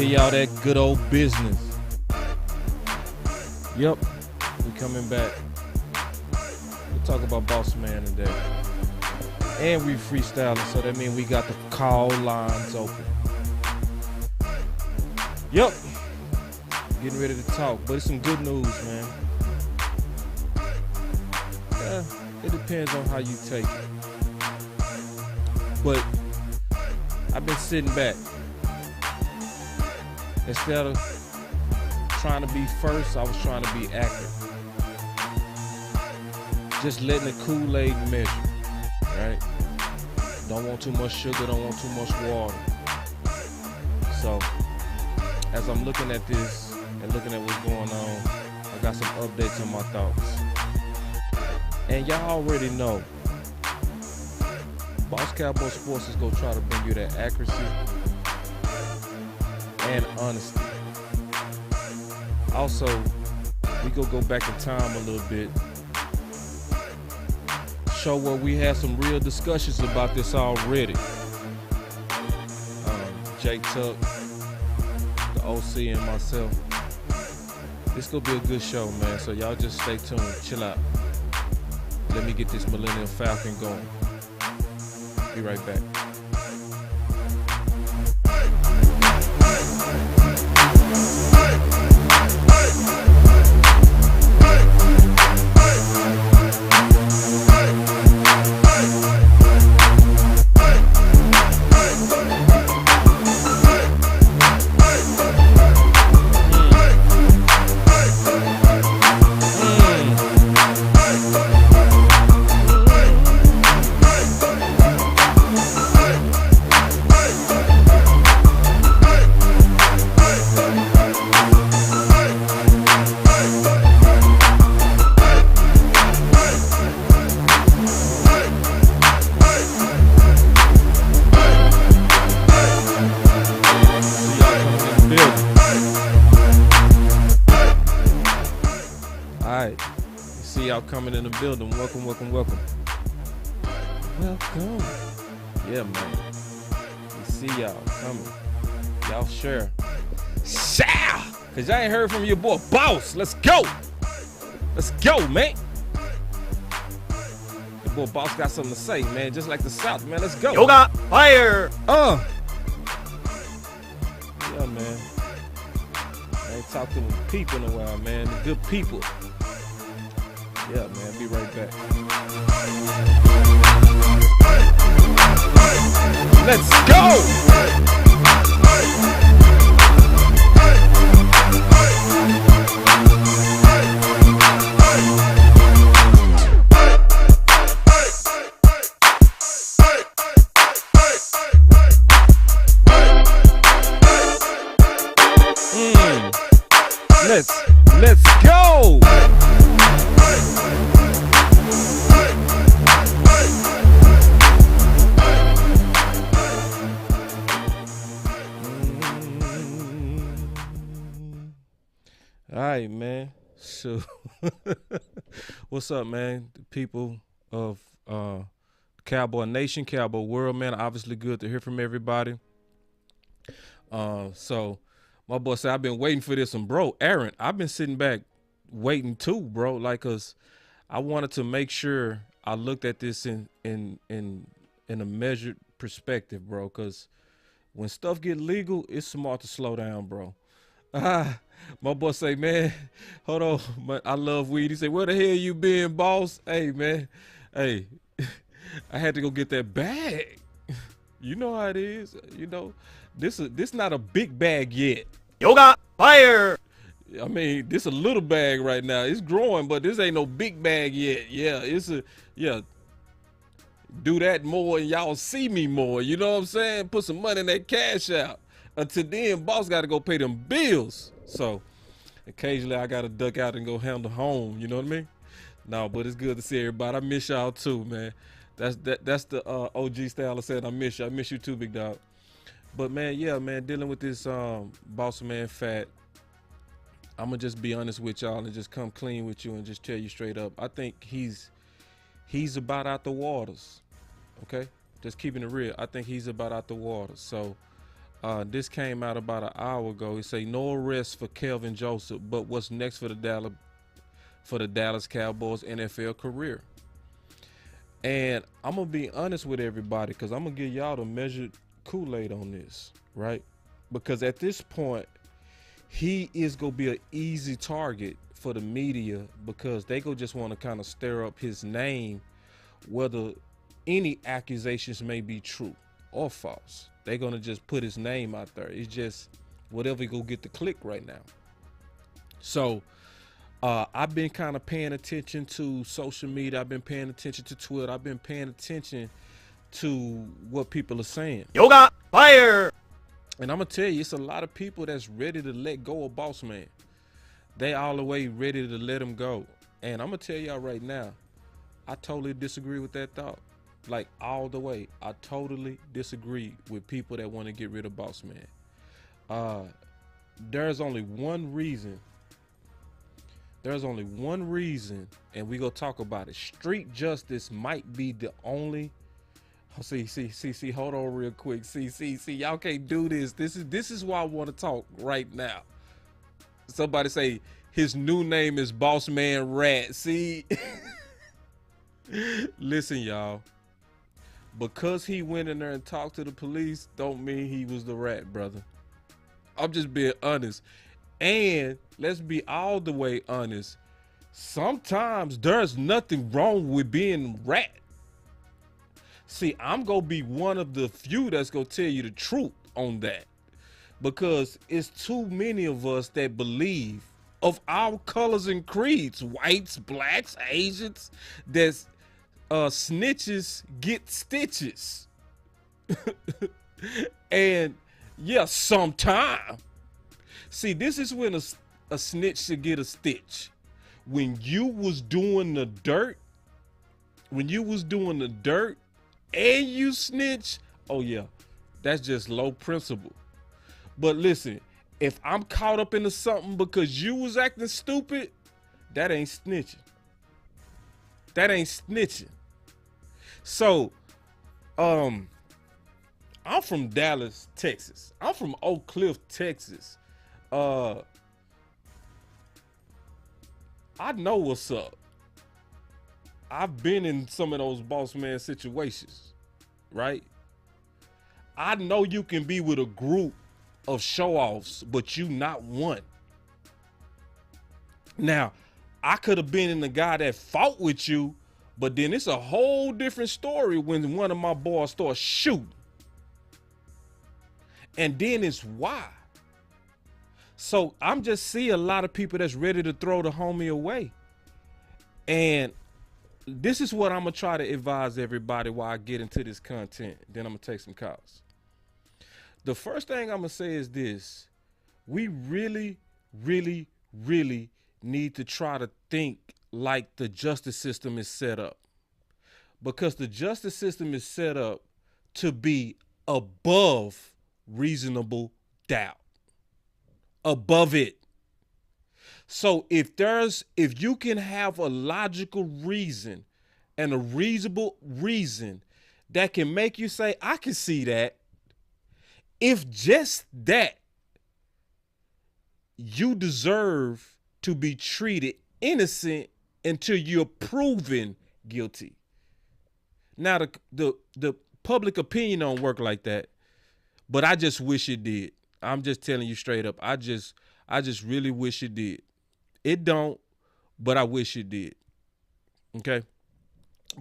give y'all that good old business. Yep, we coming back. We'll talk about Boss Man today. And we freestyling, so that means we got the call lines open. Yep, getting ready to talk, but it's some good news, man. Yeah, it depends on how you take it. But I've been sitting back. Instead of trying to be first, I was trying to be active. Just letting the Kool-Aid measure, right? Don't want too much sugar, don't want too much water. So, as I'm looking at this and looking at what's going on, I got some updates on my thoughts. And y'all already know, Boss Cowboy Sports is gonna try to bring you that accuracy and honesty. Also, we gonna go back in time a little bit, show where we had some real discussions about this already. Jay Tuck, the OC, and myself. This gonna be a good show, man. So y'all just stay tuned, chill out. Let me get this Millennial Falcon going. Be right back. Coming in the building. Welcome. Welcome. Yeah, man. We see y'all coming. Y'all share. Cause I ain't heard from your boy Boss. Let's go, man. Your boy Boss got something to say, man. Just like the South, man. Let's go. Yoga fire. Yeah, man. I ain't talked to the people in a while, man. The good people. Yeah, man, be right back. Let's go! Let's go! All right, man. So, what's up, man? The people of Cowboy Nation, Cowboy World, man. Obviously good to hear from everybody. So, my boy said, I've been waiting for this. And, bro, Aaron, I've been sitting back waiting too, bro. Like, cause I wanted to make sure I looked at this in a measured perspective, bro. Cause when stuff get legal, it's smart to slow down, bro. My boy say, man, hold on, I love weed. He say, where the hell you been, boss? Hey, man, hey, I had to go get that bag. You know how it is. You know, this not a big bag yet. Yoga fire. I mean, this a little bag right now. It's growing, but this ain't no big bag yet. Yeah, do that more and y'all see me more. You know what I'm saying? Put some money in that cash out. Until then, boss got to go pay them bills. So occasionally I got to duck out and go handle home. You know what I mean? No, but it's good to see everybody. I miss y'all too, man. That's the OG style. I said I miss you. I miss you too, big dog. But man, yeah, man, dealing with this boss man fat. I'm gonna just be honest with y'all and just come clean with you and just tell you straight up. I think he's about out the waters. Okay, just keeping it real. I think he's about out the waters. So This came out about an hour ago. He say no arrest for Kelvin Joseph, but what's next for the Dallas Cowboys NFL career? And I'm gonna be honest with everybody, because I'm gonna give y'all the measured Kool-Aid on this, right? Because at this point, he is gonna be an easy target for the media, because they go just want to kind of stir up his name, whether any accusations may be true or false. They're gonna just put his name out there. It's just whatever go get the click right now. So I've been kind of paying attention to social media. I've been paying attention to Twitter. I've been paying attention to what people are saying. Yoga fire. And I'm gonna tell you, it's a lot of people that's ready to let go of Boss Man. They all the way ready to let him go. And I'm gonna tell y'all right now, I totally disagree with that thought. Like, all the way. I totally disagree with people that want to get rid of Boss Man. There's only one reason. And we gonna talk about it. Street justice might be the only. See, hold on real quick. See, y'all can't do this. This is why I want to talk right now. Somebody say his new name is Boss Man Rat. See, listen, y'all. Because he went in there and talked to the police, don't mean he was the rat, brother. I'm just being honest. And let's be all the way honest. Sometimes there's nothing wrong with being rat. See, I'm going to be one of the few that's going to tell you the truth on that. Because it's too many of us that believe, of our colors and creeds, whites, blacks, Asians, that's snitches get stitches. And yeah, sometime. See, this is when a snitch should get a stitch. When you was doing the dirt, and you snitch, oh yeah, that's just low principle. But listen, if I'm caught up into something because you was acting stupid, that ain't snitching. So, I'm from Dallas, Texas. I'm from Oak Cliff, Texas. I know what's up. I've been in some of those boss man situations, right? I know you can be with a group of show-offs, but you not one. Now, I could have been in the guy that fought with you, but then it's a whole different story when one of my boys starts shooting. And then it's why. So I'm just seeing a lot of people that's ready to throw the homie away. And this is what I'm going to try to advise everybody while I get into this content. Then I'm going to take some calls. The first thing I'm going to say is this. We really, really, really need to try to think like the justice system is set up. Because the justice system is set up to be above reasonable doubt. Above it. So if you can have a logical reason and a reasonable reason that can make you say, I can see that. If just that, you deserve to be treated innocent until you're proven guilty. Now, the public opinion don't work like that, but I just wish it did. I'm just telling you straight up. I just really wish it did. It don't, but I wish it did. Okay?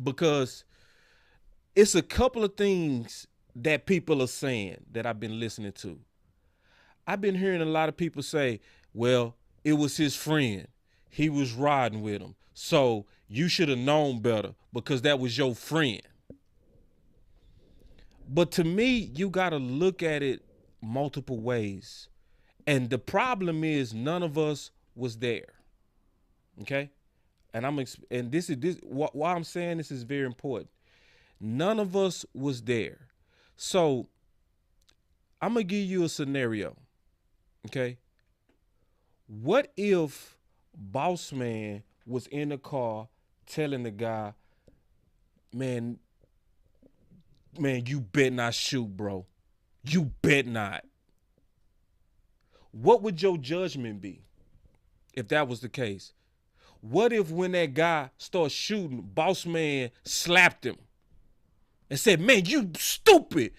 Because it's a couple of things that people are saying that I've been listening to. I've been hearing a lot of people say, well, it was his friend. He was riding with him. So you should have known better because that was your friend. But to me, you got to look at it multiple ways. And the problem is none of us was there. Okay? And this why I'm saying this is very important. None of us was there. So I'm going to give you a scenario. Okay? What if Boss Man was in the car telling the guy, man, you bet not shoot, bro. You bet not. what would your judgment be if that was the case? What if when that guy started shooting, boss man slapped him and said, man, you stupid?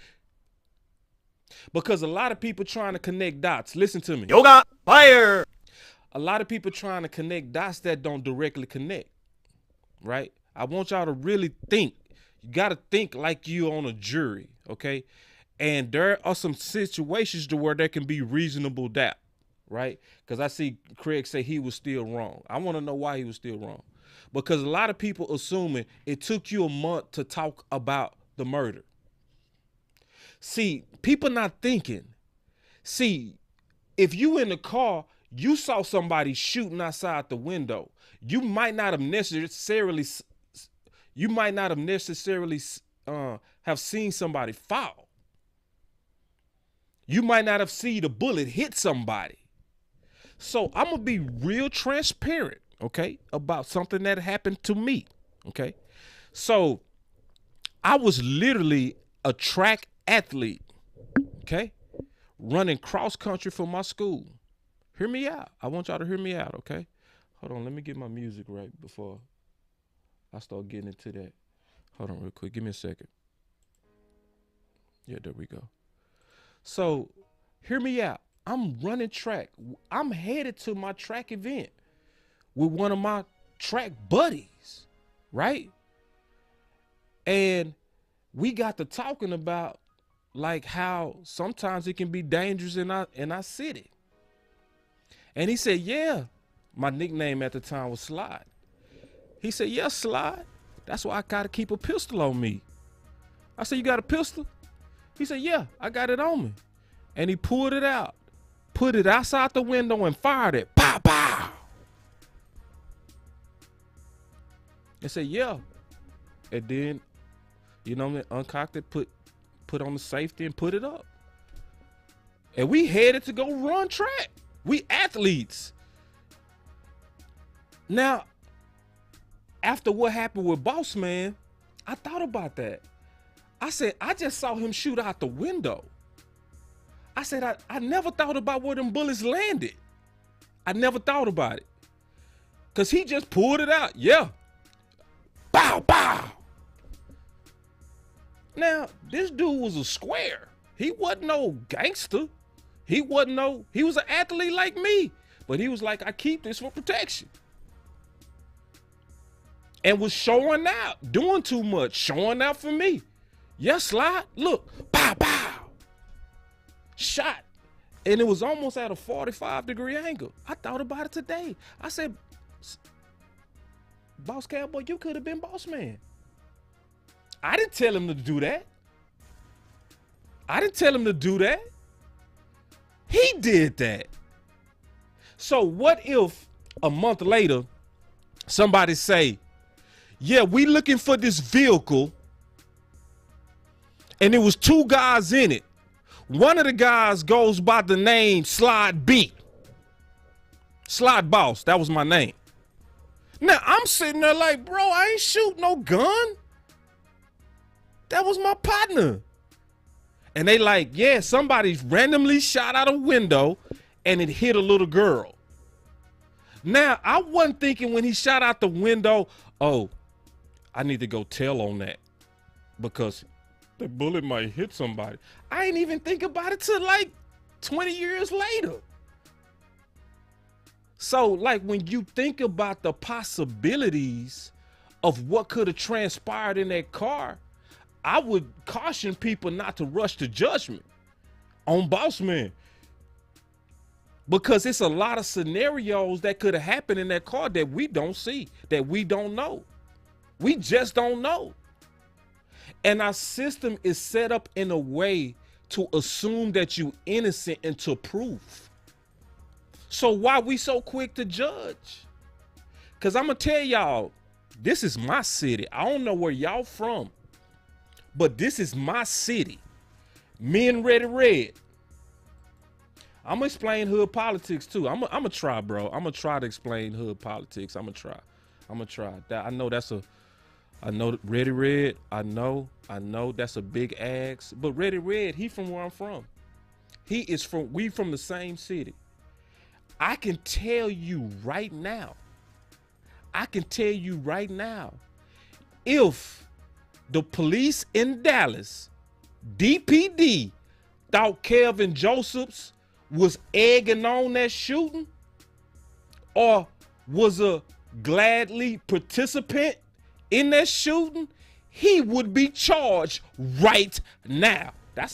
Because a lot of people trying to connect dots. Listen to me. Yoga fire. A lot of people trying to connect dots that don't directly connect, right? I want y'all to really think. You got to think like you on a jury, okay? And there are some situations to where there can be reasonable doubt, right? Because I see Craig say he was still wrong. I want to know why he was still wrong. Because a lot of people assuming it took you a month to talk about the murder. See, people not thinking. See, if you in the car, you saw somebody shooting outside the window, you might not have necessarily have seen somebody fall. You might not have seen the bullet hit somebody. So I'm going to be real transparent, okay, about something that happened to me, okay? So I was literally a track athlete, okay, running cross country for my school. Hear me out. I want y'all to hear me out, okay? Hold on, let me get my music right before I start getting into that. Hold on real quick. Give me a second. Yeah, there we go. So hear me out. I'm running track. I'm headed to my track event with one of my track buddies, right? And we got to talking about like how sometimes it can be dangerous in our city. And he said, yeah, my nickname at the time was Slide. He said, yeah, Slide. That's why I got to keep a pistol on me. I said, you got a pistol? He said, yeah, I got it on me. And he pulled it out, put it outside the window and fired it. Pow, pow. I said, yeah. And then, uncocked it, put on the safety and put it up. And we headed to go run track. We athletes. Now, after what happened with Boss Man, I thought about that. I said, I just saw him shoot out the window. I said, I never thought about where them bullets landed. I never thought about it. Because he just pulled it out. Yeah. Bow, bow. Now, this dude was a square. He wasn't no gangster. He was an athlete like me. But he was like, I keep this for protection. And was showing out, doing too much, showing out for me. Yes, Slide, look, pow, pow. Shot. And it was almost at a 45-degree angle. I thought about it today. I said, Boss Cowboy, you could have been Boss Man. I didn't tell him to do that. He did that. So what if a month later, somebody say, yeah, we looking for this vehicle and there was two guys in it. One of the guys goes by the name Slide B. Slide Boss, that was my name. Now I'm sitting there like, bro, I ain't shoot no gun. That was my partner. And they like, yeah, somebody randomly shot out a window and it hit a little girl. Now, I wasn't thinking when he shot out the window, oh, I need to go tell on that because the bullet might hit somebody. I ain't even think about it till like 20 years later. So like when you think about the possibilities of what could have transpired in that car, I would caution people not to rush to judgment on Boss Man. Because it's a lot of scenarios that could have happened in that car that we don't see, that we don't know. We just don't know. And our system is set up in a way to assume that you innocent until proof. So why we so quick to judge? Because I'm going to tell y'all, this is my city. I don't know where y'all from, but this is my city. Me and Ready Red. I'm going to explain hood politics too. I'm going to try, bro. I'm going to try to explain hood politics. I'm going to try. I know Ready Red. I know that's a big ask. But Ready Red, he from where I'm from. We from the same city. I can tell you right now, if the police in Dallas, DPD, thought Kelvin Joseph was egging on that shooting or was a gladly participant in that shooting, he would be charged right now. That's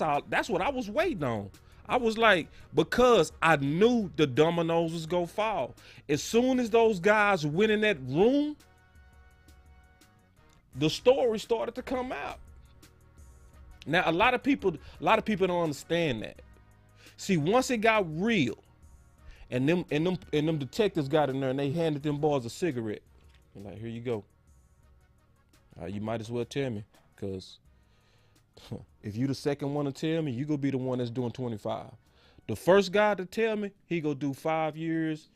what I was waiting on. I was like, because I knew the dominoes was gonna fall. As soon as those guys went in that room, the story started to come out. Now, a lot of people don't understand that. See, once it got real, and them detectives got in there and they handed them boys a cigarette. They're like, here you go. You might as well tell me, because if you the second one to tell me, you gonna be the one that's doing 25. The first guy to tell me, he gonna do 5 years.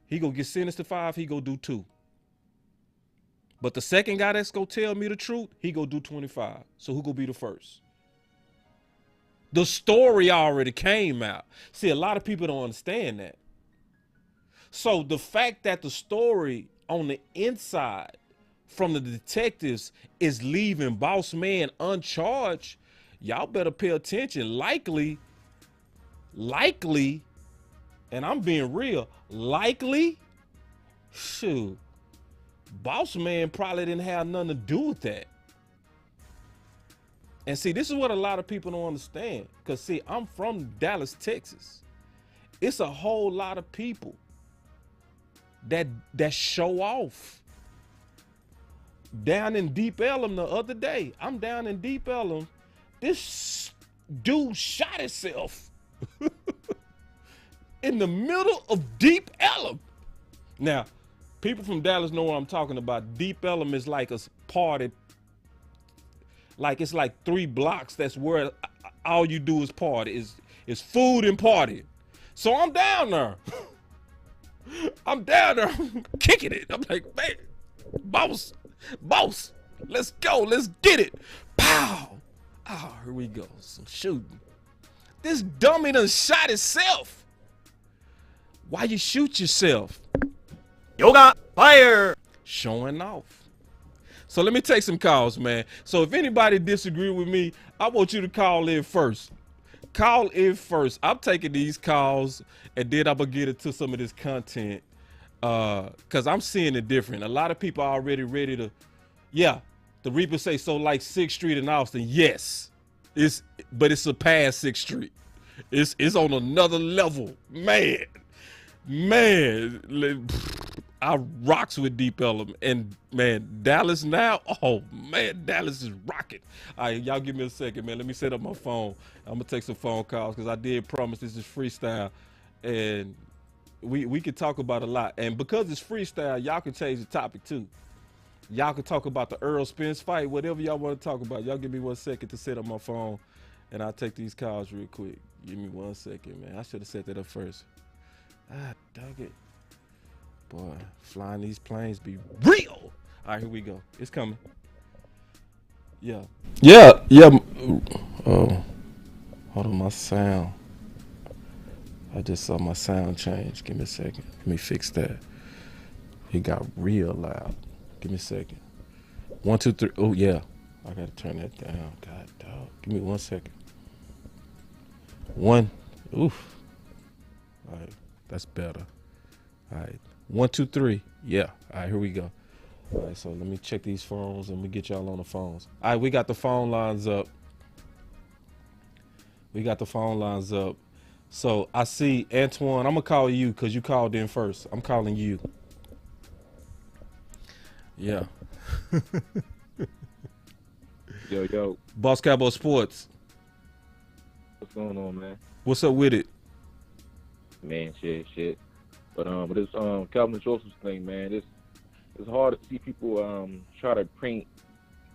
He gonna get sentenced to 5, he gonna do 2. But the second guy that's gonna tell me the truth, he gonna do 25. So who gonna be the first? The story already came out. See, a lot of people don't understand that. So the fact that the story on the inside from the detectives is leaving Boss Man uncharged, y'all better pay attention. Likely, and I'm being real, likely, shoot, Boss Man probably didn't have nothing to do with that. And see, this is what a lot of people don't understand. Because see, I'm from Dallas, Texas. It's a whole lot of people that show off. Down in Deep Ellum the other day, I'm down in Deep Ellum. This dude shot himself in the middle of Deep Ellum. Now, people from Dallas know what I'm talking about. Deep Ellum is like a party. Like it's like 3 blocks. That's where all you do is party. Is food and party. So I'm down there. I'm kicking it. I'm like, man, boss, let's go, let's get it. Pow. Oh, here we go. Some shooting. This dummy done shot himself. Why you shoot yourself? Yoga fire. Showing off. So let me take some calls, man. So if anybody disagree with me, I want you to call in first. Call in first. I'm taking these calls, and then I'm gonna get into some of this content, cause I'm seeing it different. A lot of people are already ready to, yeah. The Reaper say so, like 6th Street in Austin. Yes, but it's surpassed 6th Street. It's on another level, man. I rocks with Deep Ellum, and man, Dallas now. Oh man, Dallas is rocking. All right, y'all give me a second, man. Let me set up my phone. I'm gonna take some phone calls because I did promise this is freestyle, and we can talk about a lot. And because it's freestyle, y'all can change the topic too. Y'all can talk about the Earl Spence fight, whatever y'all want to talk about. Y'all give me 1 second to set up my phone, and I'll take these calls real quick. Give me 1 second, man. I should have set that up first. Ah, dog it. Boy, flying these planes be real. All right, here we go. It's coming. Yeah. Oh, hold on, my sound. I just saw my sound change. Give me a second. Let me fix that. It got real loud. Give me a second. 1, 2, 3. Oh, yeah. I got to turn that down. God, dog. Give me 1 second. 1. Oof. All right. That's better. All right. 1, 2, 3. Yeah. All right, here we go. All right, so let me check these phones and we get y'all on the phones. All right, we got the phone lines up. So I see Antoine. I'm gonna call you because you called in first. I'm calling you. Yeah. Yo. Boss Cowboy Sports. What's going on, man? What's up with it? Man, shit. But this Kelvin Joseph thing, man, it's hard to see people try to paint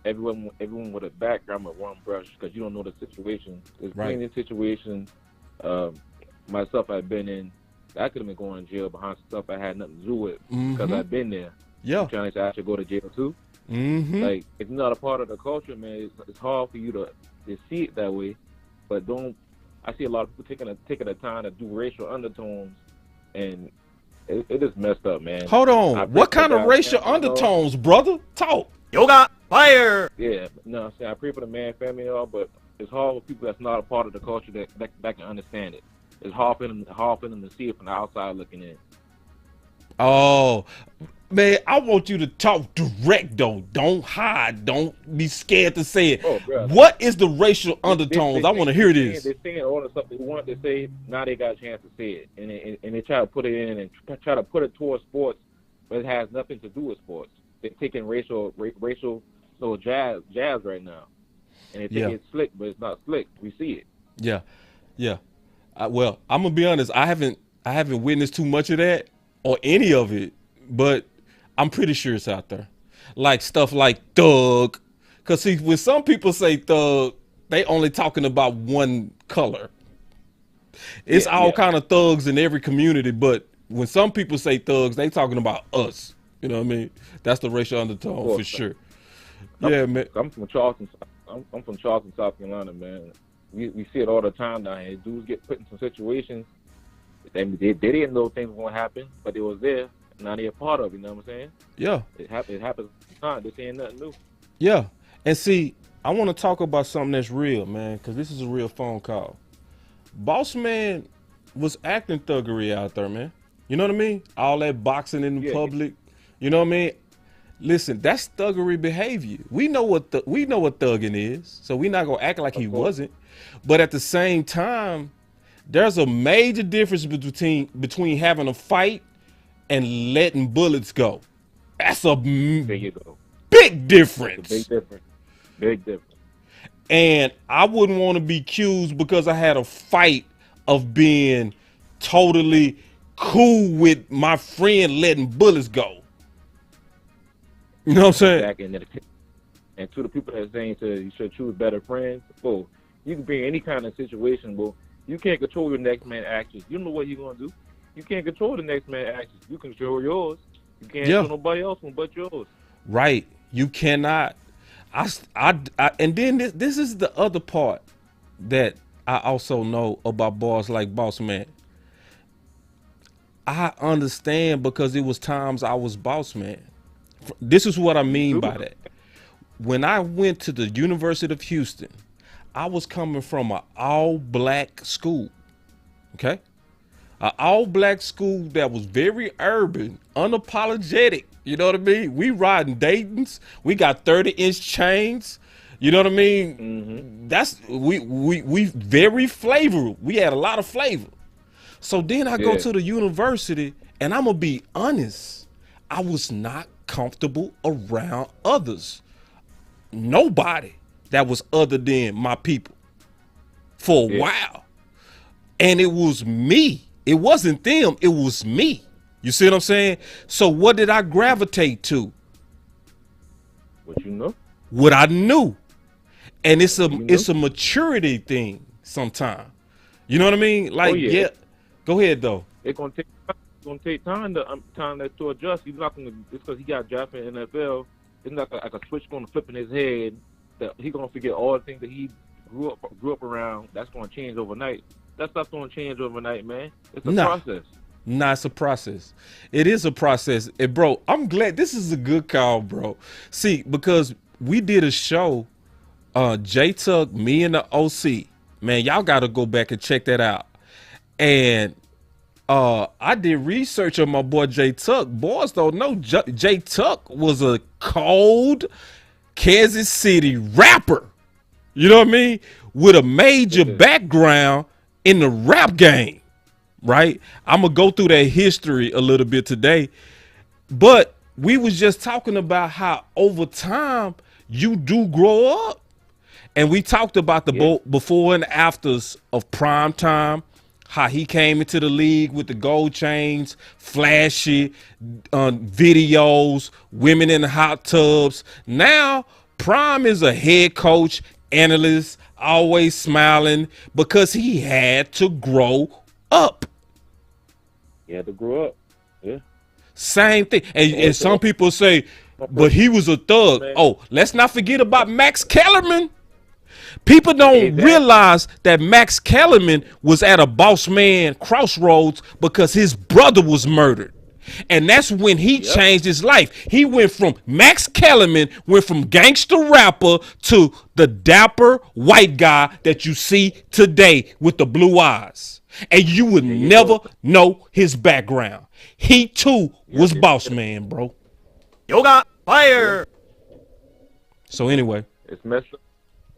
everyone with a background with one brush because you don't know the situation. There's plenty of situations myself I've been in that I could have been going to jail behind stuff I had nothing to do with because I've been there. Yeah. I'm trying to say I should go to jail too. Like, if you're not a part of the culture, man, it's hard for you to see it that way. But I see a lot of people taking the time to do racial undertones and it is messed up, man. Hold on. What kind of racial undertones, brother? Talk. Yoga, fire! Yeah, no, I'm saying I pray for the man, family, and all, but it's hard for people that's not a part of the culture that can understand it. It's hard for them to see it from the outside looking in. Oh, man, I want you to talk direct, though. Don't hide. Don't be scared to say it. Oh, bro. What is the racial undertones? I want to hear this. They're saying all the stuff they want to say. Now they got a chance to say it, and they try to put it in and try to put it towards sports, but it has nothing to do with sports. They're taking racial jazz right now, and they think it's slick, but it's not slick. We see it. Yeah. Well, I'm gonna be honest. I haven't witnessed too much of that or any of it, but I'm pretty sure it's out there. Like stuff like thug, because see, when some people say thug, they only talking about one color. It's all kind of thugs in every community, but when some people say thugs, they talking about us. You know what I mean? That's the racial undertone for sure. Man. I'm from Charleston. I'm from Charleston, South Carolina, man. We see it all the time down here. Dudes get put in some situations. They didn't know things were going to happen, but it was there. Now they're a part of it, you know what I'm saying? Yeah. It happens all the time. This ain't nothing new. Yeah. And see, I want to talk about something that's real, man, because this is a real phone call. Boss Man was acting thuggery out there, man. You know what I mean? All that boxing in the public. You know what I mean? Listen, that's thuggery behavior. We know what thugging is, so we're not gonna act like he wasn't. But at the same time, there's a major difference between having a fight and letting bullets go. That's a big difference. Big difference. And I wouldn't want to be accused because I had a fight of being totally cool with my friend letting bullets go. You know what I'm saying? And to the people that are saying you should choose better friends, well, you can be in any kind of situation. Well, you can't control your next man's actions. You know what you're gonna do. You can't control the next man's actions. You control yours. You can't control nobody else but yours. Right. You cannot. And then this is the other part that I also know about boss like Boss Man. I understand because it was times I was Boss Man. This is what I mean by that. When I went to the University of Houston, I was coming from an all-black school, okay? An all-black school that was very urban, unapologetic. You know what I mean? We riding Daytons. We got 30-inch chains. You know what I mean? Mm-hmm. That's we very flavor. We had a lot of flavor. So then I go to the university, and I'm gonna be honest, I was not comfortable around others. Nobody that was other than my people for a while. And it was me. It wasn't them, it was me. You see what I'm saying? So what did I gravitate to? What you know? What I knew. And it's a maturity thing sometimes. You know what I mean? Like, go ahead though. It's gonna take time to adjust. He's not gonna just because he got drafted in the NFL. It's not like a switch gonna flip in his head that he's gonna forget all the things that he grew up around. That's gonna change overnight. That stuff's gonna change overnight, man. It's a process. Nah, it's a process. It is a process. And bro, I'm glad this is a good call, bro. See, because we did a show, J Tuck, me and the OC. Man, y'all gotta go back and check that out. And I did research on my boy J Tuck. Boys don't know J Tuck was a cold Kansas City rapper. You know what I mean? With a major background in the rap game, right? I'm gonna go through that history a little bit today, but we was just talking about how over time you do grow up, and we talked about the before and afters of prime time. How he came into the league with the gold chains, flashy videos, women in the hot tubs. Now, Prime is a head coach, analyst, always smiling because he had to grow up. He had to grow up. Yeah. Same thing. And some people say, but he was a thug. Oh, let's not forget about Max Kellerman. People don't realize that Max Kellerman was at a Boss Man crossroads because his brother was murdered. And that's when he changed his life. He went from Max Kellerman, went from gangster rapper to the dapper white guy that you see today with the blue eyes. And you would never know his background. He too was boss man, bro. Yoga fire. So anyway, It's messed up.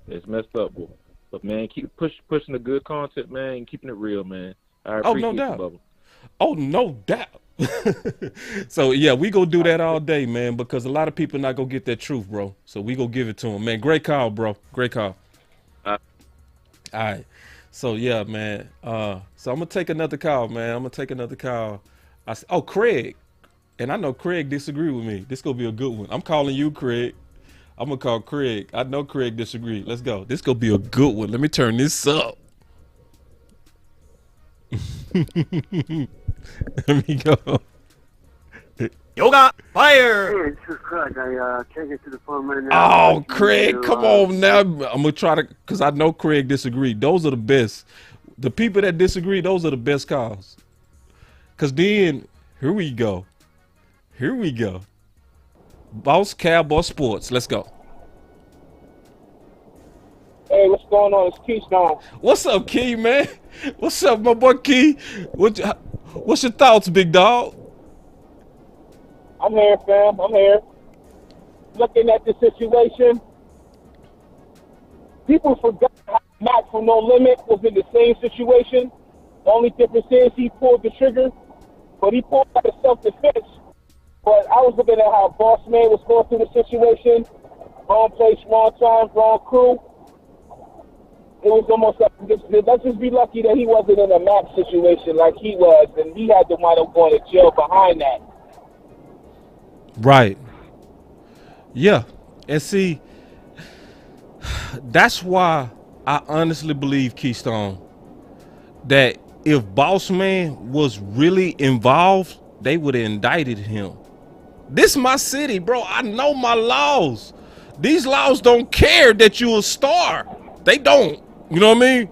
It's messed up, bro. But man, keep pushing the good content, man, and keeping it real, man. I appreciate no you, doubt. Bubba. Oh, no doubt. So yeah, we gonna do that all day, man, because a lot of people not gonna get that truth, bro. So we gonna give it to them, man. Great call, bro. Great call. All right. So yeah, man. So I'm gonna take another call, man. Oh, Craig. And I know Craig disagree with me. This gonna be a good one. I'm calling you, Craig. I'm gonna call Craig. I know Craig disagree. Let's go. This gonna be a good one. Let me turn this up. Let me go. Yoga fire. Hey, this is Craig. I can't get to the phone right now. Oh, Craig, come on now. I'm gonna try to, cause I know Craig disagree. Those are the best. The people that disagree, those are the best calls. Cause then, here we go. Boss Cowboy Sports. Let's go. Hey, what's going on? It's Keystone. What's up, Key, man? What's up, my boy Key? What's your thoughts, big dog? I'm here, fam. I'm here. Looking at the situation, people forgot how Mac from No Limit was in the same situation. The only difference is he pulled the trigger, but he pulled out of self-defense. But I was looking at how Boss Man was going through the situation. Wrong place, wrong time, wrong crew. It was almost like, let's just be lucky that he wasn't in a Mac situation like he was, and he had to wind up going to jail behind that. Right. Yeah. And see, that's why I honestly believe, Keystone, that if Boss Man was really involved, they would have indicted him. This is my city, bro. I know my laws. These laws don't care that you a star. They don't. You know what I mean?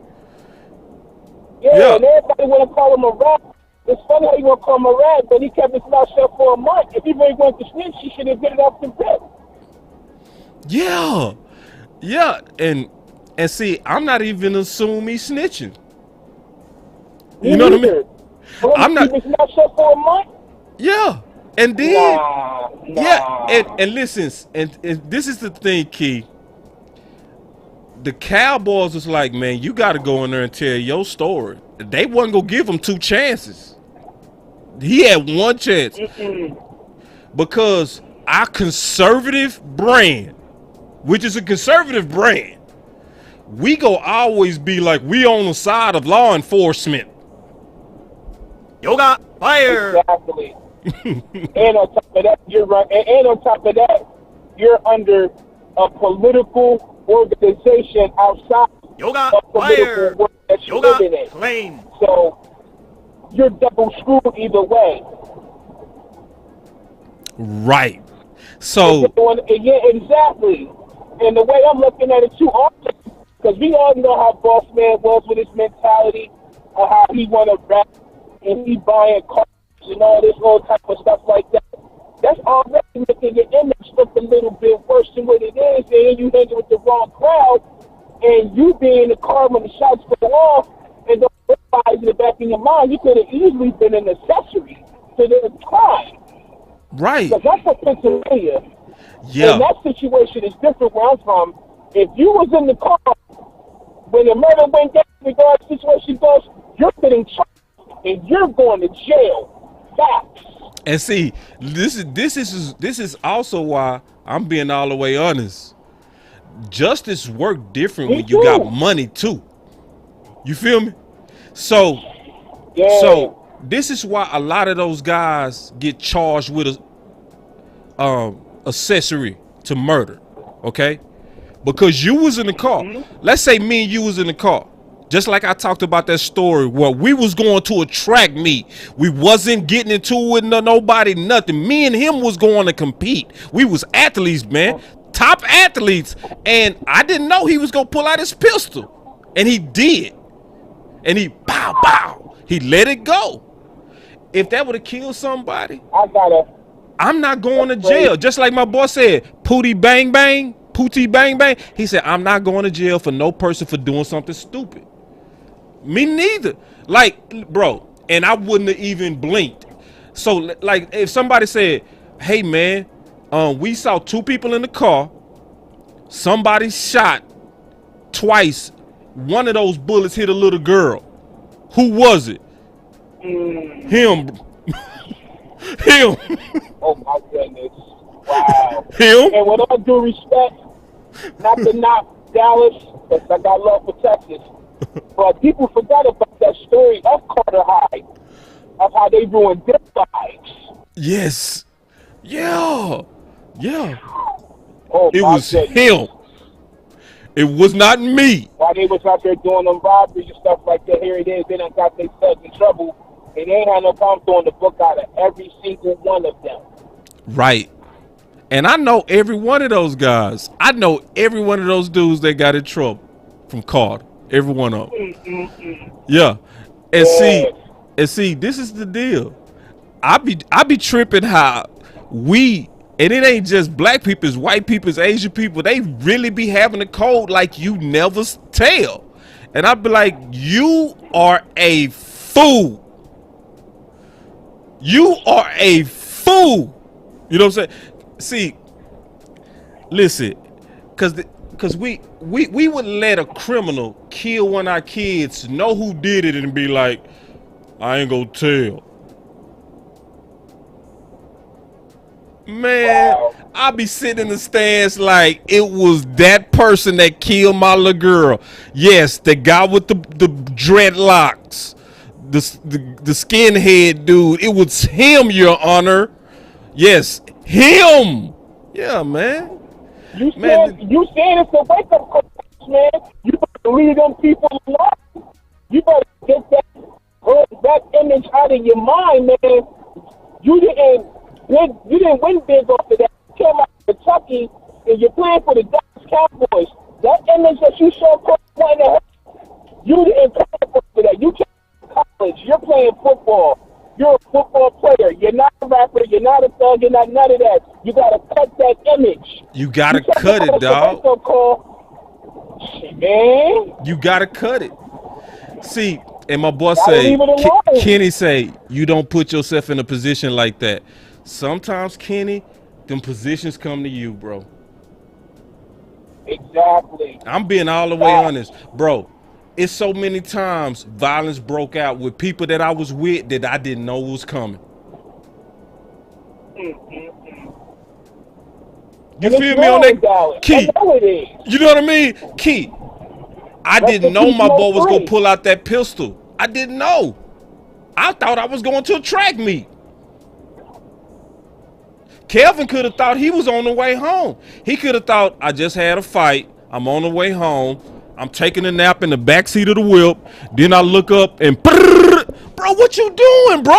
Yeah, and everybody want to call him a rat. It's funny how you want to call him a rat, but he kept his mouth shut for a month. If he really wanted to snitch, he should have get it off the pit. Yeah. Yeah. And see, I'm not even assuming he's snitching. You know what I mean? I'm not. Keep his mouth shut for a month? Yeah. And then, Nah. yeah, and listen, and this is the thing, Key. The Cowboys was like, man, you got to go in there and tell your story. They wasn't going to give him 2 chances. He had 1 chance. Because our conservative brand, which is a conservative brand, we go always be like, we on the side of law enforcement. Yoga fire. Exactly. And on top of that, you're right. And on top of that, you're under a political organization outside Yoga of political fire. work that you're Yoga living in. flame. So you're double screwed either way. Right. So Yeah, exactly. And the way I'm looking at it too, because we all know how Boss Man was with his mentality, or how he want to rap and he buying cars and all this whole type of stuff like that. That's already making your image look a little bit worse than what it is, and then you hang with the wrong crowd, and you be in the car when the shots go off, and don't realize in the back of your mind you could have easily been an accessory to the crime. right. Because that's what Pennsylvania. Yeah. And that situation is different where I'm from. If you was in the car when the murder went down, regardless of the situation goes, you're getting charged and you're going to jail. Facts. And see, this is also why I'm being all the way honest. Justice work different when you got money too. You feel me? So this is why a lot of those guys get charged with a accessory to murder. Okay? Because you was in the car. Let's say me and you was in the car. Just like I talked about that story where we was going to a track meet. We wasn't getting into it with nobody, nothing. Me and him was going to compete. We was athletes, man. Top athletes. And I didn't know he was going to pull out his pistol. And he did. And he, pow, pow. He let it go. if that would have killed somebody, I'm not going to jail. Just like my boy said, Pootie Bang Bang, he said, I'm not going to jail for no person for doing something stupid. Me neither. Like, bro, and I wouldn't have even blinked. So, like, if somebody said, hey, man, we saw 2 people in the car. Somebody shot twice. One of those bullets hit a little girl. Who was it? Him. Him. Oh, my goodness. Wow. Him. And with all due respect, not to knock Dallas, because I got love for Texas, but people forgot about that story of Carter High, of how they ruined their lives. Yes. Yeah. Yeah. Oh, it was goodness. Him. It was not me. While they was out there doing them robberies and stuff like that, here it is, they done got themselves in trouble, and they ain't had no problem throwing the book out of every single one of them. Right. And I know every one of those guys. I know every one of those dudes that got in trouble from Carter. Every one of them. Yeah. And see, this is the deal. I be tripping how and it ain't just black people, it's white people, it's Asian people. They really be having a code like you never tell. And I be like, you are a fool. You are a fool. You know what I'm saying? See, listen, cause we would let a criminal kill one of our kids, know who did it, and be like, I ain't gonna tell. Man, wow. I be sitting in the stands like it was that person that killed my little girl. Yes, the guy with the dreadlocks, the skinhead dude. It was him, Your Honor. Yes, him. Yeah, man. You saying it's a wake up call, man. You better leave them people alone. You better get that image out of your mind, man. You didn't win big off of that. You came out of Kentucky and you're playing for the Dallas Cowboys. That image that you showed you didn't play for that. You came to college. You're playing football. You're a football player. You're not a rapper. You're not a thug. You're not none of that. You got to cut that image. You got to cut it, dog. Man. You got to cut it. See, and my boy say, Kenny say, you don't put yourself in a position like that. Sometimes, Kenny, them positions come to you, bro. Exactly. I'm being all the way honest. Bro, it's so many times violence broke out with people that I was with that I didn't know was coming. You feel me on that? Key. You know what I mean? Key. I didn't know my boy was going to pull out that pistol. I didn't know. I thought I was going to a track meet. Kelvin could have thought he was on the way home. He could have thought, I just had a fight. I'm on the way home. I'm taking a nap in the backseat of the whip. Then I look up and, bro, what you doing, bro?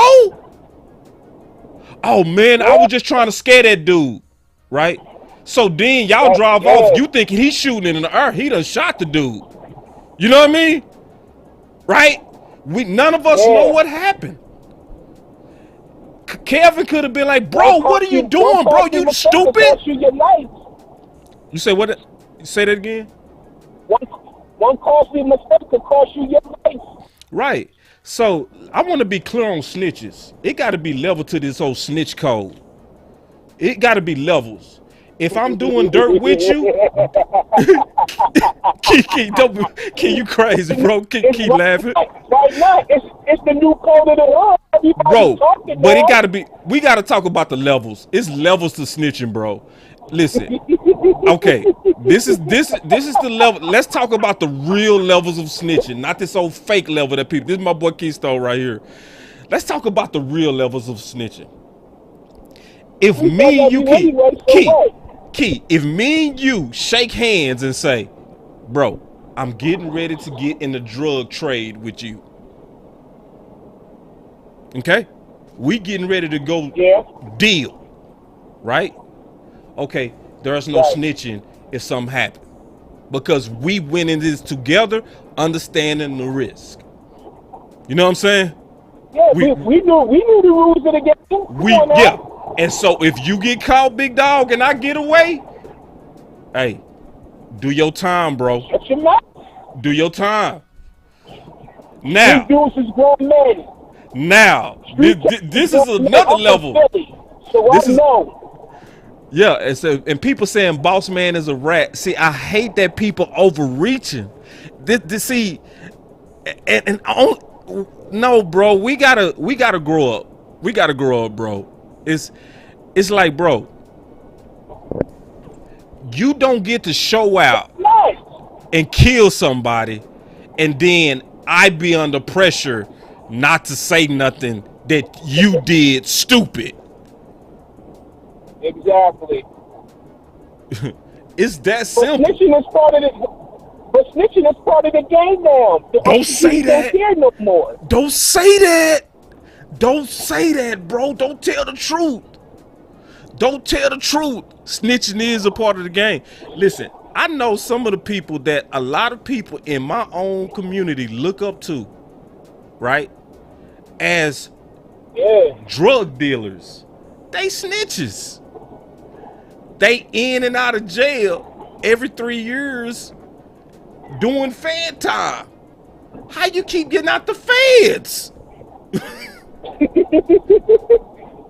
Oh, man, I was just trying to scare that dude, right? So then y'all drive off. You thinking he's shooting in the air. He done shot the dude. You know what I mean? Right? None of us know what happened. Kelvin could have been like, bro, what are you doing, bro? You stupid? You say what? Say that again? One costly mistake could cost you your life. Right. So I want to be clear on snitches. It got to be level to this whole snitch code. It got to be levels. If I'm doing dirt with you, Key, you crazy, bro. Keep laughing. Right now, it's the new code of the world. Bro, but it gotta be. We gotta talk about the levels. It's levels to snitching, bro. Listen, okay. This is the level. Let's talk about the real levels of snitching, not this old fake level that people. This is my boy Keystone right here. Let's talk about the real levels of snitching. If me and you, Key, if me and you shake hands and say, bro, I'm getting ready to get in the drug trade with you. Okay? We getting ready to go deal. Right? Okay, there's no snitching if something happened. Because we went in this together, understanding the risk. You know what I'm saying? Yeah, we knew the rules of the game. Yeah. And so if you get caught, big dog, and I get away, hey, do your time, bro. Shut your mouth. Do your time. Now. These dudes is grown men. Now, this is another level. So I know. Yeah, and people saying boss man is a rat. See, I hate that people overreaching. See, and no, bro, we gotta grow up. We gotta grow up, bro. It's like, bro, you don't get to show out and kill somebody, and then I be under pressure not to say nothing that you did stupid. Exactly. It's that simple. Snitching is part of the game now. Don't say that. Don't care no more. Don't say that. Don't say that, bro. Don't tell the truth. Don't tell the truth. Snitching is a part of the game. Listen, I know some of the people that a lot of people in my own community look up to, right? As drug dealers. They snitches. They in and out of jail every 3 years doing fan time. How you keep getting out the feds?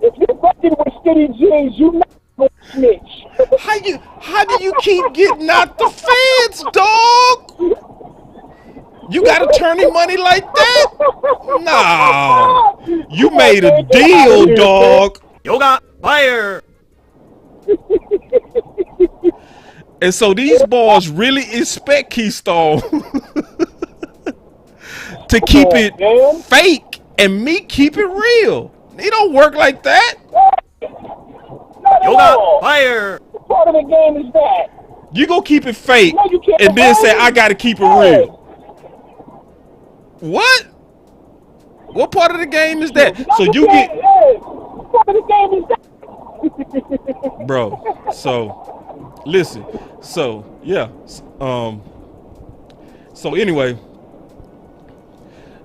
If you're fucking with skinny jeans, you not gonna snitch. How do you keep getting out the feds, dog? You got attorney money like that? Nah. You made a deal, dog. Yoga fire. And so these boys really expect Keystone to keep it fake and me keep it real. It don't work like that. Yoga fire. Part of the game is that. You gonna keep it fake No, and then say I gotta keep it real. What? What part of the game is that? So you get part of the game is that. Bro, so listen, so yeah, so anyway,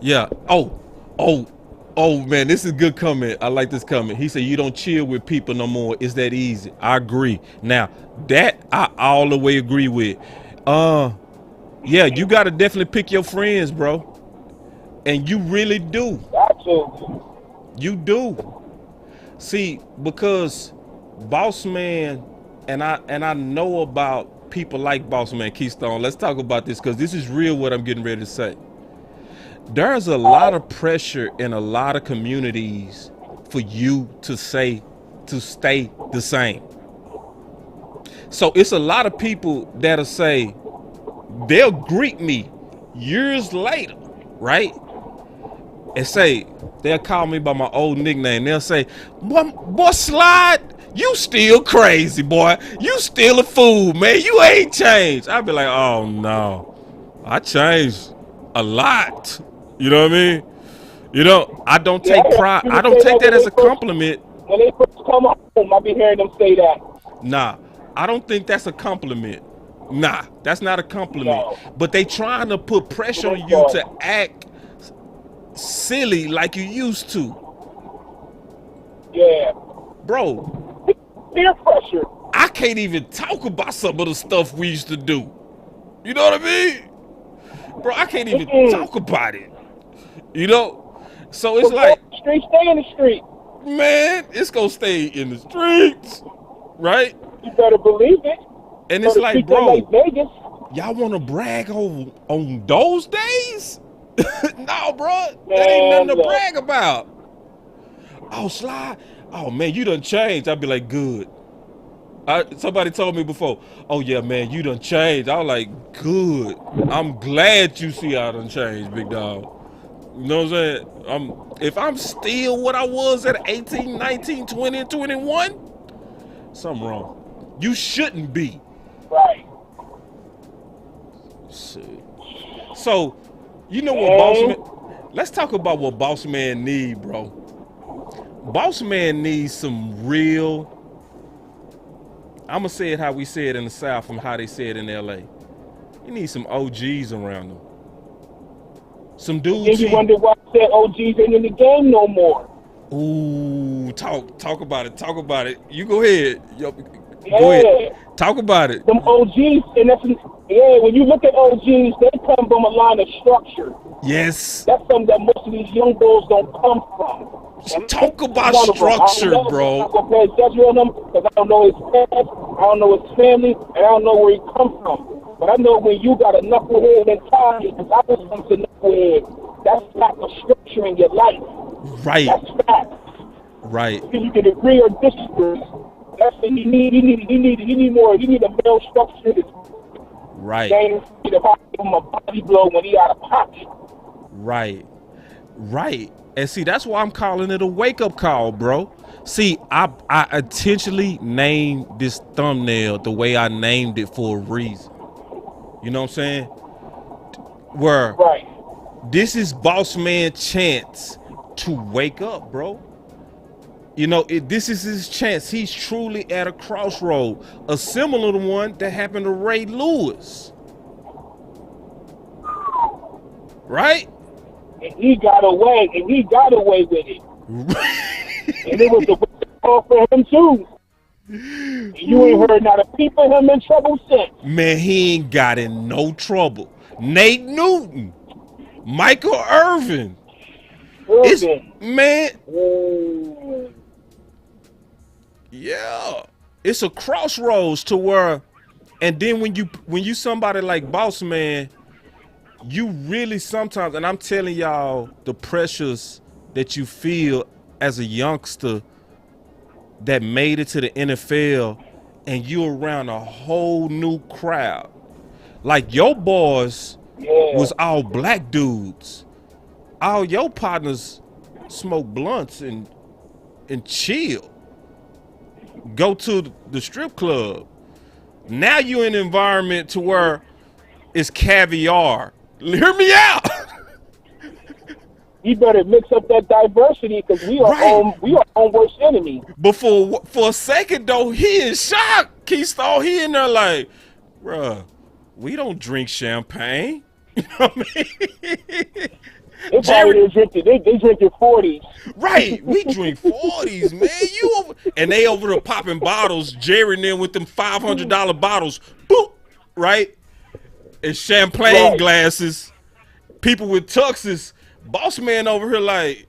yeah. Oh man, this is a good comment. I like this comment. He said you don't chill with people no more. It's that easy. I agree. Now that I all the way agree with. Yeah, you gotta definitely pick your friends, bro. And you really do. You do. See, because Boss Man, and I know about people like Boss Man Keystone. Let's talk about this because this is real what I'm getting ready to say. There's a lot of pressure in a lot of communities for you to stay the same. So it's a lot of people that'll say, they'll greet me years later, right? And say, they'll call me by my old nickname. They'll say, boy Slide, you still crazy, boy. You still a fool, man. You ain't changed. I'll be like, oh no, I changed a lot. You know what I mean? You know, I don't take pride. I don't take that as a compliment. When they first come home, I'll be hearing them say that. Nah, I don't think that's a compliment. Nah, that's not a compliment. No. But they trying to put pressure on you to act silly like you used to. Yeah. Bro. Peer pressure. I can't even talk about some of the stuff we used to do. You know what I mean? Bro, I can't even talk about it. You know? So it's like, street, stay in the street. Man, it's gonna stay in the streets. Right? You better believe it. And it's like, bro, y'all wanna brag on those days? No, bro. That ain't nothing to brag about. Oh, Slide. Oh man, you done changed. I'd be like, good. Somebody told me before, oh yeah, man, you done changed. I was like, good. I'm glad you see I done changed, big dog. You know what I'm saying? If I'm still what I was at 18, 19, 20, and 21, something wrong. You shouldn't be. Right. So, you know what Boss Man, let's talk about what Boss Man need, bro. Boss Man needs some real, I'm gonna say it how we say it in the South and how they say it in LA. He needs some OGs around him. Some dudes. Then you wonder why I said OGs ain't in the game no more. Ooh, talk about it. Talk about it. You go ahead. Yo, Yeah. go ahead. Talk about it. Them OGs, and when you look at OGs, they come from a line of structure. Yes. That's something that most of these young bulls don't come from. And talk about structure, bro. I'm not going to pass judgment on him because I don't know his past, I don't know his family, and I don't know where he come from. But I know when you got a knucklehead mentality, because I was once a knucklehead, that's lack of structure in your life. Right. That's facts. Right. You can agree or disagree. That's what he need more. He need a male structure. Right. He need to give him a body blow when he out of pocket. Right. Right. And see, that's why I'm calling it a wake-up call, bro. See, I intentionally named this thumbnail the way I named it for a reason. You know what I'm saying? Where this is Boss Man's chance to wake up, bro. You know, this is his chance. He's truly at a crossroad, a similar to one that happened to Ray Lewis. Right? And he got away with it. And it was a wake-up call for him, too. And you ain't heard not a peep of him in trouble since. Man, he ain't got in no trouble. Nate Newton, Michael Irvin. Man. Yeah. It's a crossroads to where, and then when you somebody like Boss Man, you really sometimes, and I'm telling y'all the pressures that you feel as a youngster that made it to the NFL and you around a whole new crowd. Like your boys was all black dudes. All your partners smoke blunts and chill. Go to the strip club. Now you're in an environment to where it's caviar. Hear me out. You better mix up that diversity because we are on worst enemy. But for a second though, he in shock. Keystone, he in there like, bruh, we don't drink champagne. You know what I mean? They drinking 40s. Right, we drink 40s, man. And they over there popping bottles. Jerry and them with them $500 bottles, boop, right? And champagne glasses. People with tuxes. Boss Man over here like,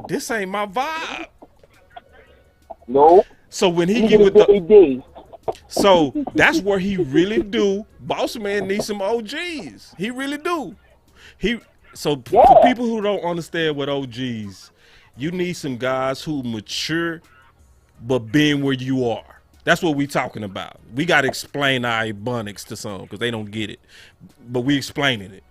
this ain't my vibe. No. So when he get with the, so that's where he really do. Boss Man needs some OGs. He really do. For people who don't understand what OGs, you need some guys who mature, but being where you are. That's what we talking about. We got to explain our ebonics to some because they don't get it, but we explaining it.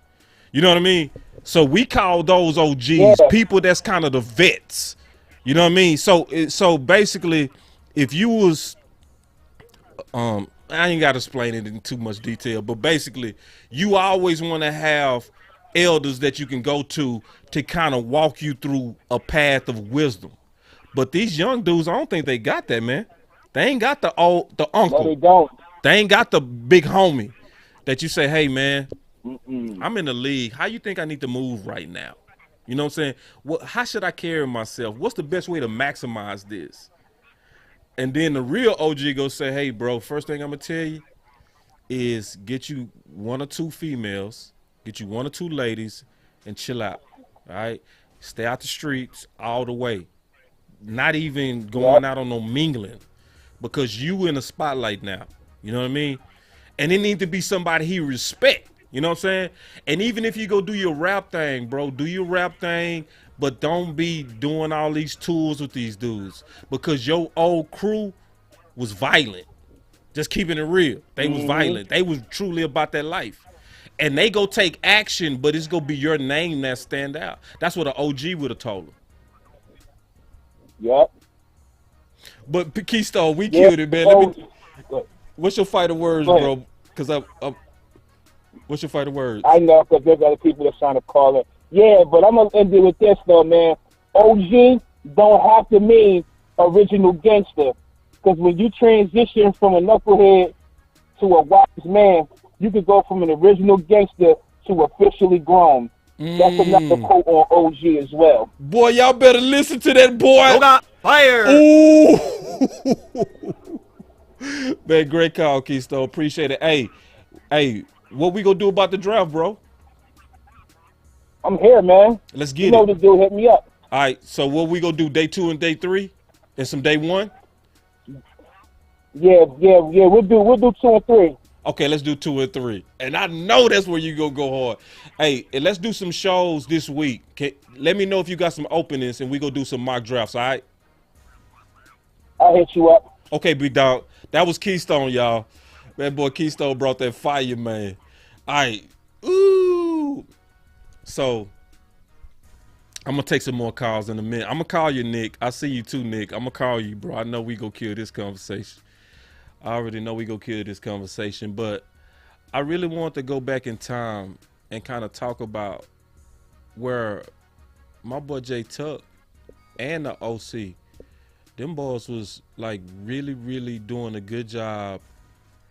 You know what I mean? So we call those OGs, people that's kind of the vets. You know what I mean? So basically, if you was, I ain't got to explain it in too much detail, but basically, you always want to have elders that you can go to kind of walk you through a path of wisdom. But these young dudes, I don't think they got that, man. They ain't got the uncle. No, they don't. They ain't got the big homie that you say, hey, man, I'm in the league. How you think I need to move right now? You know what I'm saying? How should I carry myself? What's the best way to maximize this? And then the real OG go say, hey, bro, first thing I'm going to tell you is get you one or two females, get you one or two ladies, and chill out, all right? Stay out the streets all the way. Not even going out on no mingling because you in a spotlight now. You know what I mean? And it need to be somebody he respect. You know what I'm saying? And even if you go do your rap thing, bro, do your rap thing, but don't be doing all these tools with these dudes because your old crew was violent. Just keeping it real. They was violent. They was truly about that life. And they go take action, but it's going to be your name that stand out. That's what an OG would have told them. Yep. But Keystone, we killed it, man. What's your fighter words, bro? Because what's your fighter words? I know, because there's other people that's trying to call it. Yeah, but I'm going to end it with this, though, man. OG don't have to mean original gangster. Because when you transition from a knucklehead to a wise man, you could go from an original gangster to officially grown. That's another quote on OG as well. Boy, y'all better listen to that boy. Yoga fire. Ooh. Man, great call, Keystone. Appreciate it. Hey, what we gonna do about the draft, bro? I'm here, man. Let's get you know it. this dude hit me up. All right, so what we gonna do, day 2 and day 3? And some day 1? Yeah. We'll do 2 and 3. Okay, let's do 2 and 3. And I know that's where you gonna go hard. Hey, and let's do some shows this week. Let me know if you got some openings, and we go do some mock drafts, all right? I'll hit you up. Okay, big dog. That was Keystone, y'all. That boy Keystone brought that fire, man. All right. Ooh. So, I'm going to take some more calls in a minute. I'm going to call you, Nick. I see you too, Nick. I'm going to call you, bro. I know we going to kill this conversation. I already know we going to kill this conversation. But I really want to go back in time and kind of talk about where my boy J Tuck and the OC, them boys was like really doing a good job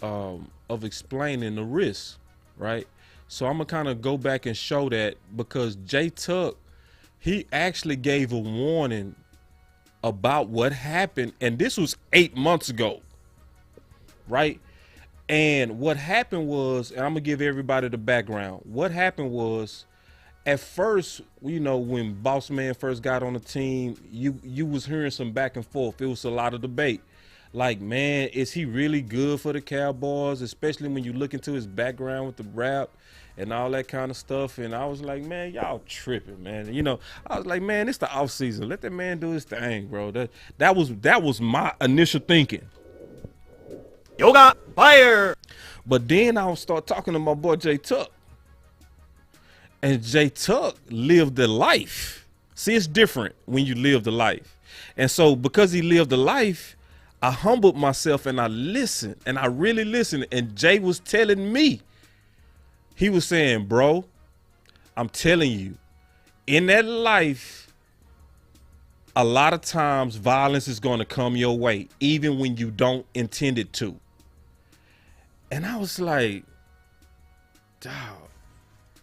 of explaining the risk, right? So I'm gonna kind of go back and show that, because J Tuck, he actually gave a warning about what happened, and this was 8 months ago, right? And what happened was, and I'm gonna give everybody the background. What happened was, at first, you know, when Boss Man first got on the team, you was hearing some back and forth. It was a lot of debate. Like, man, is he really good for the Cowboys? Especially when you look into his background with the rap and all that kind of stuff. And I was like, man, y'all tripping, man. And, you know, I was like, man, it's the off season. Let that man do his thing, bro. That was my initial thinking. Yoga fire. But then I'll start talking to my boy J Tuck. And J Tuck lived the life. See, it's different when you live the life. And so because he lived the life, I humbled myself and I listened, and I really listened. And Jay was telling me, he was saying, bro, I'm telling you, in that life, a lot of times violence is going to come your way, even when you don't intend it to. And I was like, dog,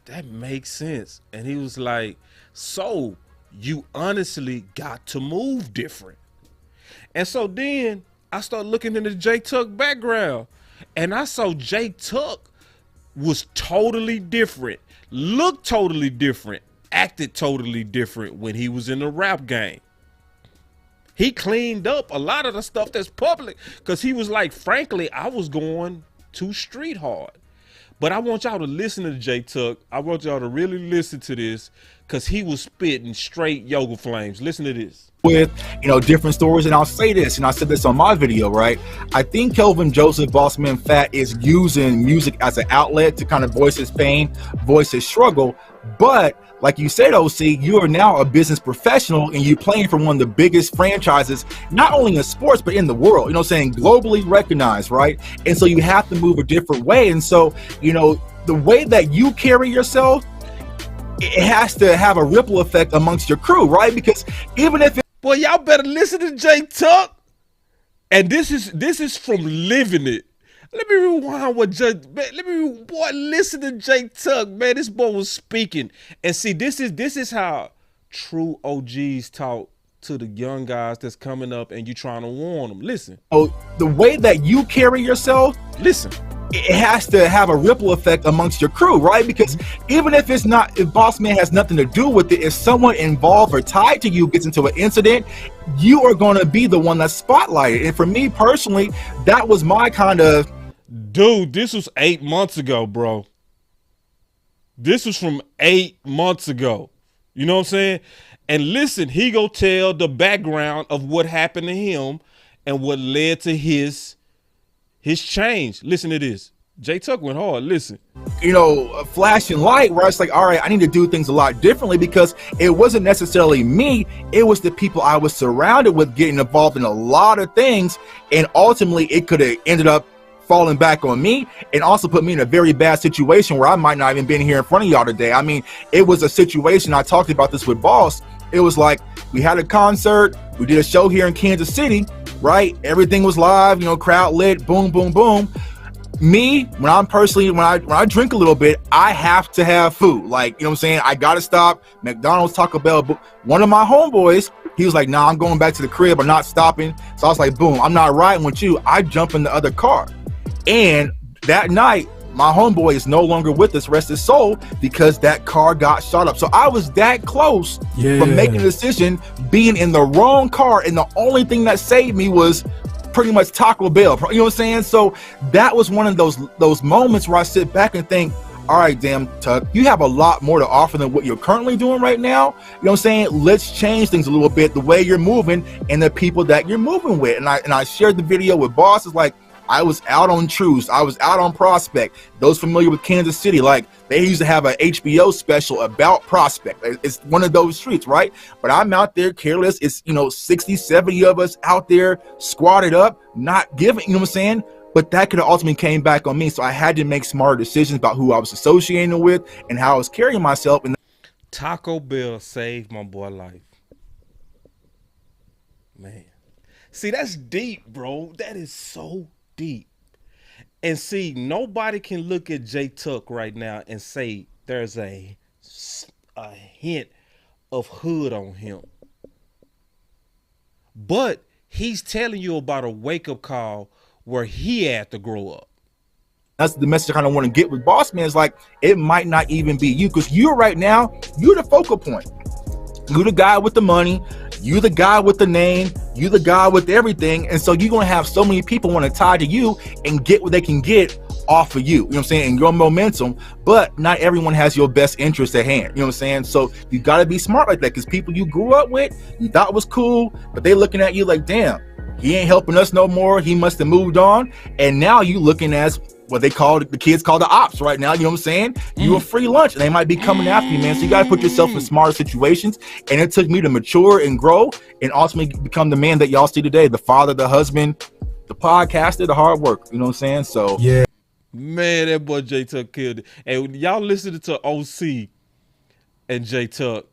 that makes sense. And he was like, so you honestly got to move different. And so then I started looking into J Tuck background, and I saw J Tuck was totally different, looked totally different, acted totally different when he was in the rap game. He cleaned up a lot of the stuff that's public, because he was like, frankly, I was going too street hard. But I want y'all to listen to J Tuck. I want y'all to really listen to this, because he was spitting straight yoga flames. Listen to this. With, you know, different stories, and I'll say this, and I said this on my video, right? I think Kelvin Joseph, Bossman Fat, is using music as an outlet to kind of voice his pain, voice his struggle. But like you said, OC, you are now a business professional, and you're playing for one of the biggest franchises, not only in sports, but in the world, you know what I'm saying, globally recognized, right? And so you have to move a different way. And so, you know, the way that you carry yourself, it has to have a ripple effect amongst your crew, right? Because even if boy, y'all better listen to J Tuck. And this is from living it. Let me rewind what boy, listen to J Tuck, man. This boy was speaking. And see, this is how true OGs talk to the young guys that's coming up, and you trying to warn them. Listen. Oh, the way that you carry yourself, listen, it has to have a ripple effect amongst your crew, right? Because even if Boss Man has nothing to do with it, if someone involved or tied to you gets into an incident, you are going to be the one that's spotlighted. And for me personally, that was my kind of... Dude, this was 8 months ago, bro. This was from 8 months ago. You know what I'm saying? And listen, he go tell the background of what happened to him and what led to his change. Listen to this. J Tuck went hard. Listen. You know, a flashing light where it's like, all right, I need to do things a lot differently, because it wasn't necessarily me. It was the people I was surrounded with getting involved in a lot of things. And ultimately, it could have ended up falling back on me, and also put me in a very bad situation where I might not even been here in front of y'all today. I mean, it was a situation, I talked about this with Boss. It was like, we had a concert, we did a show here in Kansas City, right? Everything was live, you know, crowd lit, boom, boom, boom. me, when I drink a little bit, I have to have food. Like, you know what I'm saying? I gotta stop. McDonald's, Taco Bell. But one of my homeboys, he was like, nah, I'm going back to the crib. I'm not stopping. So I was like, boom, I'm not riding with you. I jump in the other car. And that night, my homeboy is no longer with us, rest his soul, because that car got shot up. So I was that close from making a decision, being in the wrong car. And the only thing that saved me was pretty much Taco Bell. You know what I'm saying? So that was one of those moments where I sit back and think, all right, damn, Tuck, you have a lot more to offer than what you're currently doing right now. You know what I'm saying? Let's change things a little bit, the way you're moving and the people that you're moving with. And I shared the video with Boss. It's like, I was out on Truce. I was out on Prospect. Those familiar with Kansas City, like, they used to have an HBO special about Prospect. It's one of those streets, right? But I'm out there careless. It's, 60, 70 of us out there squatted up, not giving, you know what I'm saying? But that could have ultimately came back on me. So I had to make smarter decisions about who I was associating with and how I was carrying myself. And Taco Bell saved my boy life. Man. See, that's deep, bro. That is so deep. And see, nobody can look at J Tuck right now and say there's a hint of hood on him. But he's telling you about a wake-up call where he had to grow up. That's the message I kind of want to get with Boss Man. Is like, it might not even be you, because you're right now, you're the focal point. You're the guy with the money. You the guy with the name. You the guy with everything. And so you're going to have so many people want to tie to you and get what they can get off of you. You know what I'm saying? And your momentum. But not everyone has your best interest at hand. You know what I'm saying? So you got to be smart like that, because people you grew up with, you thought was cool, but they looking at you like, damn, he ain't helping us no more. He must have moved on. And now you looking as what they call the kids call the ops right now. You know what I'm saying? You a free lunch and they might be coming after you, man. So you got to put yourself in smarter situations. And it took me to mature and grow and ultimately become the man that y'all see today. The father, the husband, the podcaster, the hard work. You know what I'm saying? So yeah, man, that boy J Tuck killed it. And y'all listening to OC and J Tuck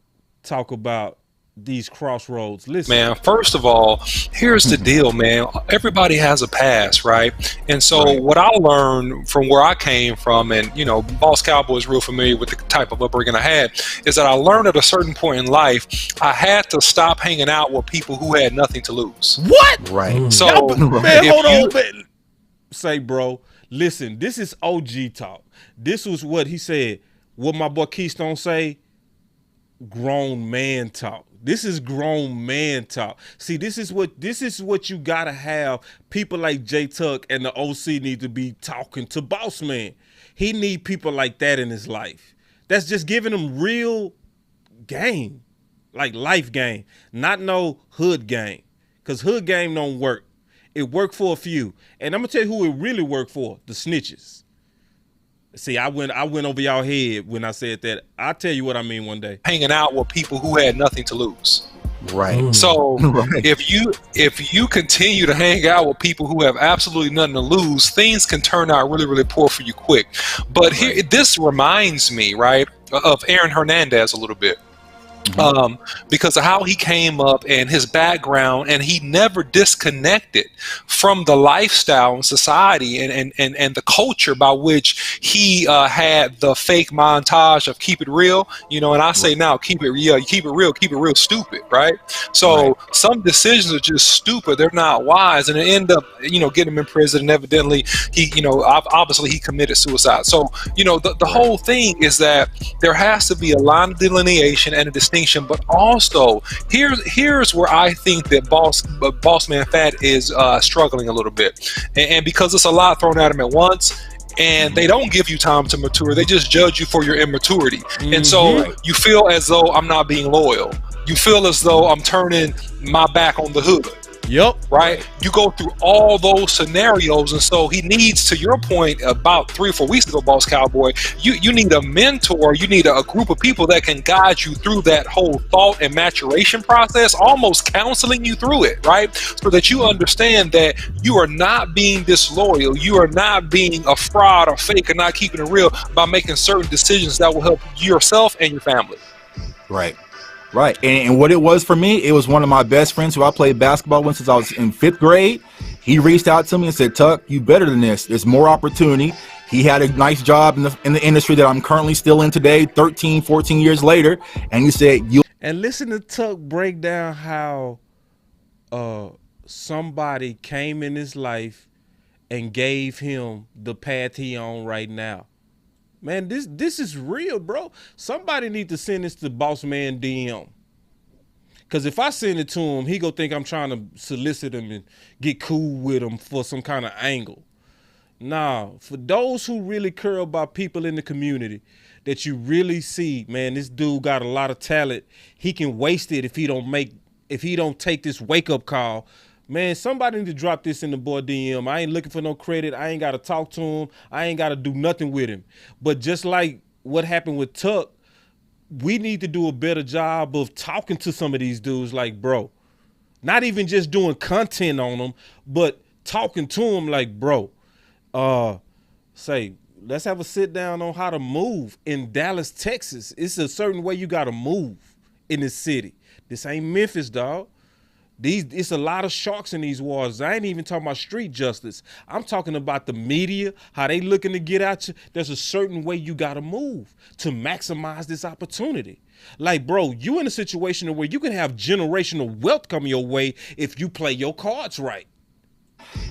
talk about these crossroads. Listen, man, first of all, here's the deal, man. Everybody has a past, right? And so what I learned from where I came from, and Boss Cowboy is real familiar with the type of upbringing I had, is that I learned at a certain point in life I had to stop hanging out with people who had nothing to lose. What? Right. So man, hold on, man. Say, bro, listen, this is OG talk. This was what he said. What my boy Keystone say, grown man talk. This is grown man talk. See, this is what you gotta have. People like J Tuck and the OC need to be talking to Boss Man. He need people like that in his life. That's just giving him real game, like life game, not no hood game. Cause hood game don't work. It worked for a few, and I'm gonna tell you who it really worked for: the snitches. See, I went over y'all head when I said that. I'll tell you what I mean one day. Hanging out with people who had nothing to lose. Right. So if you continue to hang out with people who have absolutely nothing to lose, things can turn out really, really poor for you quick. But here, this reminds me, right, of Aaron Hernandez a little bit. Because of how he came up and his background, and he never disconnected from the lifestyle and society and the culture by which he had the fake montage of keep it real, and I say now keep it real, keep it real stupid, right? So some decisions are just stupid, they're not wise, and it end up getting him in prison, and evidently he obviously he committed suicide. So the whole thing is that there has to be a line of delineation and a distinction. But also, here's where I think that Boss Man Fat is struggling a little bit, and because it's a lot thrown at him at once, and they don't give you time to mature. They just judge you for your immaturity, and so you feel as though I'm not being loyal. You feel as though I'm turning my back on the hood. Yep. Right? You go through all those scenarios, and so he needs, to your point about 3 or 4 weeks ago, Boss Cowboy, you need a mentor, you need a group of people that can guide you through that whole thought and maturation process, almost counseling you through it, right? So that you understand that you are not being disloyal, you are not being a fraud or fake or not keeping it real by making certain decisions that will help yourself and your family. Right. Right. And what it was for me, it was one of my best friends who I played basketball with since I was in 5th grade. He reached out to me and said, Tuck, you better than this. There's more opportunity. He had a nice job in the industry that I'm currently still in today, 13, 14 years later. And he said, you. And listen to Tuck break down how somebody came in his life and gave him the path he on right now. Man, this is real, bro. Somebody need to send this to Boss Man DM. Because if I send it to him, he go think I'm trying to solicit him and get cool with him for some kind of angle. Nah, for those who really care about people in the community, that you really see, man, this dude got a lot of talent. He can waste it if he don't take this wake-up call. Man, somebody need to drop this in the boy DM. I ain't looking for no credit. I ain't got to talk to him. I ain't got to do nothing with him. But just like what happened with Tuck, we need to do a better job of talking to some of these dudes like, bro, not even just doing content on them, but talking to them like, bro, say, let's have a sit down on how to move in Dallas, Texas. It's a certain way you got to move in this city. This ain't Memphis, dog. It's a lot of sharks in these waters. I ain't even talking about street justice. I'm talking about the media, how they looking to get at you. There's a certain way you got to move to maximize this opportunity. Like, bro, you in a situation where you can have generational wealth come your way if you play your cards right.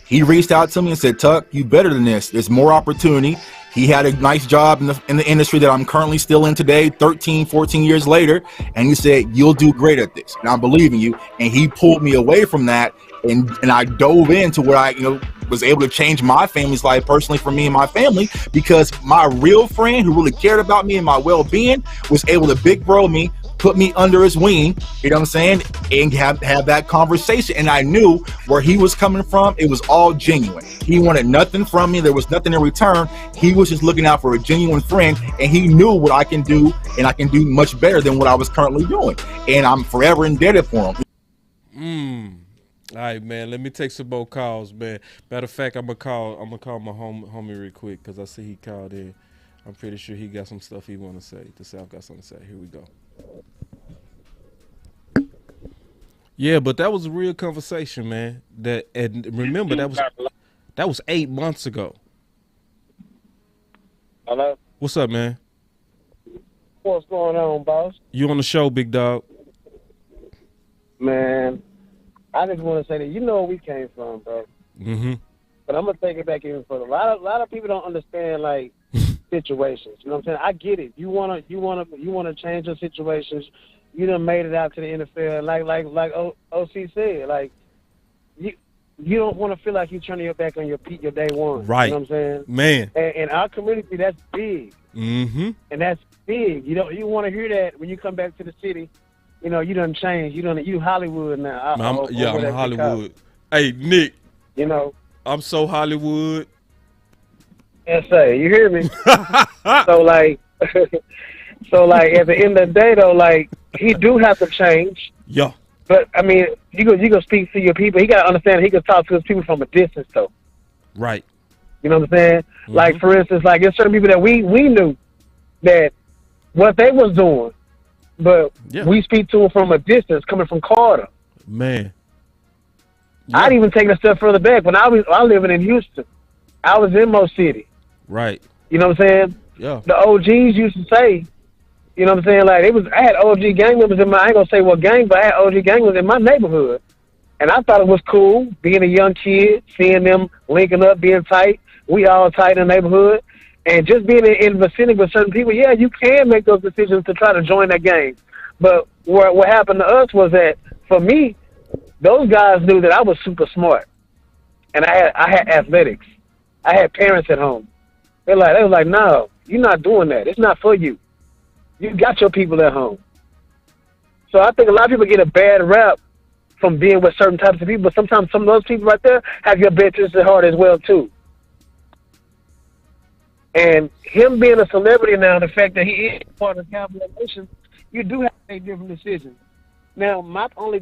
He reached out to me and said, Tuck, you better than this. There's more opportunity. He had a nice job in the industry that I'm currently still in today, 13, 14 years later. And he said, you'll do great at this. And I'm believing you. And he pulled me away from that. And I dove into where I, was able to change my family's life personally for me and my family, because my real friend who really cared about me and my well-being was able to big bro me, put me under his wing, you know what I'm saying, and have that conversation. And I knew where he was coming from. It was all genuine. He wanted nothing from me. There was nothing in return. He was just looking out for a genuine friend, and he knew what I can do, and I can do much better than what I was currently doing. And I'm forever indebted for him. All right, man. Let me take some more calls, man. Matter of fact, I'm gonna call my homie real quick, because I see he called in. I'm pretty sure he got some stuff he want to say. The South got something to say. Here we go. Yeah, but that was a real conversation, man. And remember, that was 8 months ago. Hello? What's up, man? What's going on, boss? You on the show, big dog? Man, I just want to say that you know where we came from, bro. Mm-hmm. But I'm gonna take it back even further. A lot of people don't understand like situations. You know what I'm saying? I get it. You wanna change your situations. You done made it out to the NFL. Like OC said, like you don't want to feel like you're turning your back on your day one. Right. You know what I'm saying? Man. And in our community, that's big. Mm-hmm. And that's big. You want to hear that when you come back to the city. You done changed. You Hollywood now. I'm Hollywood. Hey, Nick. I'm so Hollywood. Yes, sir. You hear me? So like at the end of the day, though, like he do have to change. Yeah. But I mean, you go speak to your people. He got to understand. He can talk to his people from a distance, though. Right. You know what I'm saying? Mm-hmm. Like for instance, like there's certain people that we knew that what they was doing. But we speak to him from a distance, coming from Carter. Man. Yeah. I'd even take it a step further back. When I living in Houston, I was in Mo City. Right. You know what I'm saying? Yeah. The OGs used to say, you know what I'm saying? Like I had OG gang members in I ain't gonna say what gang, but I had OG gang members in my neighborhood. And I thought it was cool being a young kid, seeing them linking up, being tight. We all tight in the neighborhood. And just being in the vicinity with certain people, yeah, you can make those decisions to try to join that gang. But what happened to us was that, for me, those guys knew that I was super smart. And I had athletics. I had parents at home. They were like, no, you're not doing that. It's not for you. You got your people at home. So I think a lot of people get a bad rap from being with certain types of people, but sometimes some of those people right there have your best interest at heart as well, too. And him being a celebrity now, the fact that he is part of the Cowboy Nation, you do have to make different decisions. Now, my only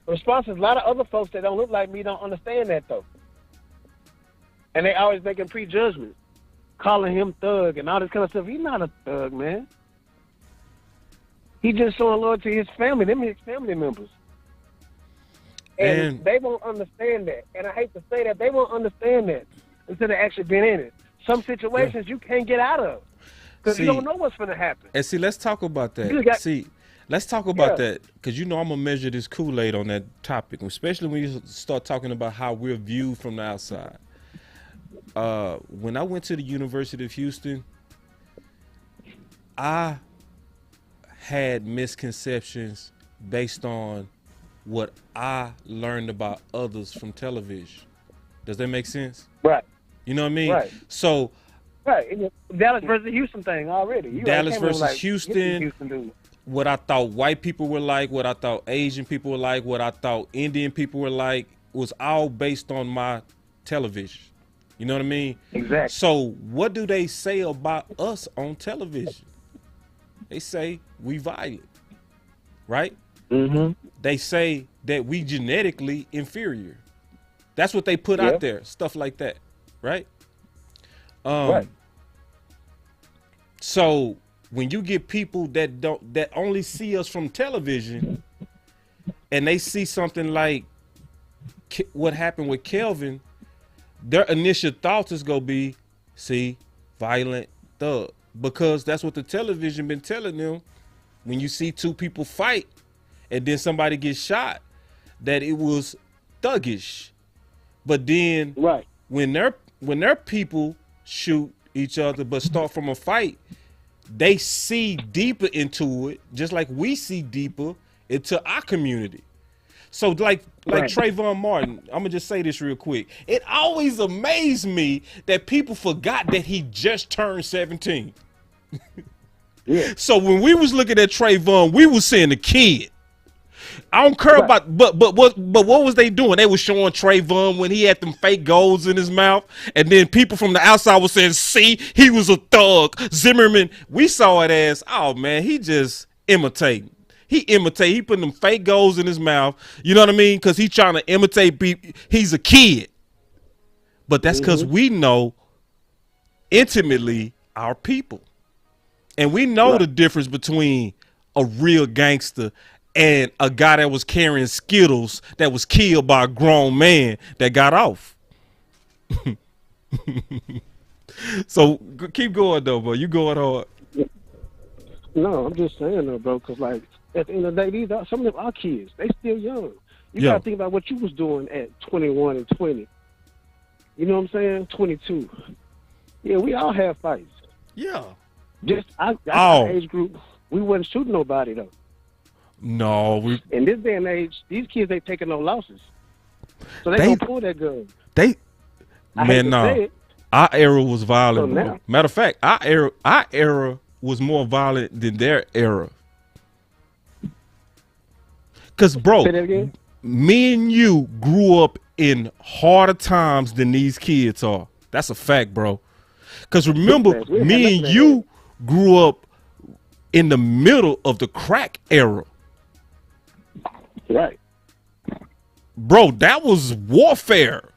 response is a lot of other folks that don't look like me don't understand that, though. And they always making prejudgments, calling him thug and all this kind of stuff. He's not a thug, man. He just showing loyalty to his family, them his family members. And they won't understand that. And I hate to say that, they won't understand that until they actually been in it. Some situations you can't get out of because you don't know what's going to happen. And see, let's talk about that. Let's talk about that because I'm going to measure this Kool-Aid on that topic, especially when you start talking about how we're viewed from the outside. When I went to the University of Houston, I had misconceptions based on what I learned about others from television. Does that make sense? Right. You know what I mean? Right. So, Dallas versus Houston thing already. Dallas versus Houston. What I thought white people were like, what I thought Asian people were like, what I thought Indian people were like, was all based on my television. You know what I mean? Exactly. So what do they say about us on television? They say we violent, right? Mm-hmm. They say that we genetically inferior. That's what they put out there, stuff like that, right? Right. So when you get people that only see us from television, and they see something like what happened with Kelvin, their initial thoughts is gonna be, see, violent thug, because that's what the television been telling them. When you see two people fight, and then somebody gets shot, that it was thuggish. But then when their people shoot each other but start from a fight, they see deeper into it, just like we see deeper into our community. So like Trayvon Martin, I'm gonna just say this real quick. It always amazed me that people forgot that he just turned 17. So when we was looking at Trayvon, we was seeing the kid. I don't care about, but what was they doing? They was showing Trayvon when he had them fake goals in his mouth, and then people from the outside were saying, "See, he was a thug." Zimmerman, we saw it as, "Oh man, he just imitating. He putting them fake goals in his mouth." You know what I mean? Because he trying to imitate people. He's a kid, but that's because we know intimately our people, and we know the difference between a real gangster and a guy that was carrying Skittles that was killed by a grown man that got off. So keep going though, bro. You going hard. No, I'm just saying though, bro, because like at the end of the day, these are some of our kids. They still young. You gotta think about what you was doing at 21 and 20. You know what I'm saying? 22. Yeah, we all have fights. Yeah. Just our age group, we wasn't shooting nobody though. No, in this day and age, these kids ain't taking no losses, so they gonna pull that gun. Our era was violent. So matter of fact, our era was more violent than their era. Cause bro, me and you grew up in harder times than these kids are. That's a fact, bro. Cause remember, me and you grew up in the middle of the crack era. Right. Bro, that was warfare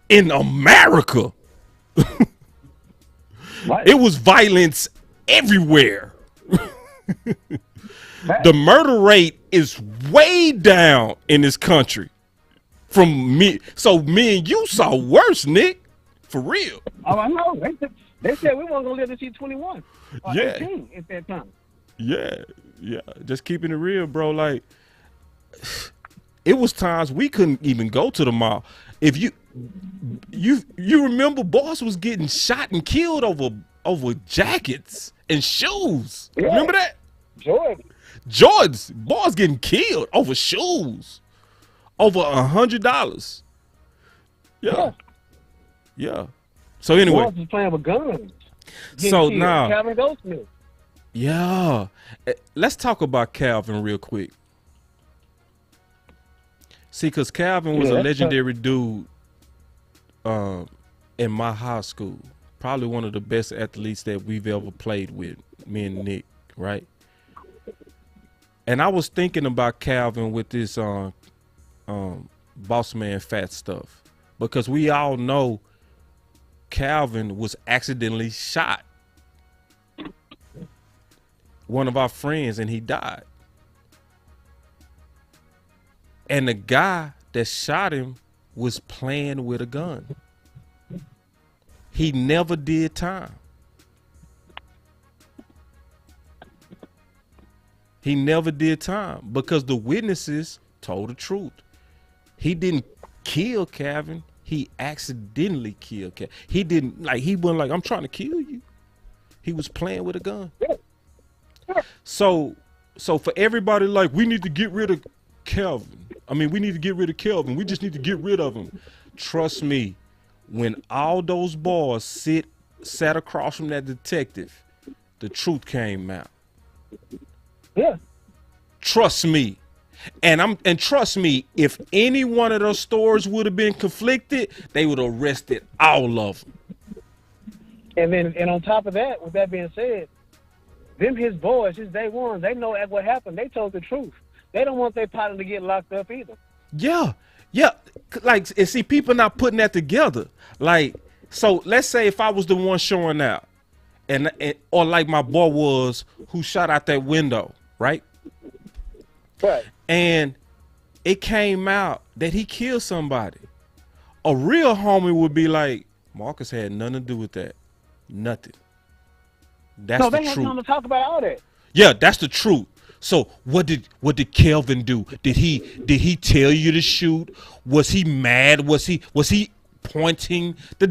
in America. It was violence everywhere. The murder rate is way down in this country from me. So me and you saw worse, Nick. For real. Oh, I know. They said we weren't going to live to see 21 or 18 at that time. Yeah. Just keeping it real, bro. Like, it was times we couldn't even go to the mall. If you remember, Boss was getting shot and killed over jackets and shoes. Yeah. Remember that? Jordans. Boss getting killed over shoes, over $100. Yeah. So anyway, Boss was playing with guns. So now, Calvin Joseph. Yeah, let's talk about Calvin real quick. See, because Calvin was a legendary dude in my high school. Probably one of the best athletes that we've ever played with, me and Nick, right? And I was thinking about Calvin with this boss man fat stuff, because we all know Calvin was accidentally shot. One of our friends, and he died. And the guy that shot him was playing with a gun. He never did time. He never did time because the witnesses told the truth. He didn't kill Kelvin. He accidentally killed Kelvin. He wasn't like, I'm trying to kill you. He was playing with a gun. So for everybody like, we need to get rid of Kelvin. I mean, we need to get rid of Kelvin. We just need to get rid of him. Trust me, when all those boys sat across from that detective, the truth came out. Yeah. Trust me. And trust me, if any one of those stories would have been conflicted, they would have arrested all of them. And on top of that, with that being said, them his boys, his day ones, they know what happened. They told the truth. They don't want their partner to get locked up either. Yeah. Like, and see, people not putting that together. Like, so let's say if I was the one showing out, or like my boy was who shot out that window, right? Right. And it came out that he killed somebody. A real homie would be like, Marcus had nothing to do with that. Nothing. That's the truth. No, they had time to talk about all that. Yeah, that's the truth. So what did Kelvin do? Did he tell you to shoot? Was he mad? Was he pointing? The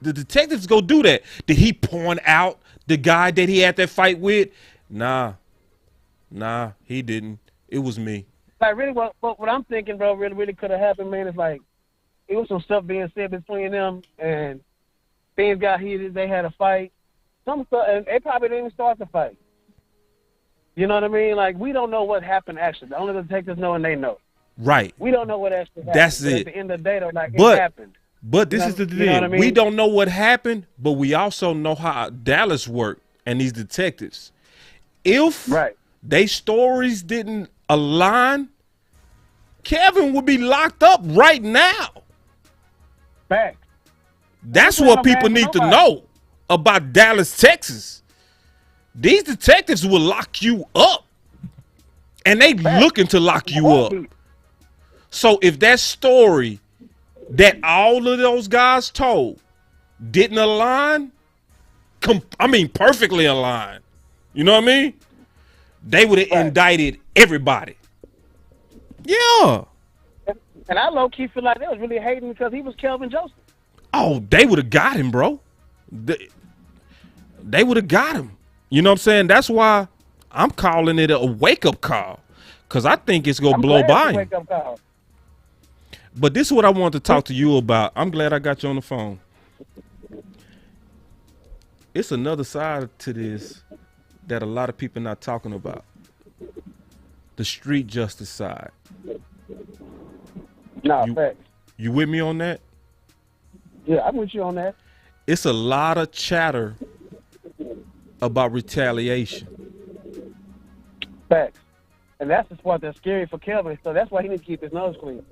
detectives go do that. Did he point out the guy that he had that fight with? Nah, he didn't. It was me. Like, really, what I'm thinking, bro, really could have happened, man, is like, it was some stuff being said between them, and things got heated. They had a fight. Some stuff, and they probably didn't even start the fight. You know what I mean? Like, we don't know what happened actually. The only detectives know, and they know. Right. We don't know what actually happened. That's but it. At the end of the day, though, like, But, it happened. But this is the thing. You know what I mean? We don't know what happened, but we also know how Dallas worked and these detectives. If they stories didn't align, Kelvin would be locked up right now. Back. That's what people need to know about Dallas, Texas. These detectives will lock you up, and they looking to lock you up. So if that story that all of those guys told didn't align, perfectly aligned, you know what I mean? They would have indicted everybody. Yeah. And I low-key feel like they was really hating because he was Kelvin Joseph. Oh, they would have got him, bro. They would have got him. You know what I'm saying? That's why I'm calling it a wake-up call, because I think it's going to blow by him. But this is what I want to talk to you about. I'm glad I got you on the phone. It's another side to this that a lot of people not talking about. The street justice side. Facts. You with me on that? Yeah, I'm with you on that. It's a lot of chatter about retaliation. Facts. And that's the part that's scary for Kelvin, so that's why he needs to keep his nose clean.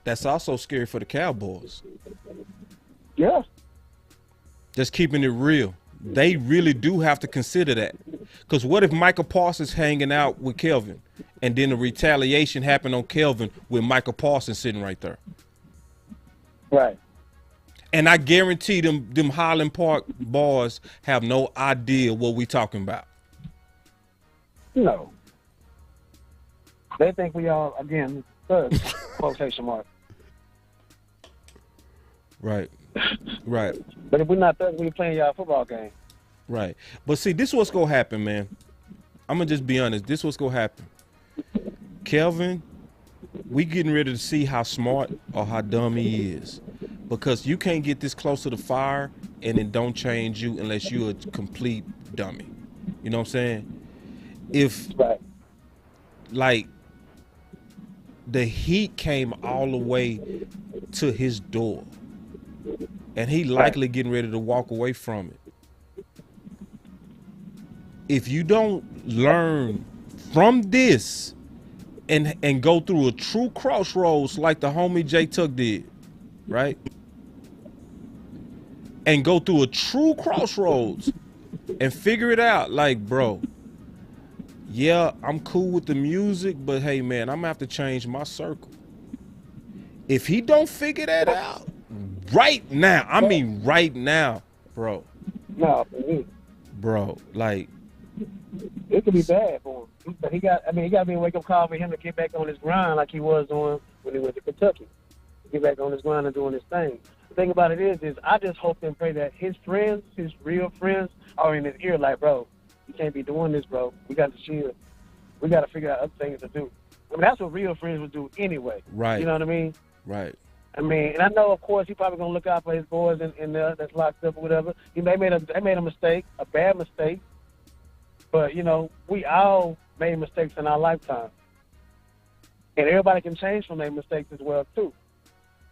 That's also scary for the Cowboys. Yeah. Just keeping it real. They really do have to consider that. Because what if Michael Parsons hanging out with Kelvin, and then the retaliation happened on Kelvin with Michael Parsons sitting right there? Right. And I guarantee them Highland Park boys have no idea what we talking about. No. They think we all, again, thugs, quotation mark. Right. But if we're not thugs, we're playing y'all football game. Right. But see, this is what's going to happen, man. I'm going to just be honest. This is what's going to happen. Kelvin, we getting ready to see how smart or how dumb he is. Because you can't get this close to the fire and it don't change you unless you're a complete dummy. You know what I'm saying? If, like, the heat came all the way to his door and he likely getting ready to walk away from it. If you don't learn from this and go through a true crossroads like the homie J Tuck did, right? And go through a true crossroads and figure it out, like, bro, yeah, I'm cool with the music, but hey, man, I'm gonna have to change my circle. if he don't figure that out right now, I mean right now, bro. No, bro, like it could be bad for him. But he got to be a wake up call for him to get back on his grind like he was doing when he went to Kentucky. Get back on his grind and doing his thing. The thing about it is I just hope and pray that his friends, his real friends, are in his ear like, bro, you can't be doing this, bro. We got to chill. We got to figure out other things to do. I mean, that's what real friends would do anyway. Right. You know what I mean? Right. I mean, and I know, of course, he probably gonna look out for his boys in there that's locked up or whatever. They made a mistake, a bad mistake. But you know, we all made mistakes in our lifetime, and everybody can change from their mistakes as well too.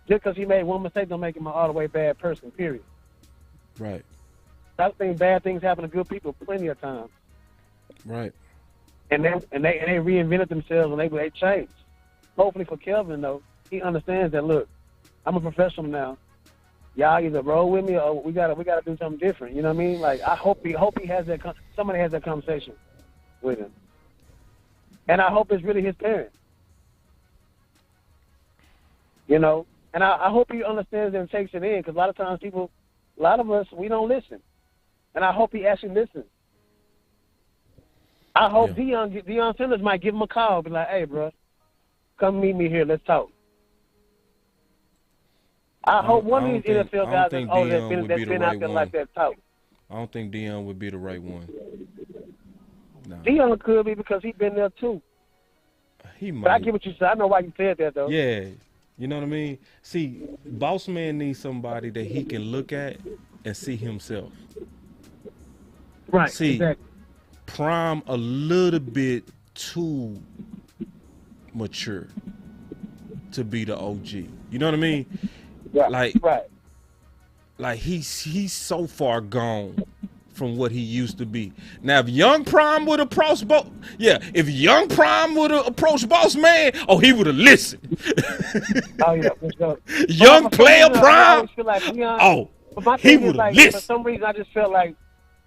Just because he made one mistake don't make him an all the way bad person. Period. Right. I think bad things happen to good people plenty of times. Right. And they reinvented themselves and they changed. Hopefully for Kelvin though, he understands that. Look, I'm a professional now. Y'all either roll with me or we gotta do something different. You know what I mean? Like I hope he has that. Somebody has that conversation with him, and I hope it's really his parents. You know, and I hope he understands and takes it in because a lot of times a lot of us we don't listen, and I hope he actually listens. I hope Deion Sanders might give him a call, be like, "Hey, bro, come meet me here. Let's talk." I hope one of these NFL guys that's been out there like that talk. I don't think Deion would be the right one. No. Deion could be because he's been there too. He might. But I get what you said. I know why you said that though. Yeah. You know what I mean? See, boss man needs somebody that he can look at and see himself. Right. See, exactly. Prime a little bit too mature to be the OG. You know what I mean? Right. Like he's so far gone from what he used to be. Now, if young Prime would approach if young Prime would have approached Boss Man, he would have listened. Oh yeah, for sure. Young player Prime. He would have listened. For some reason, I just felt like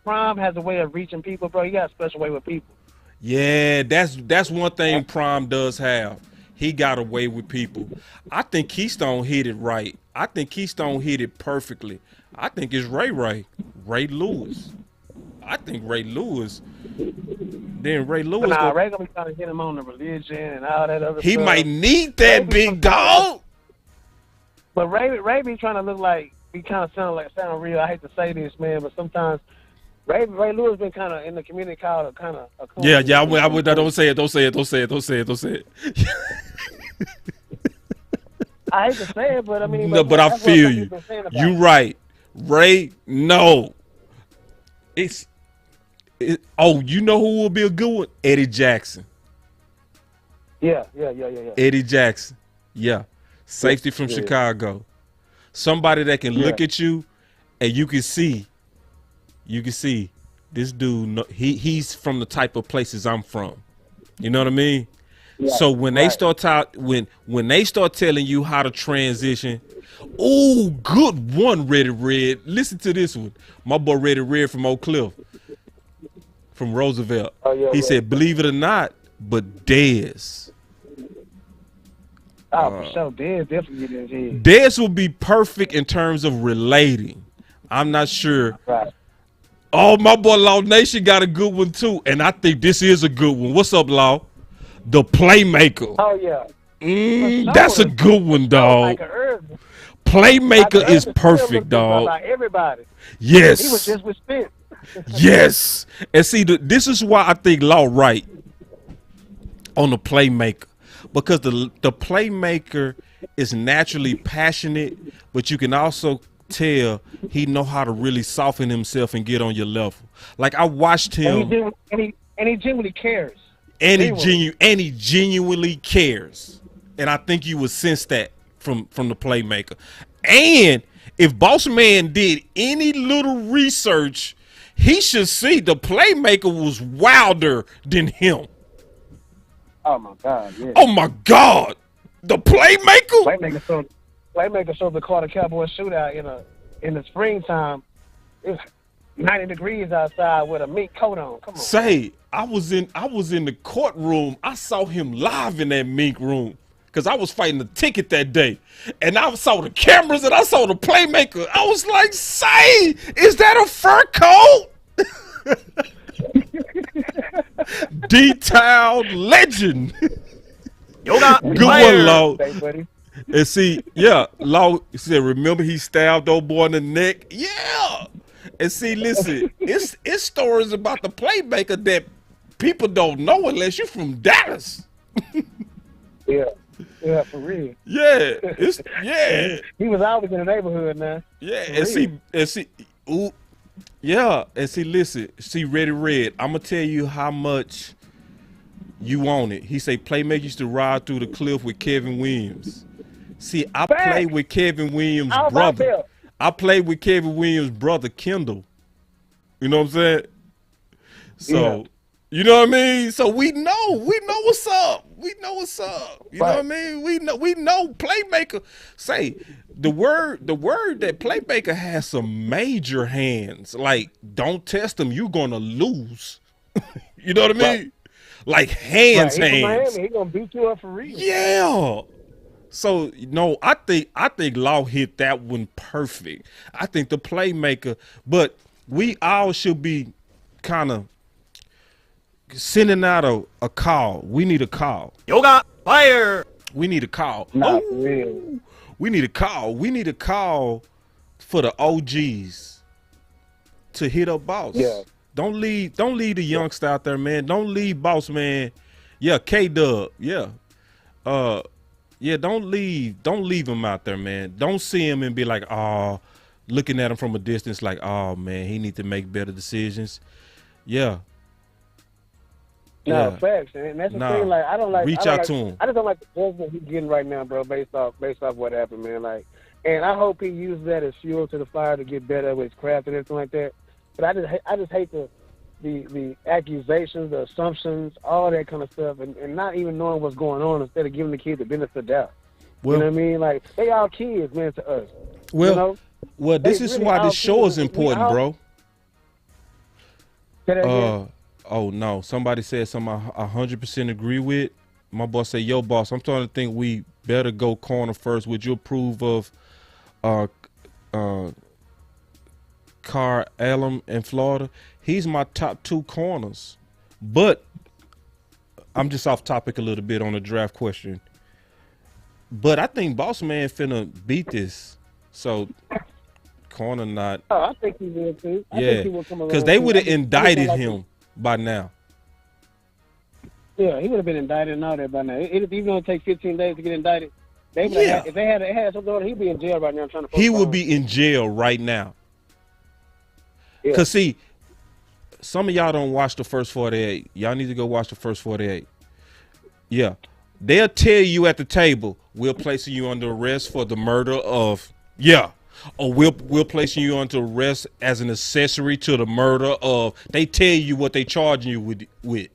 Prime has a way of reaching people, bro. He got a special way with people. Yeah, that's one thing Prime does have. He got away with people. I think Keystone hit it right. I think Keystone hit it perfectly. I think it's Ray Lewis. I think Ray Lewis. Then Ray Lewis. But Ray gonna be trying to get him on the religion and all that other stuff. He might need that big dog. But Ray be trying to look like, be kind of sound real. I hate to say this, man, but sometimes Ray Lewis been kind of in the community called a kind of. I would. Don't say it. I hate to say it, but I mean. No, but I feel you. You right, Ray. No. You know who would be a good one? Eddie Jackson. Yeah. Eddie Jackson. Yeah. Safety from Chicago. Somebody that can look at you and you can see this dude, he's from the type of places I'm from. You know what I mean? Yeah, so when they start when they start telling you how to transition, good one, Ready Red. Listen to this one. My boy Ready Red from Oak Cliff, from Roosevelt. He said, believe it or not, but Dez. For sure. Dez definitely get in his head. Dez will be perfect in terms of relating. I'm not sure. Right. Oh, my boy Law Nation got a good one too, and I think this is a good one. What's up, Law? The Playmaker. Oh yeah. That's a good one, dog. Playmaker is perfect, dog. Like everybody. Yes. He was just with Spence. Yes. And see, this is why I think Law right on the Playmaker, because the Playmaker is naturally passionate, but you can also tell he know how to really soften himself and get on your level. Like I watched him, and he genuinely cares. And he genuinely cares, and I think you would sense that from the Playmaker. And if Boss Man did any little research, he should see the Playmaker was wilder than him. Oh my God! Yeah. Oh my God! The Playmaker. Playmaker showed the Carter Cowboy shootout in the springtime. It was 90 degrees outside with a mink coat on. Come on. Say, I was in the courtroom. I saw him live in that mink room. because I was fighting the ticket that day. And I saw the cameras and I saw the playmaker. I was like, say, is that a fur coat? Detailed legend. Yoga Good fire. one, Law. Thanks, buddy. And see, yeah, Law said, remember he stabbed old boy in the neck? Yeah. And see, listen, it's stories about the playmaker that people don't know unless you're from Dallas. Yeah, for real. Yeah, He was always in the neighborhood now. yeah. For And see, ooh, yeah. And see, listen, see, Ready Red. I'm gonna tell you how much you want it. He say playmaker used to ride through the cliff with Kevin Williams. See, I played with Kevin Williams' brother. I played with Kevin Williams' brother, Kendall. You know what I'm saying? So, you know what I mean? So we know what's up. We know what's up. You know what I mean? We know playmaker. Say the word that playmaker has some major hands. Like, don't test him, you're gonna lose. You know what I mean? Right. Like hands. He gonna beat you up for real. Yeah. So no, I think Law hit that one perfect. I think the playmaker, but we all should be kind of sending out a call. We need a call. Yoga fire. We need a call. Nah, for real. We need a call. We need a call for the OGs to hit up Boss. Yeah. Don't leave the youngster out there, man. Don't leave Boss, man. Yeah, K-Dub. Yeah. Yeah, don't leave him out there, man. Don't see him and be like, oh, looking at him from a distance like, oh man, he need to make better decisions. Yeah. No, facts, and that's the thing. Like, I don't like reach out to him. I just don't like the judgment he's getting right now, bro. Based off what happened, man. Like, and I hope he uses that as fuel to the fire to get better with his craft and everything like that. But I just hate the accusations, the assumptions, all that kind of stuff, and not even knowing what's going on instead of giving the kids the benefit of the doubt. Well, you know what I mean? Like, they all kids, man, to us. Well, you know? Well, this is really why this show is kids. important, bro. Say that again? Oh no, somebody said something I 100% agree with. My boss said, yo, boss, I'm starting to think we better go corner first. Would you approve of Car Alum in Florida? He's my top 2 corners. But I'm just off topic a little bit on the draft question. But I think Boss Man finna beat this. So corner not. Oh, I think he will too. I yeah, think he will come around because they too. would have I just indicted don't like him by now. Yeah, he would have been indicted and all that by now. Even though it take 15 days to get indicted, they would have if they had something on, he'd be in jail right now trying to. He would be in jail right now. Yeah. Cause see, some of y'all don't watch the first 48. Y'all need to go watch the first 48. Yeah, they'll tell you at the table, we're placing you under arrest for the murder of or we're placing you under arrest as an accessory to the murder of. They tell you what they charging you with.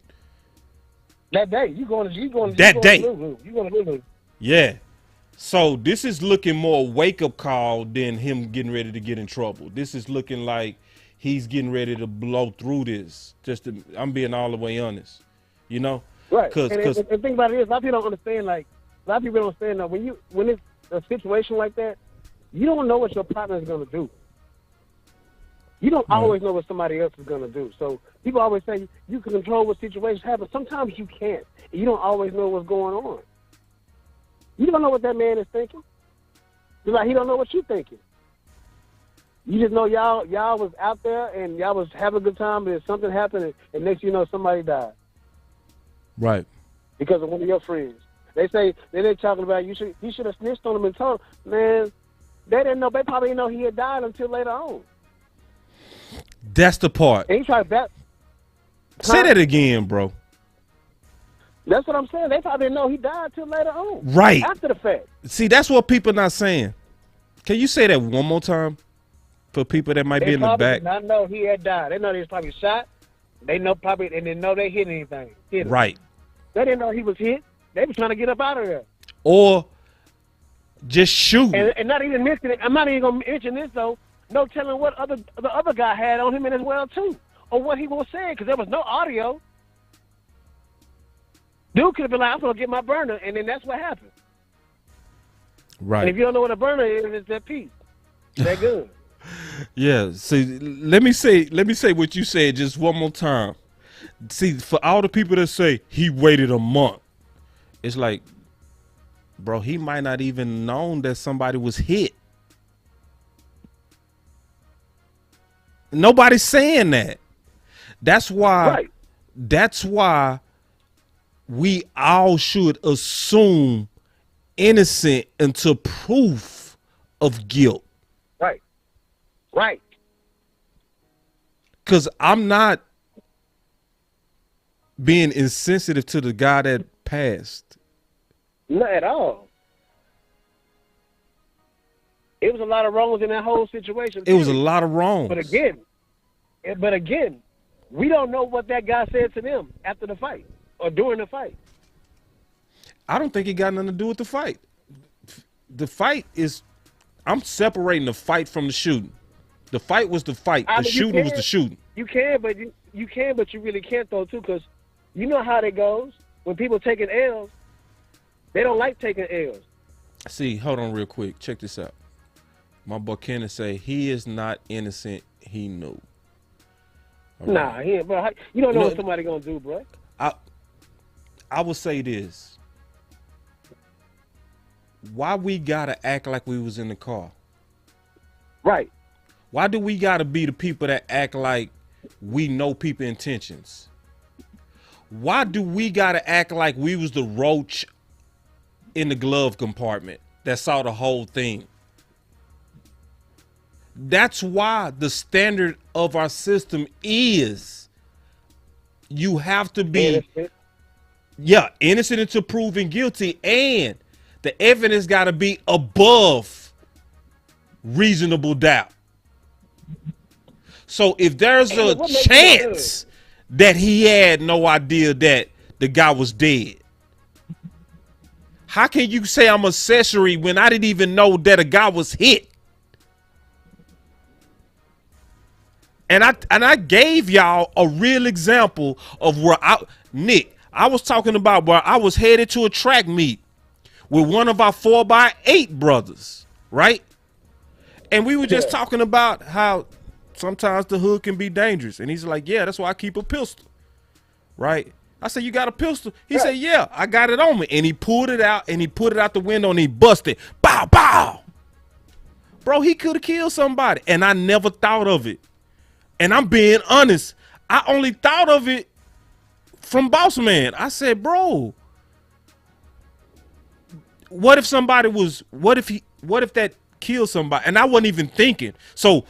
That day, you going that day. You going to lose. Yeah. So this is looking more a wake-up call than him getting ready to get in trouble. This is looking like he's getting ready to blow through this. I'm being all the way honest, you know? Right. And the thing about it is, a lot of people don't understand. Like, a lot of people don't understand that when it's a situation like that, you don't know what your partner is going to do. You don't always know what somebody else is going to do. So people always say you can control what situations happen. Sometimes you can't. You don't always know what's going on. You don't know what that man is thinking. Just like he don't know what you're thinking. You just know y'all was out there and y'all was having a good time, and something happened, and next you know somebody died. Right. Because of one of your friends. They're talking about you should have snitched on him and told him. Man, they didn't know. They probably didn't know he had died until later on. That's the part. And he tried back. Say that again, bro. That's what I'm saying. They probably didn't know he died till later on. Right. After the fact. See, that's what people not saying. Can you say that one more time for people that might be in the back? They probably did not know he had died. They know he was probably shot. They know probably, and they know they hit anything. Right. They didn't know he was hit. They were trying to get up out of there. Or just shoot. And not even mentioning, I'm not even going to mention this, though. No telling what the other guy had on him as well, too. Or what he was saying, because there was no audio. Dude could have been like, I'm going to get my burner, and then that's what happened. Right. And if you don't know what a burner is, it's that piece, that gun. Yeah. See, let me say what you said just one more time. See, for all the people that say he waited a month, it's like, bro, he might not even known that somebody was hit. Nobody's saying that. That's why. Right. That's why we all should assume innocent until proof of guilt. Right. Right. Because I'm not being insensitive to the guy that passed. Not at all. It was a lot of wrongs in that whole situation. It was a lot of wrongs. But again, we don't know what that guy said to them after the fight or during the fight. I don't think it got nothing to do with the fight. The fight is, I'm separating the fight from the shooting. The fight was the fight. The shooting was the shooting. You can, but you really can't though too, because you know how that goes. When people taking L's, they don't like taking L's. See, hold on real quick. Check this out. My boy Kenneth say he is not innocent. He knew. All nah, he ain't, bro. You don't know what somebody gonna do, bro. I will say this. Why we gotta act like we was in the car? Right. Why do we gotta be the people that act like we know people's intentions? Why do we gotta act like we was the roach in the glove compartment that saw the whole thing? That's why the standard of our system is you have to be innocent until proven guilty, and the evidence got to be above reasonable doubt. So if there's a chance that he had no idea that the guy was dead, how can you say I'm accessory when I didn't even know that a guy was hit? And I gave y'all a real example of where I was talking about where I was headed to a track meet with one of our 4x8 brothers, right? And we were just talking about how sometimes the hood can be dangerous. And he's like, yeah, that's why I keep a pistol, right? I said, you got a pistol? He said, yeah, I got it on me. And he pulled it out and he put it out the window and he busted. Bow, bow. Bro, he could have killed somebody. And I never thought of it. And I'm being honest. I only thought of it from Boss Man. I said, bro, what if that killed somebody? And I wasn't even thinking. So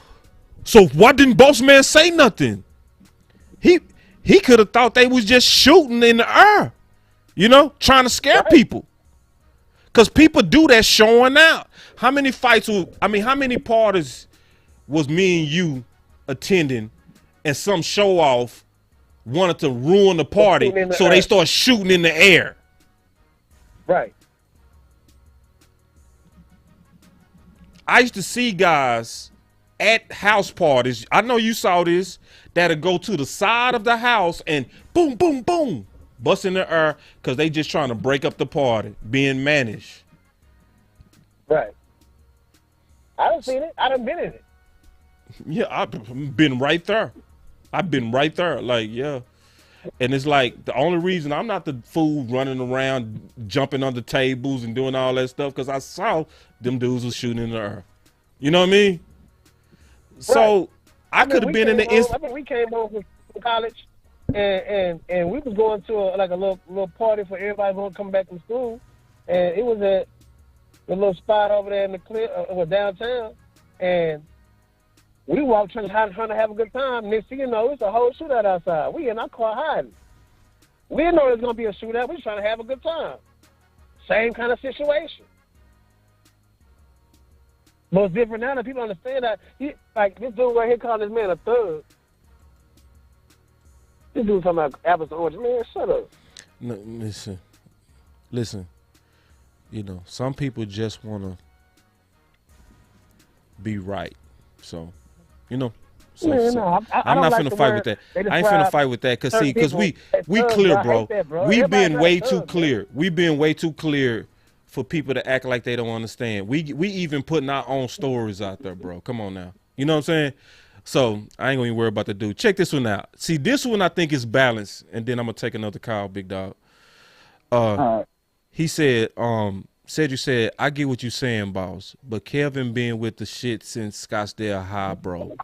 why didn't Boss Man say nothing? He could have thought they was just shooting in the air, trying to scare people. Because people do that showing out. How many parties was me and you attending and some show off wanted to ruin the party, so they start shooting in the air? Right. I used to see guys at house parties, I know you saw this, that'll go to the side of the house and boom, boom, boom, bust in the air because they just trying to break up the party, being managed. Right. I done seen it. I done been in it. Yeah, I've been right there. Like, yeah. And it's like the only reason I'm not the fool running around, jumping under tables and doing all that stuff, because I saw them dudes was shooting in the air. You know what I mean? Right. So I could have been in the I mean, we came home from college, and we was going to a little party for everybody going to come back from school, and it was at a little spot over there in the clear, downtown, and we walked trying to have a good time. Next thing you know, it's a whole shootout outside. We in our car hiding. We didn't know it was going to be a shootout. We was trying to have a good time. Same kind of situation. But it's different now that people understand that. Like this dude right here calling this man a thug. This dude talking about apples and oranges. Man, shut up. No, listen. Some people just want to be right. So, I'm not finna fight with that. I ain't finna fight with that because we clear, bro. We've been way too clear. We've been way too clear for people to act like they don't understand. We even putting our own stories out there, bro. Come on now. You know what I'm saying? So I ain't gonna even worry about the dude. Check this one out. See, this one I think is balanced, and then I'm gonna take another call, big dog. He said, you said, I get what you saying, boss, but Kelvin been with the shit since Scottsdale High, bro.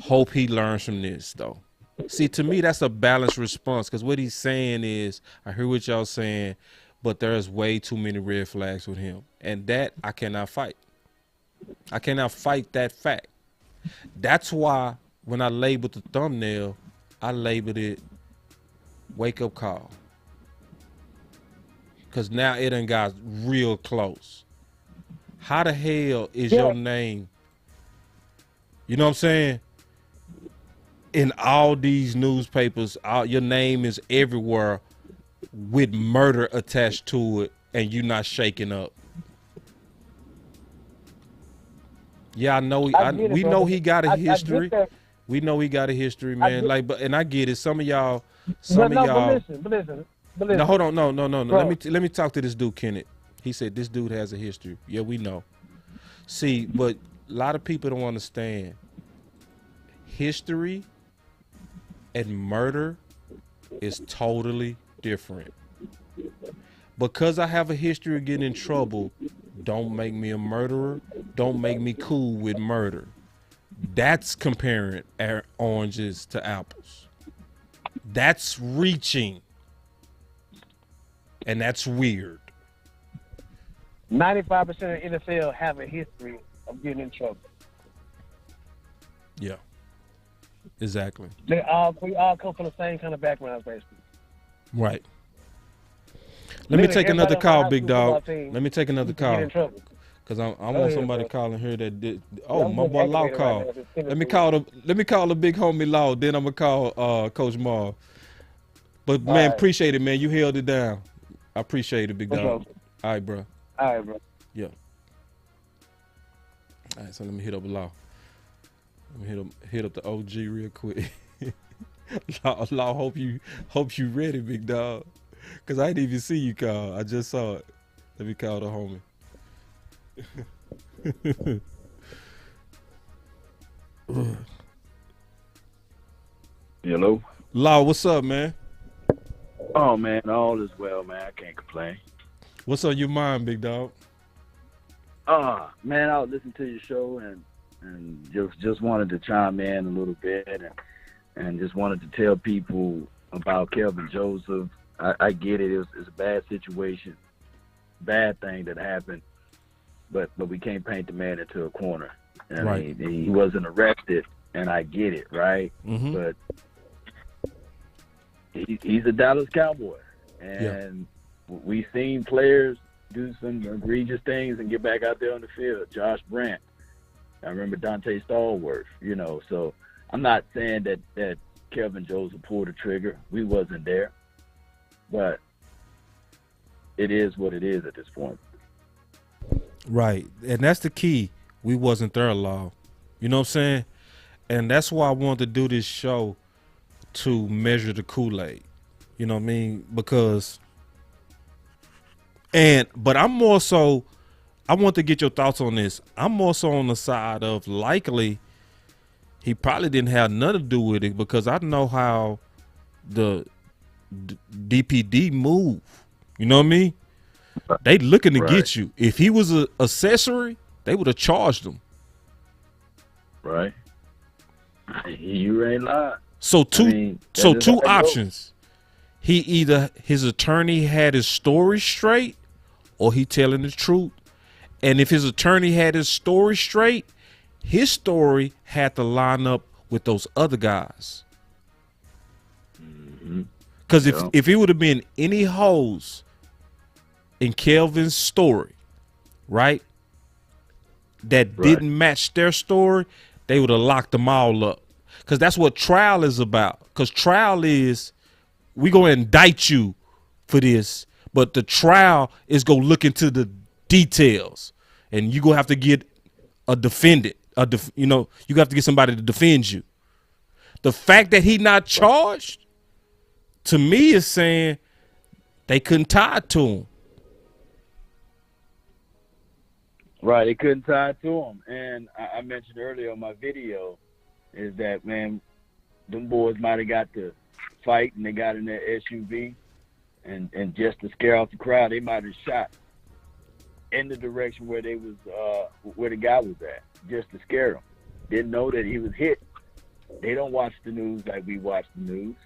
Hope he learns from this, though. See, to me, that's a balanced response, because what he's saying is, I hear what y'all saying, but there's way too many red flags with him. And that I cannot fight. I cannot fight that fact. That's why when I labeled the thumbnail, I labeled it wake up call. Because now it done got real close. How the hell is your name, you know what I'm saying, in all these newspapers, your name is everywhere with murder attached to it, and you not shaking up? Yeah, I know. We know he got a history. We know he got a history, man. And I get it. Some of y'all. But listen. No, hold on. No. Let me talk to this dude, Kenneth. He said this dude has a history. Yeah, we know. See, but a lot of people don't understand. History and murder is totally different. Because I have a history of getting in trouble, don't make me a murderer. Don't make me cool with murder. That's comparing oranges to apples. That's reaching. And that's weird. 95% of NFL have a history of getting in trouble. Yeah. Exactly. We all come from the same kind of backgrounds, basically. Right. Let me take another call, big dog. Let me take another call. Cause I want somebody calling here that did. Oh, my boy Law called. Let me call the big homie Law. Then I'm gonna call Coach Marv. But man, appreciate it, man. You held it down. I appreciate it, big dog. All right, bro. All right, bro. Yeah. All right, so let me hit up Law. Let me hit up the OG real quick. Law, hope you ready, big dog. Cause I didn't even see you call. I just saw it. Let me call the homie. Hello. Law, what's up, man? Oh man, all is well, man. I can't complain. What's on your mind, big dog? Man, I was listening to your show and just wanted to chime in a little bit and just wanted to tell people about Kelvin Joseph. I get it. It's a bad situation, bad thing that happened, but we can't paint the man into a corner. I Right. mean, he wasn't arrested, and I get it, right? Mm-hmm. But he's a Dallas Cowboy, and we've seen players do some egregious things and get back out there on the field. Josh Brandt, I remember Dante Stallworth, you know. So I'm not saying that Kelvin Joseph pulled the trigger. We wasn't there, but it is what it is at this point. Right. And that's the key. We wasn't there, Law. You know what I'm saying? And that's why I wanted to do this show, to measure the Kool-Aid. You know what I mean? Because but I'm more so, I want to get your thoughts on this. I'm more so on the side of likely he probably didn't have nothing to do with it, because I know how the DPD move. You know what I mean? They looking to get you. If he was an accessory, they would have charged him. Right. You ain't lying. So two options. His attorney had his story straight, or he telling the truth. And if his attorney had his story straight, his story had to line up with those other guys. Because if it would have been any holes in Kelvin's story, right, that didn't match their story, they would have locked them all up. Because that's what trial is about. Because trial is, we going to indict you for this, but the trial is going to look into the details, and you going to have to get a defendant. You have to get somebody to defend you. The fact that he not charged, to me, is saying they couldn't tie it to him. Right, they couldn't tie it to him. And I mentioned earlier on my video is that, man, them boys might have got to fight and they got in their SUV and just to scare off the crowd, they might have shot in the direction where they was where the guy was at, just to scare him. Didn't know that he was hit. They don't watch the news like we watch the news.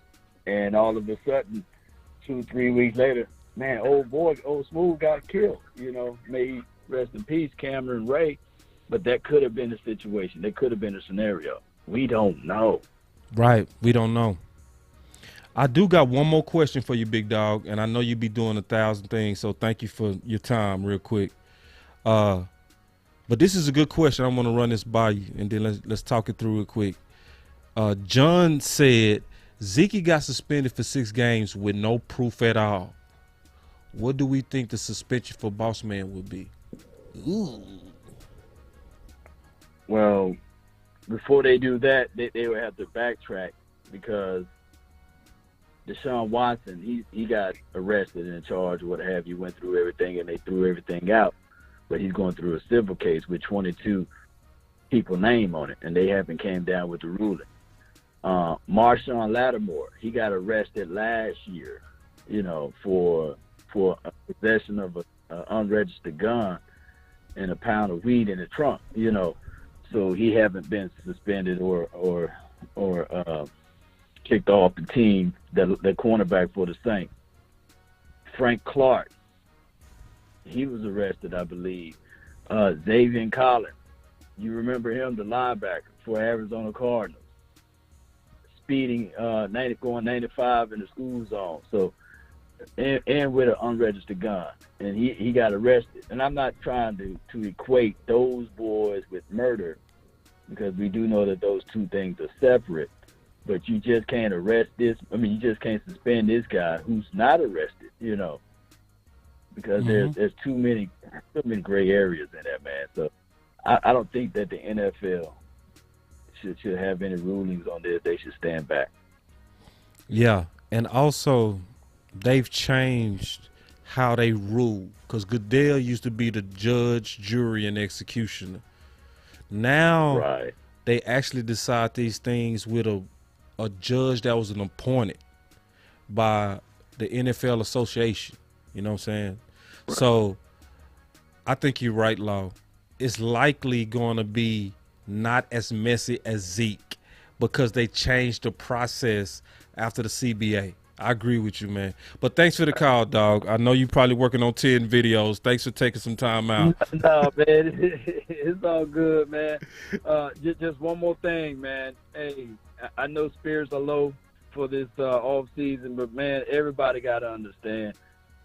And all of a sudden, 2-3 weeks later, man, old Smooth got killed. You know, may he rest in peace, Cameron Ray. But that could have been a situation. That could have been a scenario. We don't know. Right. We don't know. I do got one more question for you, big dog, and I know you be doing 1,000 things, so thank you for your time real quick. But this is a good question. I want to run this by you, and then let's talk it through real quick. John said, Zeke got suspended for 6 games with no proof at all. What do we think the suspension for Boss Man would be? Ooh. Well, before they do that, they would have to backtrack because Deshaun Watson, he got arrested and charged, what have you, went through everything, and they threw everything out. But he's going through a civil case with 22 people name on it, and they haven't came down with the ruling. Marshawn Lattimore, he got arrested last year, you know, for possession of an unregistered gun and a pound of weed in the trunk, you know. So he haven't been suspended or kicked off the team, the cornerback for the Saints. Frank Clark, he was arrested, I believe. Xavier Collins, you remember him, the linebacker for Arizona Cardinals, speeding going 95 in the school zone. So, and with an unregistered gun, and he got arrested. And I'm not trying to equate those boys with murder, because we do know that those two things are separate. But you just can't arrest this. I mean, you just can't suspend this guy who's not arrested, you know, because there's too many gray areas in that, man. So I don't think that the NFL should have any rulings on this. They should stand back. Yeah, and also they've changed how they rule, because Goodell used to be the judge, jury, and executioner. Now they actually decide these things with a judge that was appointed by the NFL Association. You know what I'm saying? Right. So I think you're right, Law. It's likely going to be not as messy as Zeke because they changed the process after the CBA. I agree with you, man. But thanks for the call, dog. I know you're probably working on 10 videos. Thanks for taking some time out. No, man. It's all good, man. Just one more thing, man. Hey, I know spirits are low for this off season, but, man, everybody got to understand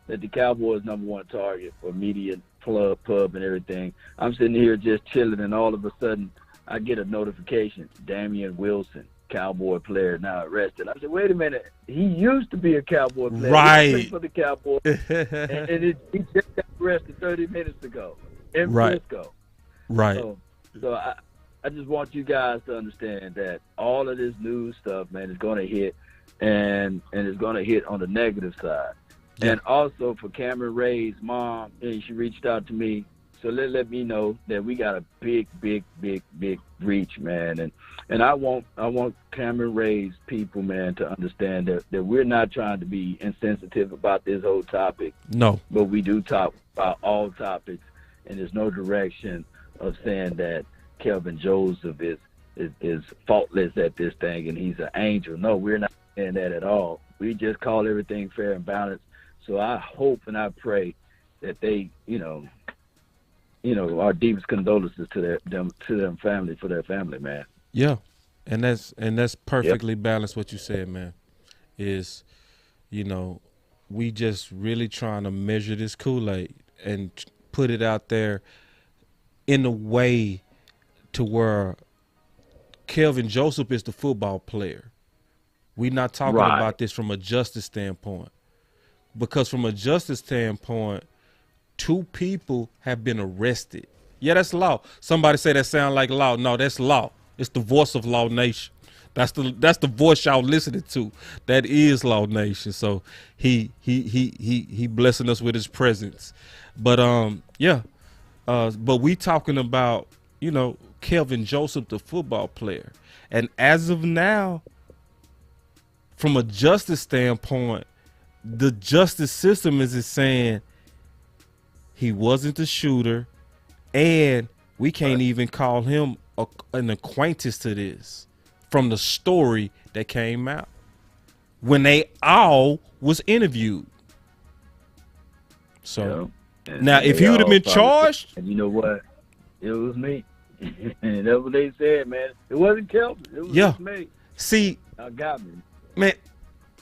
that the Cowboys #1 target for media, pub, and everything. I'm sitting here just chilling, and all of a sudden I get a notification, Damian Wilson, Cowboy player, now arrested. I said, wait a minute. He used to be a Cowboy player. Right. He played for the Cowboys. and he just got arrested 30 minutes ago in Frisco. Right. So I just want you guys to understand that all of this news stuff, man, is going to hit, and it's going to hit on the negative side. Yeah. And also for Cameron Ray's mom, and she reached out to me, so let me know that we got a big reach, man. And I want Cameron Ray's people, man, to understand that we're not trying to be insensitive about this whole topic. No. But we do talk about all topics, and there's no direction of saying that Kelvin Joseph is faultless at this thing and he's an angel. No, we're not saying that at all. We just call everything fair and balanced. So I hope and I pray that they, our deepest condolences to their family, for their family, man. Yeah, and that's perfectly balanced. What you said, man, is, we just really trying to measure this Kool-Aid and put it out there in a way to where Kelvin Joseph is the football player. We're not talking about this from a justice standpoint, because from a justice standpoint, 2 people have been arrested. Yeah, that's law. Somebody say that sound like law. No, that's law. It's the voice of Law Nation. That's the voice y'all listening to. That is Law Nation. So he blessing us with his presence. But But we talking about, Kelvin Joseph, the football player. And as of now, from a justice standpoint, the justice system is saying he wasn't the shooter, and we can't even call him an acquaintance to this from the story that came out when they all was interviewed. So now, if he would have been charged, and you know what, it was me, and that's what they said, man. It wasn't Kelvin. It was just me. See, I got me, man.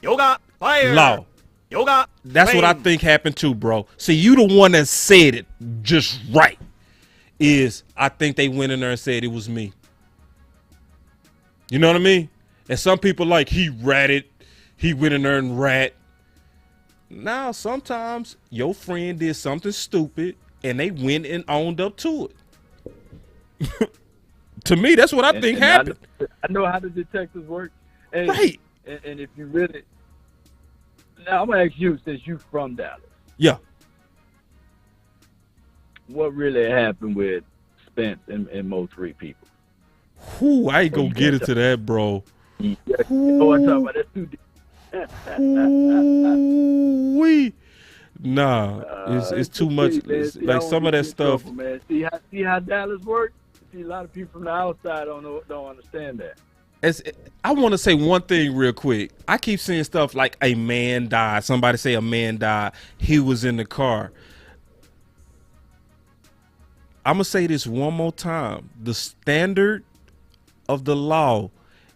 Yoga fire. Law. Yoga. That's what I think happened too, bro. See, you the one that said it just right. I think they went in there and said it was me. You know what I mean? And some people like he ratted. He went in there and rat. Now, sometimes your friend did something stupid and they went and owned up to it. To me, that's what I think happened. I know how the detectives work. And, right. And if you really... Now, I'm going to ask you, since you're from Dallas. Yeah. What really happened with Spence and Mo 3 people? Whoo, I ain't going to get into that, bro. Yeah, you know what I'm talking about? That's too deep. It's too much. Like some of that stuff. Man. See how Dallas works? See, a lot of people from the outside don't understand that. I want to say one thing real quick. I keep seeing stuff like a man died. Somebody say a man died. He was in the car. I'm going to say this one more time. The standard of the law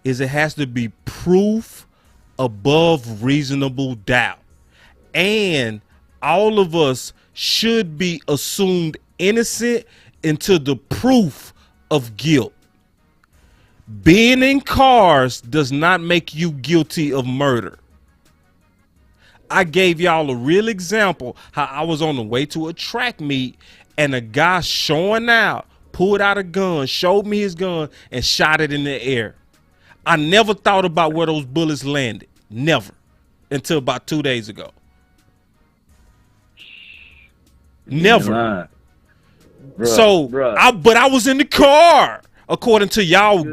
is it has to be proof above reasonable doubt. And all of us should be assumed innocent until the proof of guilt. Being in cars does not make you guilty of murder. I gave y'all a real example how I was on the way to a track meet and a guy showing out pulled out a gun, showed me his gun, and shot it in the air. I never thought about where those bullets landed. Never. Until about 2 days ago. Never. But I was in the car. According to y'all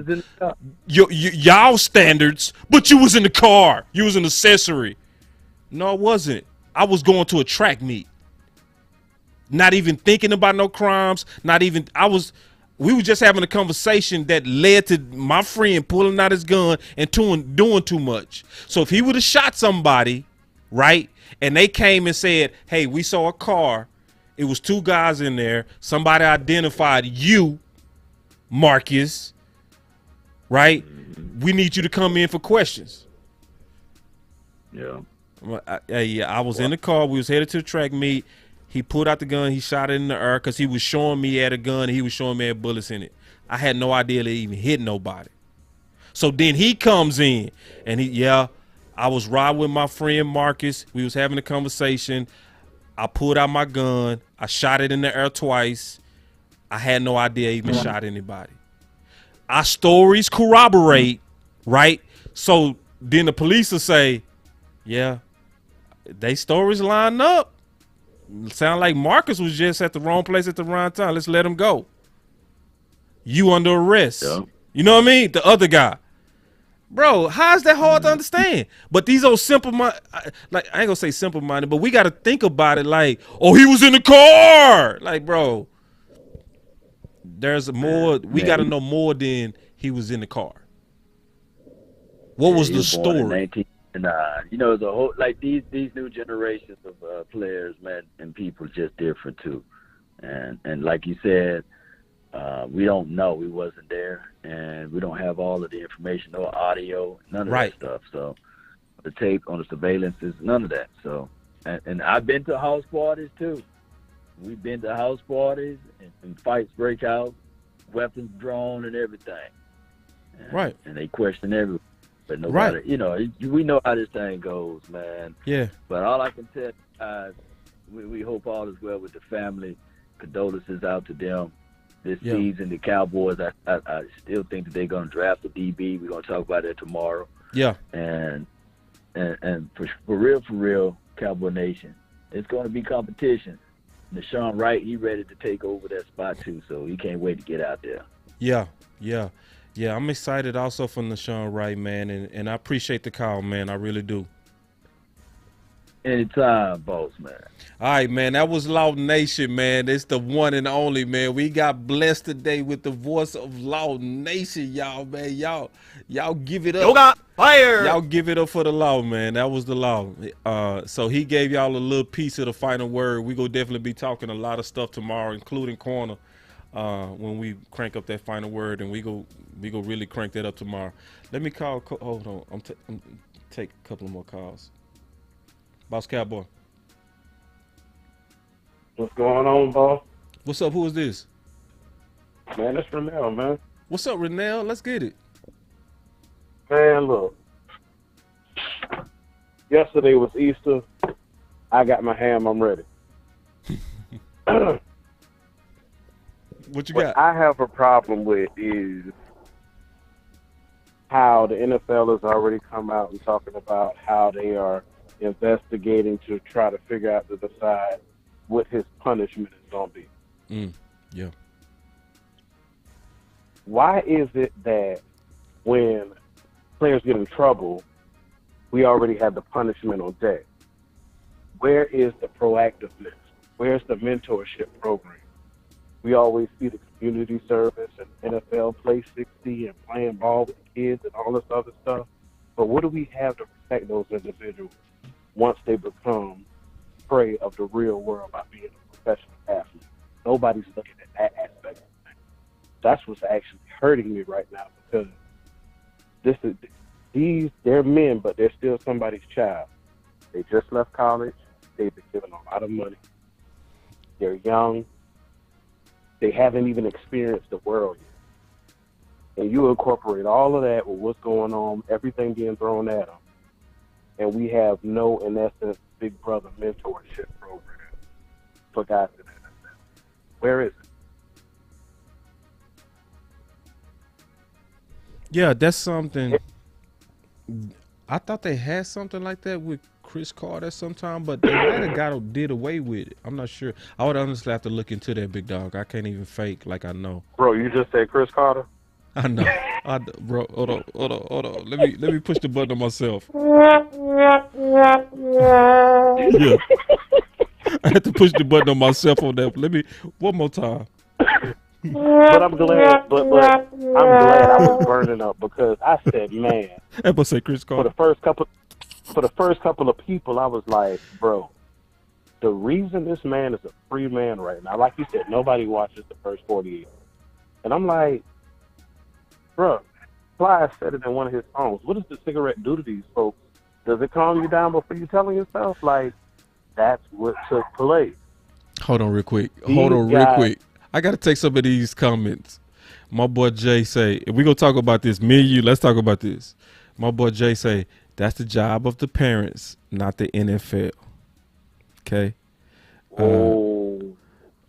standards, but you was in the car. You was an accessory. No, I wasn't. I was going to a track meet. Not even thinking about no crimes. We were just having a conversation that led to my friend pulling out his gun and doing too much. So if he would have shot somebody, right, and they came and said, hey, we saw a car. It was 2 guys in there. Somebody identified you, Marcus, right? We need you to come in for questions. Yeah. I was in the car. We was headed to the track meet. He pulled out the gun. He shot it in the air because he was showing me he had a gun and he was showing me he had bullets in it. I had no idea they even hit nobody. So then he comes in and I was riding with my friend Marcus. We was having a conversation. I pulled out my gun. I shot it in the air twice. I had no idea I even shot anybody. Our stories corroborate, right? So then the police will say, yeah, they stories line up. Sound like Marcus was just at the wrong place at the wrong time. Let's let him go. You under arrest. Yeah. You know what I mean? The other guy. Bro, how is that hard to understand? But these old simple-minded, like, I ain't gonna say simple-minded, but we got to think about it like, oh, he was in the car. Like, bro, there's more. We got to know more than he was in the car. What was the story? The whole, like, these new generations of players, man, and people just different too. And like you said, we don't know. We wasn't there, and we don't have all of the information, no audio, none of that stuff. So the tape on the surveillance is none of that. So, and I've been to house parties too. We've been to house parties and fights break out, weapons drawn and everything. And they question everyone. But nobody, we know how this thing goes, man. Yeah. But all I can tell, we hope all is well with the family. Condolences out to them. This season, the Cowboys, I still think that they're going to draft the DB. We're going to talk about that tomorrow. Yeah. And for real, Cowboy Nation, it's going to be competition. Deshaun Wright, he ready to take over that spot too, so he can't wait to get out there. Yeah. I'm excited also for Deshaun Wright, man, and I appreciate the call, man. I really do. Anytime, boss man. All right, man. That was Law Nation, man. It's the one and only, man. We got blessed today with the voice of Law Nation, y'all, man. Y'all give it up. Yoga fire. Y'all give it up for the Law, man. That was the Law. So he gave y'all a little piece of the final word. We gonna definitely be talking a lot of stuff tomorrow, including corner, when we crank up that final word, and we go really crank that up tomorrow. Let me call. Hold on. I'm take a couple more calls. Boss Cowboy. What's going on, boss? What's up? Who is this? Man, that's Renell, man. What's up, Renell? Let's get it. Man, look. Yesterday was Easter. I got my ham. I'm ready. What you got? What I have a problem with is how the NFL has already come out and talking about how they are investigating to try to figure out to decide what his punishment is going to be. Yeah. Why is it that when players get in trouble, we already have the punishment on deck? Where is the proactiveness? Where's the mentorship program? We always see the community service and NFL Play 60 and playing ball with the kids and all this other stuff. But what do we have to protect those individuals once they become prey of the real world by being a professional athlete? Nobody's looking at that aspect of things. That's what's actually hurting me right now, because they're men, but they're still somebody's child. They just left college. They've been given a lot of money. They're young. They haven't even experienced the world yet. And you incorporate all of that with what's going on, everything being thrown at them, and we have no, in essence, big brother mentorship program for guys in the NFL. Where is it? Yeah, that's something. I thought they had something like that with Chris Carter sometime, but they might have did away with it. I'm not sure. I would honestly have to look into that, big dog. I can't even fake like I know. Bro, you just said Chris Carter? I know. Bro, hold on. Let me push the button on myself. Yeah. I had to push the button on myself on that. Let me one more time. But I'm glad. But I'm glad I was burning up, because I said, man. I was say Chris Carter. For the first couple of people, I was like, bro, the reason this man is a free man right now, like you said, nobody watches the first 48. And I'm like, bro, Fly said it in one of his songs. What does the cigarette do to these folks? Does it calm you down before you telling yourself? Like, that's what took place. Hold on real quick. I got to take some of these comments. My boy Jay say, if we going to talk about this, me and you, let's talk about this. My boy Jay say, that's the job of the parents, not the NFL. Okay?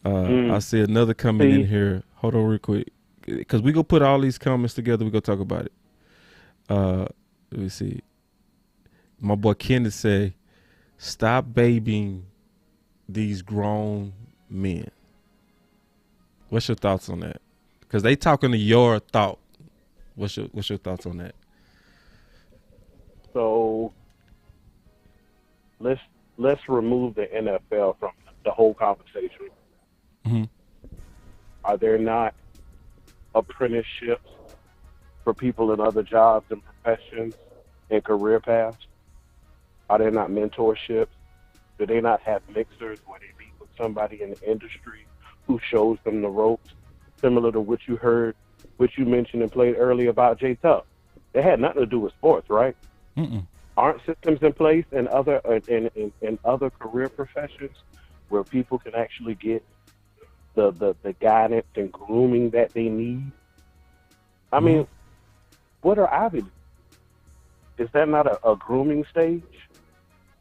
I see another comment in here. Hold on real quick. Because we going to put all these comments together. We going to talk about it. Let me see. My boy Kenneth say, stop babying these grown men. What's your thoughts on that? Because they talking to your thought. What's your thoughts on that? So let's remove the NFL from the whole conversation. Mm-hmm. Are there not apprenticeships for people in other jobs and professions and career paths? Are there not mentorships? Do they not have mixers where they meet with somebody in the industry who shows them the ropes, similar to what you heard, what you mentioned and played earlier about Jay Tuck? It had nothing to do with sports, right? Mm-mm. Aren't systems in place in other career professions where people can actually get the guidance and grooming that they need? I mean, what are avenues? Is that not a grooming stage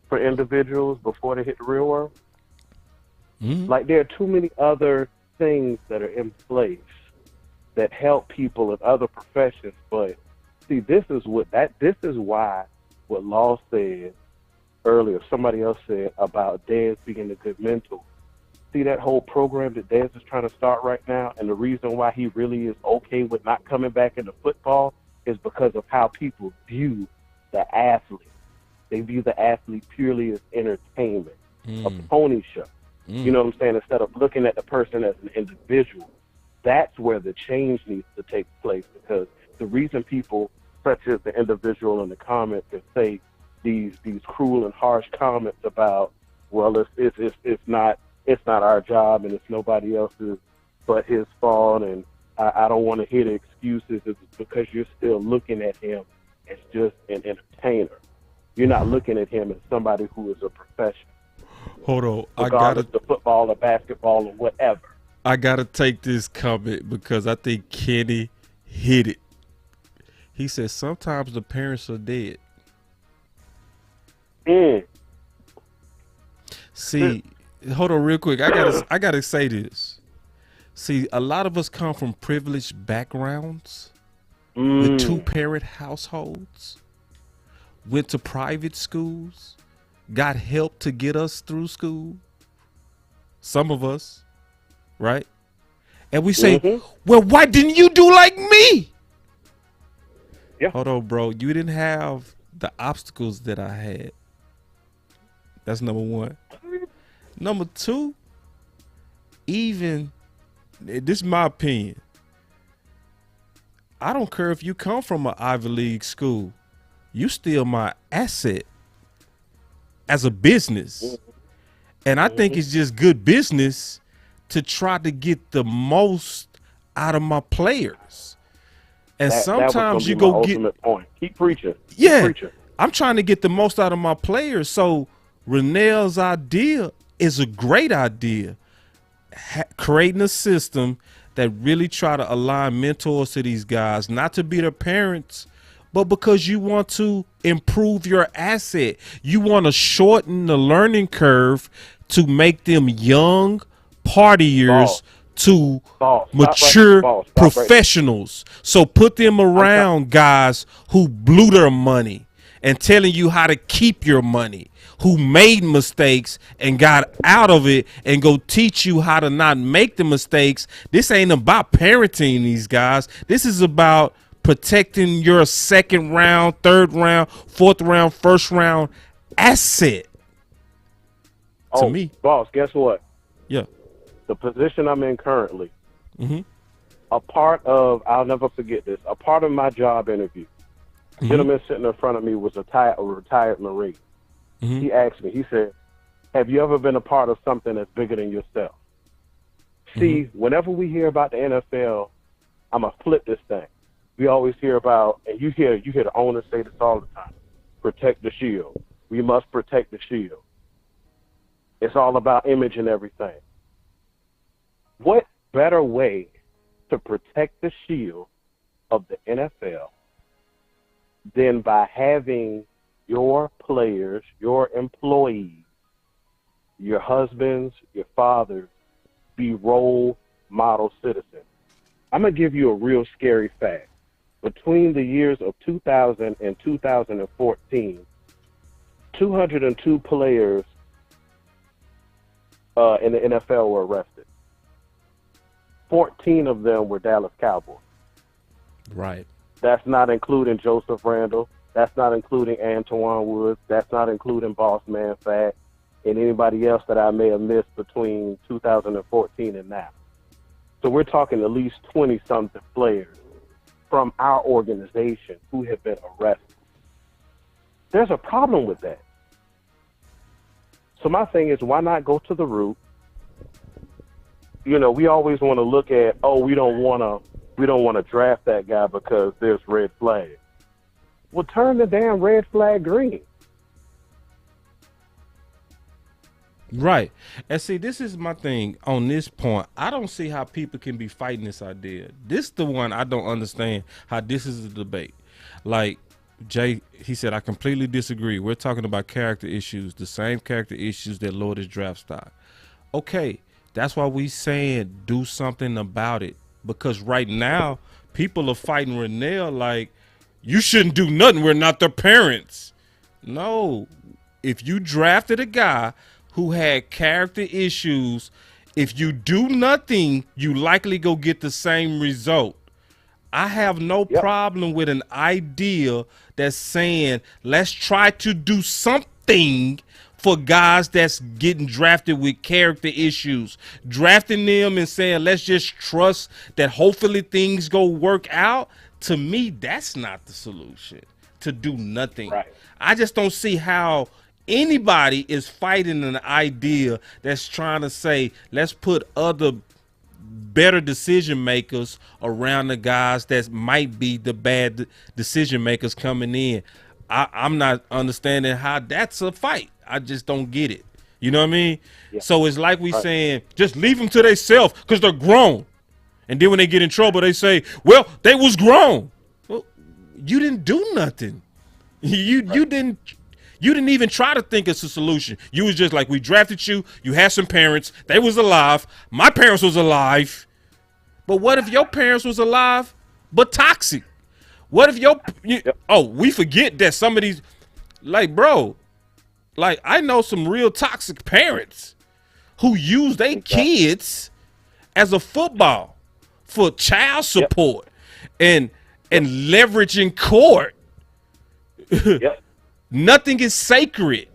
for individuals before they hit the real world? Mm-hmm. Like, there are too many other things that are in place that help people in other professions. But see, this is why what Law said earlier, somebody else said about Dez being a good mentor. See that whole program that Dez is trying to start right now, and the reason why he really is okay with not coming back into football is because of how people view the athlete. They view the athlete purely as entertainment, a pony show. You know what I'm saying? Instead of looking at the person as an individual, that's where the change needs to take place, because the reason people, such as the individual in the comments, can say these cruel and harsh comments about, well, it's not our job and it's nobody else's but his fault, and I don't want to hear the excuses, it's because you're still looking at him as just an entertainer. You're not looking at him as somebody who is a professional. Hold on, regardless of football or basketball or whatever. I gotta take this comment because I think Kenny hit it. He said sometimes the parents are dead. See, hold on real quick. I gotta say this. See, a lot of us come from privileged backgrounds with 2-parent households, went to private schools, got help to get us through school. Some of us, right? And we say, well, why didn't you do like me? Yeah. Hold on, bro. You didn't have the obstacles that I had. That's number one. Number two, even, this is my opinion, I don't care if you come from an Ivy League school. You still my asset as a business. And I think it's just good business to try to get the most out of my players. And sometimes you go get point. Keep preaching. Yeah. Keep preaching. I'm trying to get the most out of my players. So Renell's idea is a great idea. Creating a system that really try to align mentors to these guys, not to be their parents, but because you want to improve your asset. You want to shorten the learning curve to make them young partiers to mature professionals. So put them around guys who blew their money and telling you how to keep your money, who made mistakes and got out of it, and go teach you how to not make the mistakes. This ain't about parenting these guys. This is about protecting your second round, third round, fourth round, first round asset. To me. Boss, guess what? Yeah. The position I'm in currently, a part of, I'll never forget this, a part of my job interview, the gentleman sitting in front of me was a retired Marine. He asked me, he said, have you ever been a part of something that's bigger than yourself? See, whenever we hear about the NFL, I'm going to flip this thing. We always hear about, and you hear the owners say this all the time, protect the shield. We must protect the shield. It's all about image and everything. What better way to protect the shield of the NFL than by having your players, your employees, your husbands, your fathers be role model citizens? I'm going to give you a real scary fact. Between the years of 2000 and 2014, 202 players in the NFL were arrested. 14 of them were Dallas Cowboys. Right. That's not including Joseph Randle. That's not including Antoine Woods. That's not including Boss Man Fat and anybody else that I may have missed between 2014 and now. So we're talking at least 20-something players from our organization who have been arrested. There's a problem with that. So my thing is, why not go to the root? You know, we always want to look at, we don't want to draft that guy because there's red flags. Well, turn the damn red flag green. Right. And see, this is my thing on this point. I don't see how people can be fighting this idea. This is the one I don't understand, how this is a debate. Like Jay, he said, I completely disagree. We're talking about character issues, the same character issues that lower his draft stock. Okay, that's why we saying do something about it. Because right now, people are fighting Renell like, you shouldn't do nothing. We're not their parents. No. If you drafted a guy who had character issues, If you do nothing, you likely go get the same result. I have no problem with an idea that's saying, let's try to do something for guys that's getting drafted with character issues. Drafting them and saying, let's just trust that hopefully things go work out. To me, that's not the solution, to do nothing. Right. I just don't see how anybody is fighting an idea that's trying to say, let's put other better decision makers around the guys that might be the bad decision makers coming in. I'm not understanding how that's a fight. I just don't get it. You know what I mean? Yeah. So it's like we saying, just leave them to themselves because they're grown. And then when they get in trouble, they say, well, they was grown. Well, you didn't do nothing. You didn't even try to think it's a solution. You was just like, we drafted you. You had some parents. They was alive. My parents was alive. But what if your parents was alive but toxic? What if we forget that some of these, like, bro, like, I know some real toxic parents who use their kids as a football for child support and leveraging court. Nothing is sacred.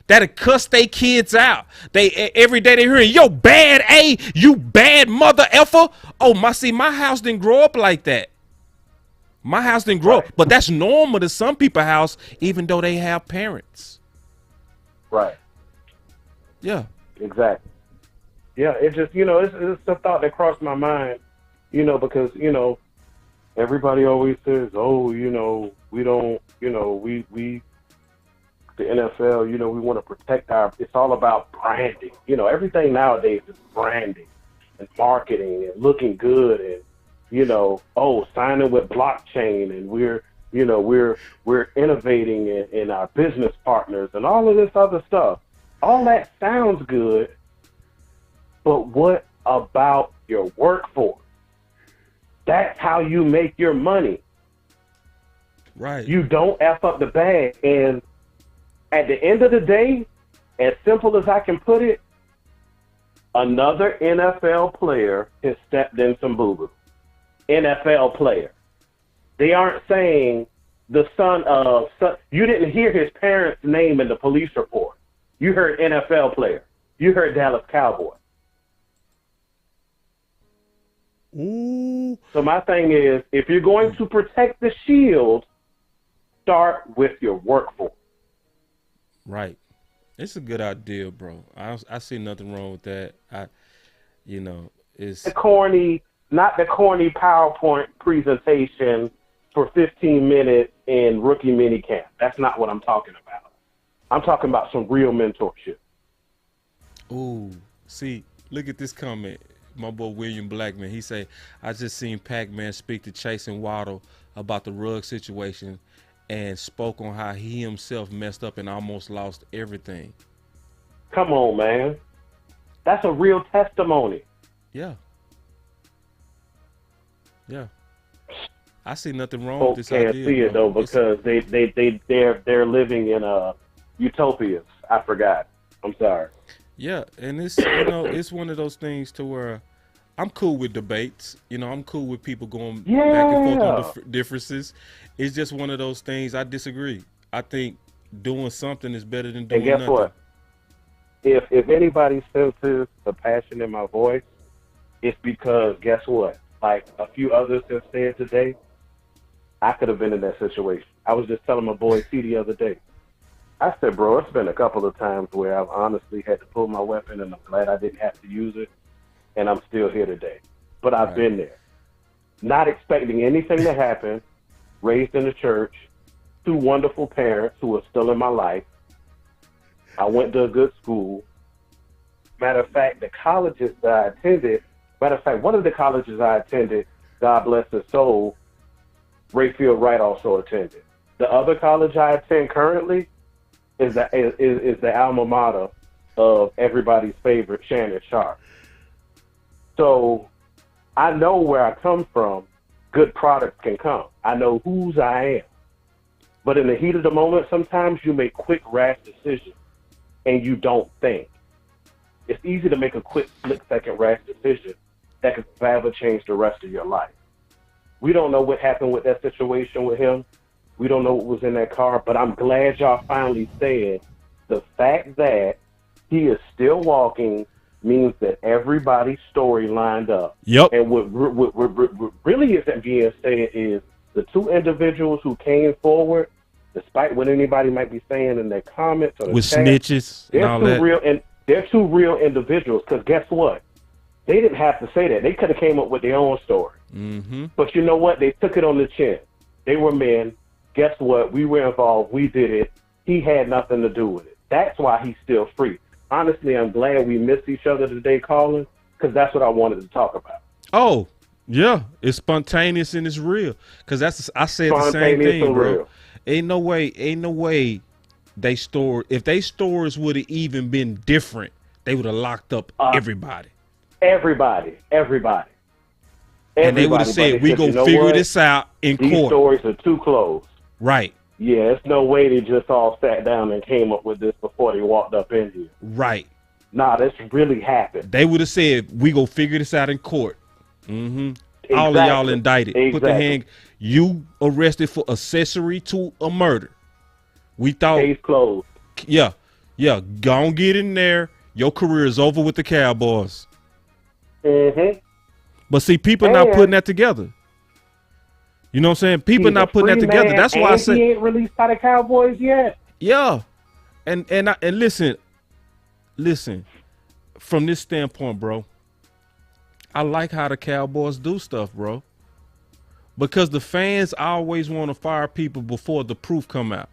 That'll cuss their kids out. They every day they hearing, yo, bad A, you bad mother effer. Oh, my house didn't grow up like that. My house didn't grow up, but that's normal to some people's house, even though they have parents. Right. Yeah. Exactly. Yeah, it just, it's a thought that crossed my mind, because, everybody always says, oh, we don't, we the NFL, we want to protect it's all about branding. Everything nowadays is branding and marketing and looking good and, signing with blockchain, and we're innovating in our business partners and all of this other stuff. All that sounds good, but what about your workforce? That's how you make your money. Right. You don't F up the bag. And at the end of the day, as simple as I can put it, another NFL player has stepped in some boo-boo. NFL player. They aren't saying the son of, you didn't hear his parents' name in the police report. You heard NFL player. You heard Dallas Cowboy. Ooh. So my thing is, if you're going to protect the shield, start with your workforce. Right. It's a good idea, bro. I see nothing wrong with that. It's not the corny PowerPoint presentation for 15 minutes in rookie minicamp. That's not what I'm talking about. I'm talking about some real mentorship. Ooh. See, look at this comment. My boy William Blackman, he say, I just seen Pac-Man speak to Chase and Waddle about the rug situation and spoke on how he himself messed up and almost lost everything. Come on, man. That's a real testimony. Yeah. Yeah. I see nothing wrong with this idea. Folks can't see it, though, because they're living in utopias. I forgot. I'm sorry. Yeah, and it's it's one of those things to where I'm cool with debates. I'm cool with people going back and forth on differences. It's just one of those things. I disagree. I think doing something is better than doing nothing. And guess what? If anybody senses the passion in my voice, it's because, guess what? Like a few others have said today, I could have been in that situation. I was just telling my boy T the other day. I said, bro, it's been a couple of times where I've honestly had to pull my weapon, and I'm glad I didn't have to use it, and I'm still here today. But I've been there. Not expecting anything to happen, raised in the church, 2 wonderful parents who are still in my life. I went to a good school. Matter of fact, the colleges that I attended, one of the colleges I attended, God bless his soul, Rayfield Wright also attended. The other college I attend currently is the alma mater of everybody's favorite Shannon Sharp. So I know where I come from, good products can come. I know whose I am. But in the heat of the moment, sometimes you make quick, rash decisions and you don't think. It's easy to make a quick, split-second rash decision that could forever change the rest of your life. We don't know what happened with that situation with him. We don't know what was in that car, but I'm glad y'all finally said the fact that he is still walking means that everybody's story lined up. Yep. And what really isn't being said is the two individuals who came forward, despite what anybody might be saying in their comments or the with chat, snitches and all that. They're two real individuals, because guess what? They didn't have to say that. They could have came up with their own story. Mm-hmm. But you know what? They took it on the chin. They were men. Guess what? We were involved. We did it. He had nothing to do with it. That's why he's still free. Honestly, I'm glad we missed each other today, Colin, because that's what I wanted to talk about. Oh, yeah. It's spontaneous and it's real. Because I said the same thing, bro. Real. Ain't no way if they stores would have even been different, they would have locked up everybody. Everybody. And they would have said, we go figure this out in court. These stories are too close. Right. Yeah, it's no way they just all sat down and came up with this before they walked up in here. Right. Nah, this really happened. They would have said, we go figure this out in court. Mm-hmm. Exactly. All of y'all indicted. Exactly. Put the hand. You arrested for accessory to a murder. We thought. Case closed. Yeah. Go on, get in there. Your career is over with the Cowboys. Mm-hmm. But see, people not putting that together. You know what I'm saying? People not putting that together. That's why I said he ain't released by the Cowboys yet. Yeah. And listen, from this standpoint, bro, I like how the Cowboys do stuff, bro. Because the fans always want to fire people before the proof come out.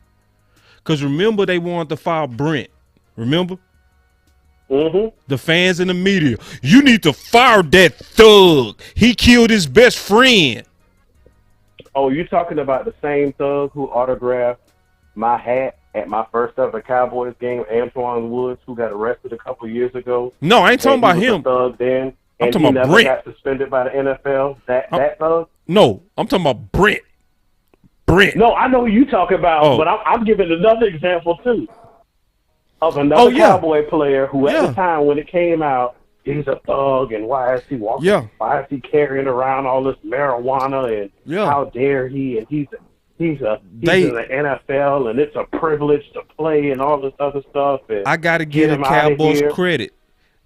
Because remember, they wanted to fire Brent. Remember? Mm-hmm. The fans in the media. You need to fire that thug. He killed his best friend. Oh, you talking about the same thug who autographed my hat at my first ever Cowboys game, Antoine Woods, who got arrested a couple years ago? No, I ain't talking about him. Thug then, I'm talking about Brent. Got suspended by the NFL. That thug? No, I'm talking about Brent. No, I know who you talking about, but I'm giving another example too of another Cowboy player who, at the time when it came out, he's a thug, and why is he walking? Yeah. Why is he carrying around all this marijuana? And how dare he? And he's in the NFL, and it's a privilege to play, and all this other stuff. And I got to give the Cowboys credit.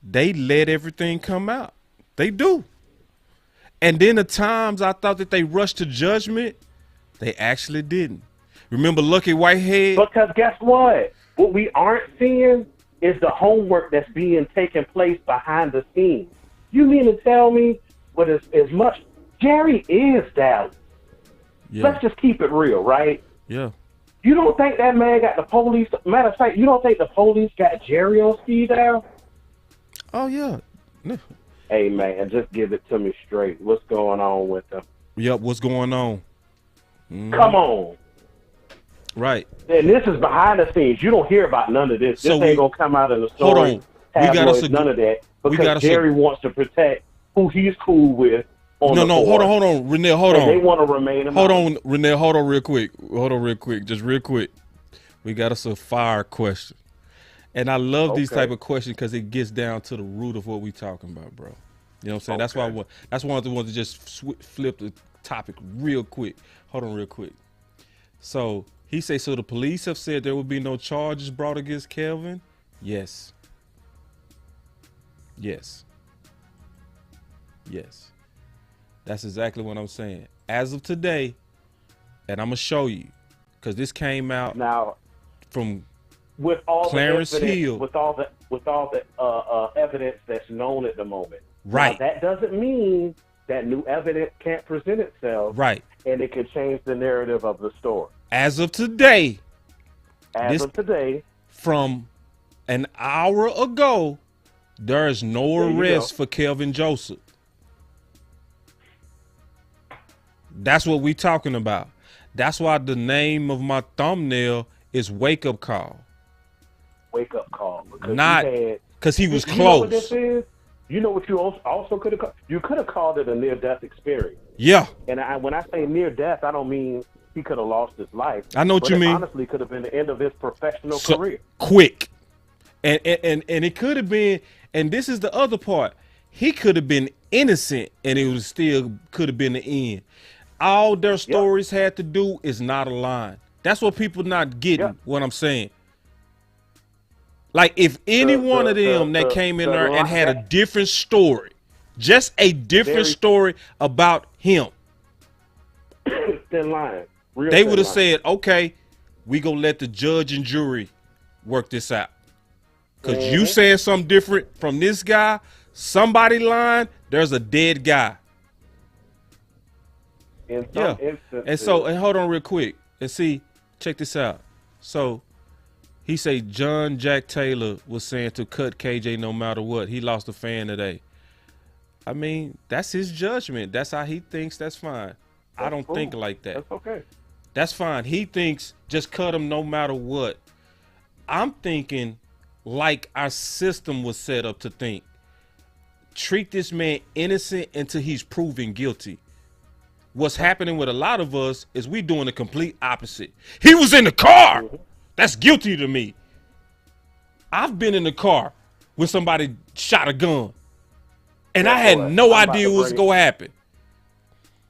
They let everything come out. They do. And then the times I thought that they rushed to judgment, they actually didn't. Remember Lucky Whitehead? Because guess what? What we aren't seeing is the homework that's being taken place behind the scenes. You mean to tell me, but as much Jerry is Dallas. Yeah. Let's just keep it real, right? Yeah. You don't think that man got the police? Matter of fact, you don't think the police got Jerry on speed dial? Oh yeah. Hey man, just give it to me straight. What's going on with them? Yep. What's going on? Come on. Right. And this is behind the scenes. You don't hear about none of this. This ain't gonna come out in the story. Hold on. We got none of that because Jerry wants to protect who he's cool with. Hold on, Renell, hold on. They want to remain. Hold on, Renell, hold on real quick. Just real quick. We got us a fire question, and I love these type of questions because it gets down to the root of what we talking about, bro. You know what I'm saying? That's why that's why I want to just flip the topic real quick. Hold on, real quick. So he say, so the police have said there will be no charges brought against Kelvin? Yes. That's exactly what I'm saying. As of today, and I'm gonna show you, because this came out now from with all Clarence the evidence, Hill. with all the evidence that's known at the moment. Right. Now, that doesn't mean that new evidence can't present itself. Right. And it can change the narrative of the story. As of today. From an hour ago, there is no arrest for Kelvin Joseph. That's what we talking about. That's why the name of my thumbnail is Wake Up Call. Wake Up Call. Not because he was close. You know what this is? You know what you also could have called? You could have called it a near-death experience. Yeah. And when I say near-death, I don't mean he could have lost his life. I know what you mean. Honestly, could have been the end of his professional career. Quick. And it could have been, And this is the other part. He could have been innocent and it was still could have been the end. All their stories had to do is not align. That's what people not getting what I'm saying. Like if any one of them that came in there and had a different story, just a different story about him, thin line. They would have said, okay, we gonna let the judge and jury work this out. Because you said something different from this guy, somebody lying, there's a dead guy. In some instances, and hold on real quick. And see, check this out. So he say John Jack Taylor was saying to cut KJ no matter what. He lost a fan today. I mean, that's his judgment. That's how he thinks. That's fine. I don't think like that. That's okay. That's fine. He thinks just cut him no matter what. I'm thinking like our system was set up to think. Treat this man innocent until he's proven guilty. What's happening with a lot of us is we doing the complete opposite. He was in the car. That's guilty to me. I've been in the car when somebody shot a gun. And I had no idea what was going to happen.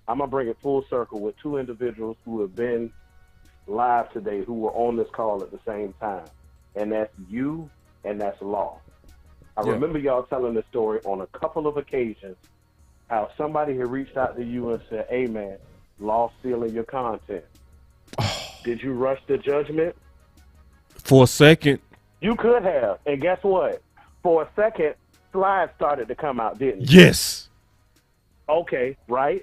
I'm going to bring it full circle with two individuals who have been live today who were on this call at the same time. And that's you and that's Law. I remember y'all telling the story on a couple of occasions how somebody had reached out to you and said, hey, man, Law stealing your content. Did you rush the judgment? For a second. You could have. And guess what? For a second, slides started to come out, didn't you? Yes. Okay, right?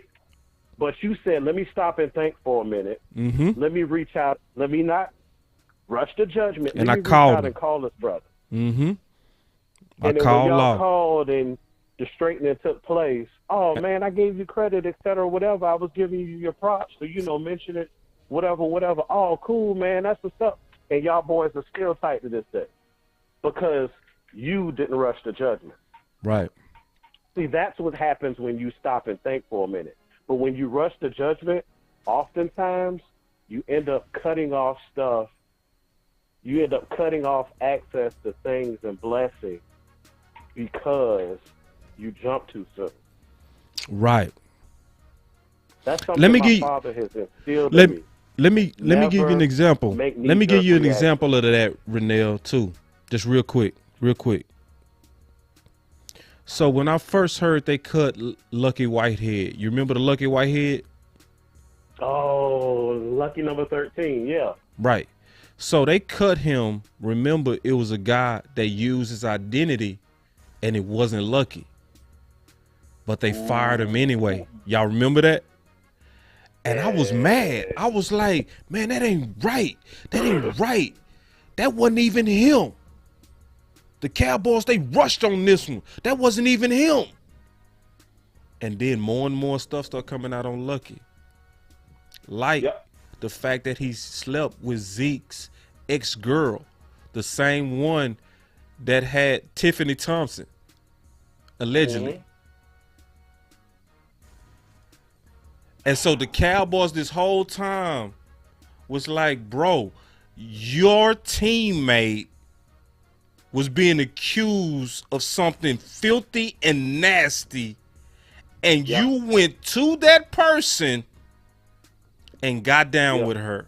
But you said, let me stop and think for a minute. Mm-hmm. Let me reach out. Let me not rush the judgment. And let I me called reach out him. and call this brother. Mm-hmm. I And then called when y'all Law. called and the straightening took place, oh, man, I gave you credit, et cetera, whatever. I was giving you your props. So, mention it, whatever. Oh, cool, man. That's what's up. And y'all boys are still tight to this day because you didn't rush the judgment. Right. See, that's what happens when you stop and think for a minute. But when you rush the judgment, oftentimes you end up cutting off stuff. You end up cutting off access to things and blessings because you jump too soon. Right. That's something my father has instilled in me. Let me give you an example. Let me give you an example of that, Renell, too. Just real quick. So when I first heard they cut Lucky Whitehead, you remember the Lucky Whitehead? Oh, Lucky number 13, yeah. Right. So they cut him. Remember, it was a guy that used his identity, and it wasn't Lucky. But they fired him anyway. Y'all remember that? And I was mad. I was like, man, that ain't right. That wasn't even him. The Cowboys, they rushed on this one. That wasn't even him. And then more and more stuff started coming out on Lucky. Like the fact that he slept with Zeke's ex-girl, the same one that had Tiffany Thompson, allegedly. Mm-hmm. And so the Cowboys this whole time was like, bro, your teammate was being accused of something filthy and nasty, and you went to that person and got down with her.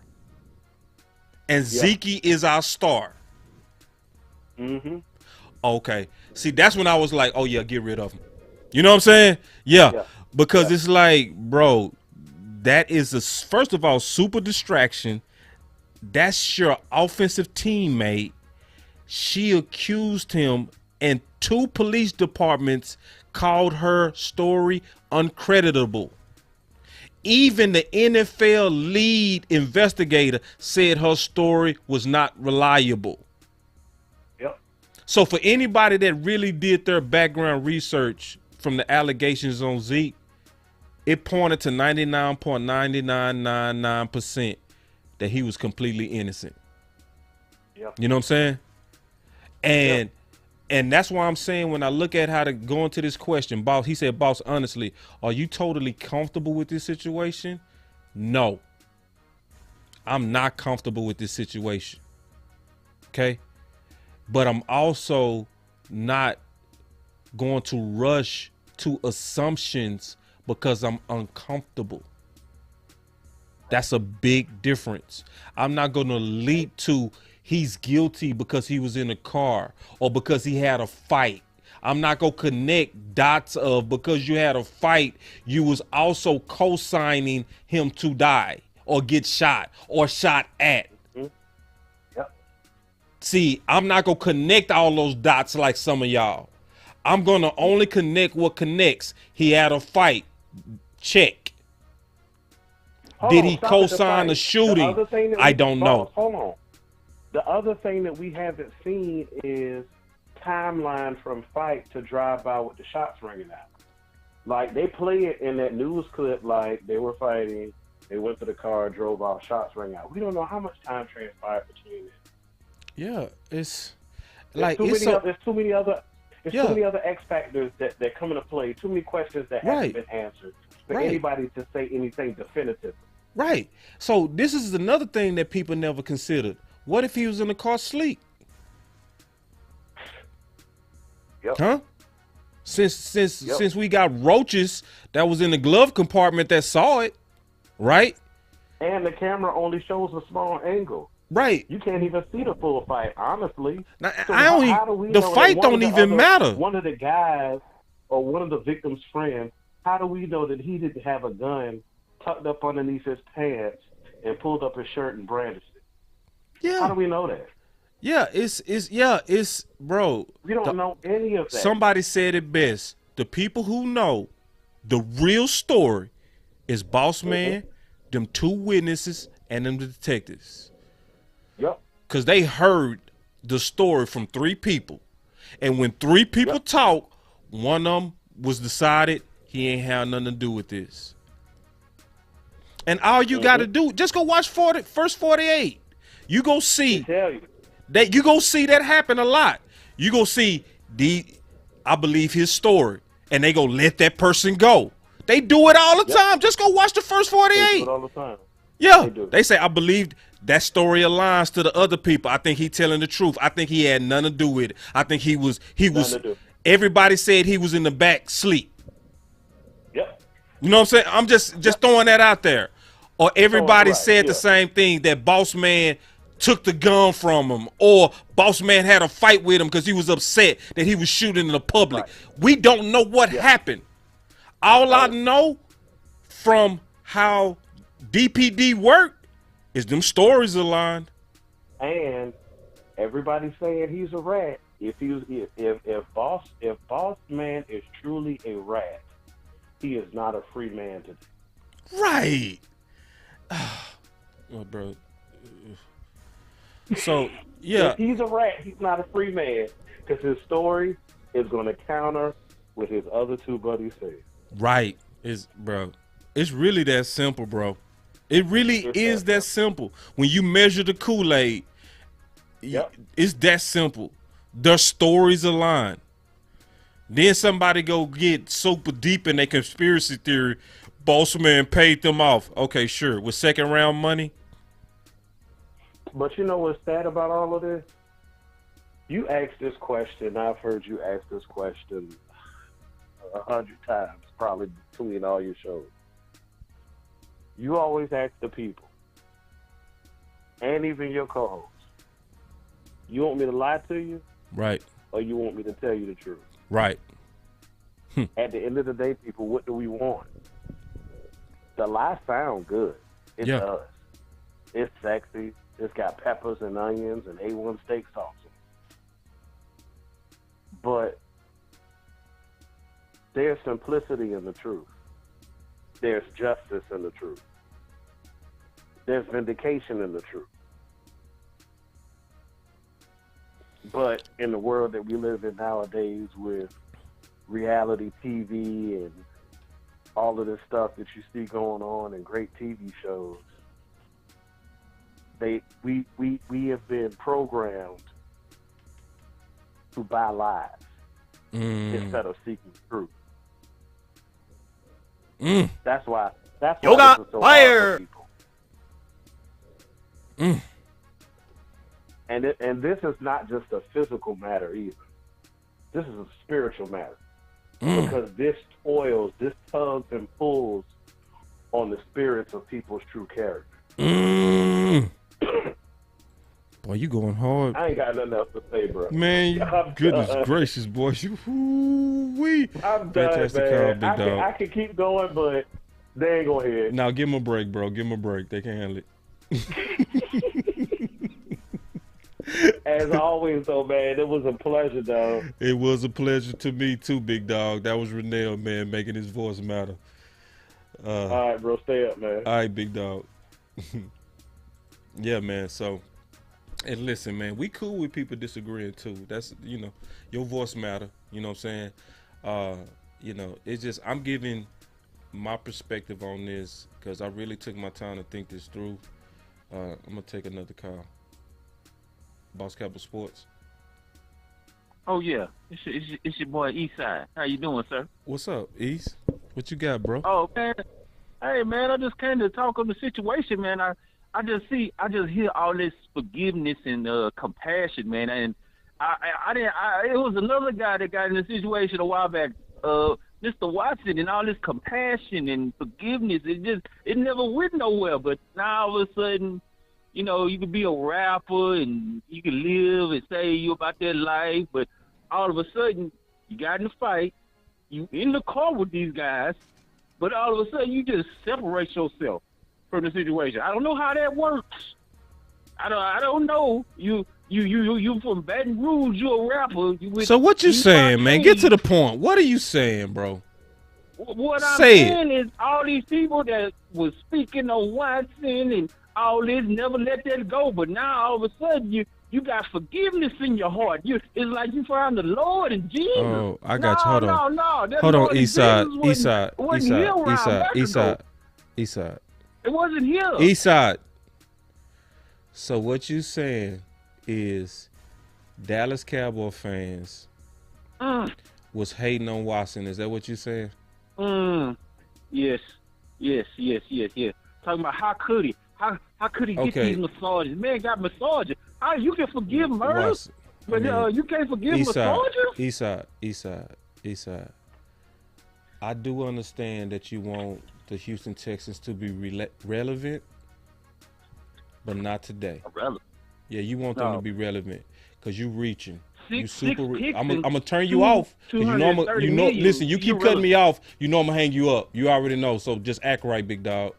And Zeke is our star. Mm-hmm. Okay. See, that's when I was like, oh, yeah, get rid of him. You know what I'm saying? Yeah. Because it's like, bro, that is, first of all, super distraction. That's your offensive teammate. She accused him, and 2 police departments called her story uncreditable. Even the NFL lead investigator said her story was not reliable. Yep. So for anybody that really did their background research from the allegations on Zeke, it pointed to 99.9999% that he was completely innocent. Yep. You know what I'm saying? And that's why I'm saying when I look at how to go into this question, boss, he said, boss, honestly, are you totally comfortable with this situation? No, I'm not comfortable with this situation. Okay. But I'm also not going to rush to assumptions because I'm uncomfortable. That's a big difference. I'm not going to leap to he's guilty because he was in a car or because he had a fight. I'm not going to connect dots of because you had a fight, you was also co-signing him to die or get shot or shot at. Yep. See, I'm not going to connect all those dots like some of y'all. I'm going to only connect what connects. He had a fight. Check. Did he co-sign the shooting? I don't know. Hold on. The other thing that we haven't seen is timeline from fight to drive by with the shots ringing out. Like, they play it in that news clip like they were fighting, they went to the car, drove off, shots rang out. We don't know how much time transpired between it. Yeah, it's like there's too many other X factors that come into play, too many questions that haven't been answered for anybody to say anything definitive. Right. So this is another thing that people never considered. What if he was in the car asleep? Yep. Huh? Since we got roaches that was in the glove compartment that saw it, right? And the camera only shows a small angle. Right. You can't even see the full fight, honestly. Now, so how do we the fight don't even matter. One of the guys or one of the victim's friends, how do we know that he didn't have a gun tucked up underneath his pants and pulled up his shirt and brandished it? Yeah. How do we know that? Yeah, it's bro. We don't know any of that. Somebody said it best. The people who know the real story is Boss Man, them two witnesses, and them detectives. Yep. Because they heard the story from three people. And when three people talk, one of them was decided he ain't had nothing to do with this. And all you got to do, just go watch first 48. You go see that. You go see that happen a lot. You go see I believe his story, and they go let that person go. They do it all the time. Just go watch the first 48. They do it all the time. Yeah, they say I believe that story aligns to the other people. I think he telling the truth. I think he had nothing to do with it. I think he was. Everybody said he was in the back sleep. Yep. You know what I'm saying? I'm just throwing that out there. Or everybody said the same thing, that Boss Man took the gun from him, or Boss Man had a fight with him because he was upset that he was shooting in the public. We don't know what happened. All I know from how DPD worked is them stories aligned. And everybody's saying he's a rat. If Boss Man is truly a rat, he is not a free man today. Right. Well, bro. So, yeah. If he's a rat, he's not a free man, because his story is going to counter what his other two buddies say. Right. It's really that simple, bro. It really is that simple. When you measure the Kool-Aid, it's that simple. Their stories align. Then somebody go get super deep in their conspiracy theory. Boss Man paid them off. Okay, sure. With second round money. But you know what's sad about all of this? You asked this question. I've heard you ask this question 100 times, probably between all your shows. You always ask the people, and even your co-hosts, you want me to lie to you? Right. Or you want me to tell you the truth? Right. At the end of the day, people, what do we want? The lie sound good. It does. It's sexy. It's got peppers and onions and A1 steak sauce. But there's simplicity in the truth. There's justice in the truth. There's vindication in the truth. But in the world that we live in nowadays with reality TV and all of this stuff that you see going on in great TV shows, we have been programmed to buy lies instead of seeking truth. That's why Yoga this is so fire. hard for people. And this is not just a physical matter either. This is a spiritual matter because this tugs and pulls on the spirits of people's true character. Boy, you going hard. I ain't got nothing else to say, bro. Man, goodness gracious, boy. I'm Fantastic done, man. call, big dog. I can keep going, but they ain't gonna hear it. Now, give him a break, bro. Give him a break. They can handle it. As always, though, man, it was a pleasure, though. It was a pleasure to me, too, big dog. That was Renell, man, making his voice matter. All right, bro. Stay up, man. All right, big dog. Yeah, man. So, and listen, man, we cool with people disagreeing, too. That's, your voice matter. You know what I'm saying? It's just, I'm giving my perspective on this because I really took my time to think this through. I'm going to take another call. Boss Cowboy Sports. Oh yeah, it's your boy Eastside. How you doing, sir? What's up, East? What you got, bro? Oh man, hey man, I just came to talk on the situation, man. I just hear all this forgiveness and compassion, man, and it was another guy that got in a situation a while back, Mr. Watson, and all this compassion and forgiveness. It never went nowhere, but now all of a sudden. You could be a rapper and you can live and say you about that life, but all of a sudden you got in a fight, you in the car with these guys, but all of a sudden you just separate yourself from the situation. I don't know how that works. I don't know. You from Baton Rouge, you a rapper. So what you saying, man? Get to the point. What are you saying, bro? What I'm saying is all these people that was speaking on Watson and all this, never let that go. But now all of a sudden you got forgiveness in your heart. It's like you found the Lord and Jesus. Oh, I got you. Hold on. Hold on, Eastside. It wasn't here. Eastside. So what you saying is Dallas Cowboy fans was hating on Watson. Is that what you saying? Yes. Talking about how could he? How could he get these massages? Man got massages. How you can forgive murder, but you can't forgive massages? Eastside. I do understand that you want the Houston Texans to be relevant, but not today. Relevant. Yeah, you want them to be relevant because you reaching. I'm gonna turn you $230 off. Listen, you keep cutting me off. I'm gonna hang you up. You already know. So just act right, big dog.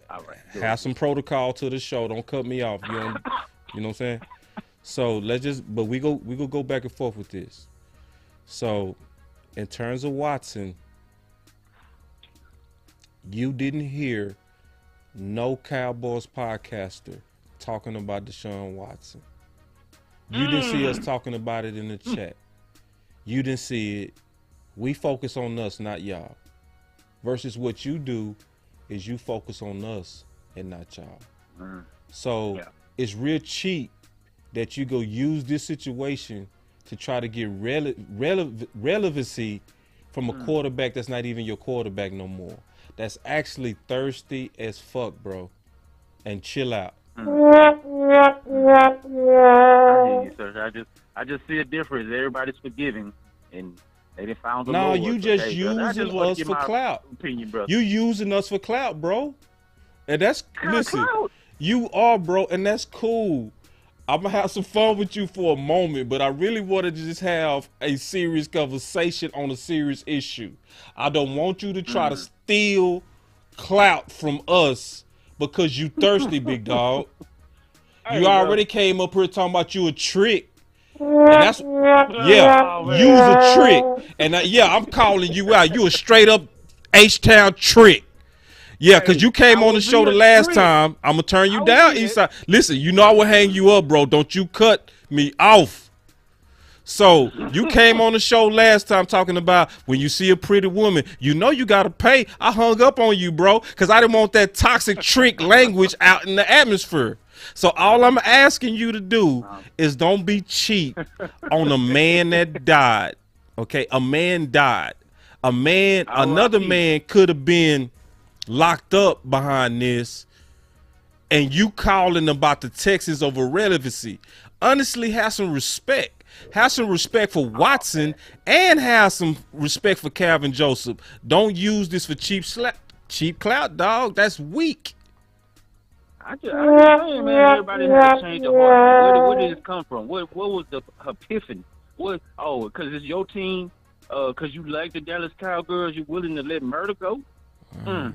All right. Have some protocol to the show. Don't cut me off. You know what I'm saying? So we go back and forth with this. So, in terms of Watson, you didn't hear no Cowboys podcaster talking about Deshaun Watson. You didn't see us talking about it in the chat. You didn't see it. We focus on us, not y'all. Versus what you do is you focus on us and not y'all. So it's real cheap that you go use this situation to try to get relevancy from a quarterback that's not even your quarterback no more. That's actually thirsty as fuck, bro. And chill out. I hear you, sir. I just see a difference. Everybody's forgiving, and they didn't found the Lord. You just using us for clout. Opinion, brother. You using us for clout, bro. And that's listen. Clout? You are, bro, and that's cool. I'm gonna have some fun with you for a moment, but I really wanted to just have a serious conversation on a serious issue. I don't want you to try to steal clout from us because you thirsty, big dog. You already came up here talking about you a trick. And that's use a trick. And I'm calling you out. You a straight up H-Town trick. Yeah, because you came on the show the last time. I'm going to turn you down, Eastside. Listen, I will hang you up, bro. Don't you cut me off. So you came on the show last time talking about when you see a pretty woman, you got to pay. I hung up on you, bro, because I didn't want that toxic trick language out in the atmosphere. So all I'm asking you to do is don't be cheap on a man that died. Okay, a man died. Another man could have been locked up behind this, and you calling about the Texans over relevancy. Honestly, have some respect. Have some respect for Watson and have some respect for Kelvin Joseph. Don't use this for cheap clout, dog. That's weak. I just saying, man, everybody has to change their heart. Where did this come from? What was the epiphany? Because it's your team. Because you like the Dallas Cowboys, you're willing to let murder go? All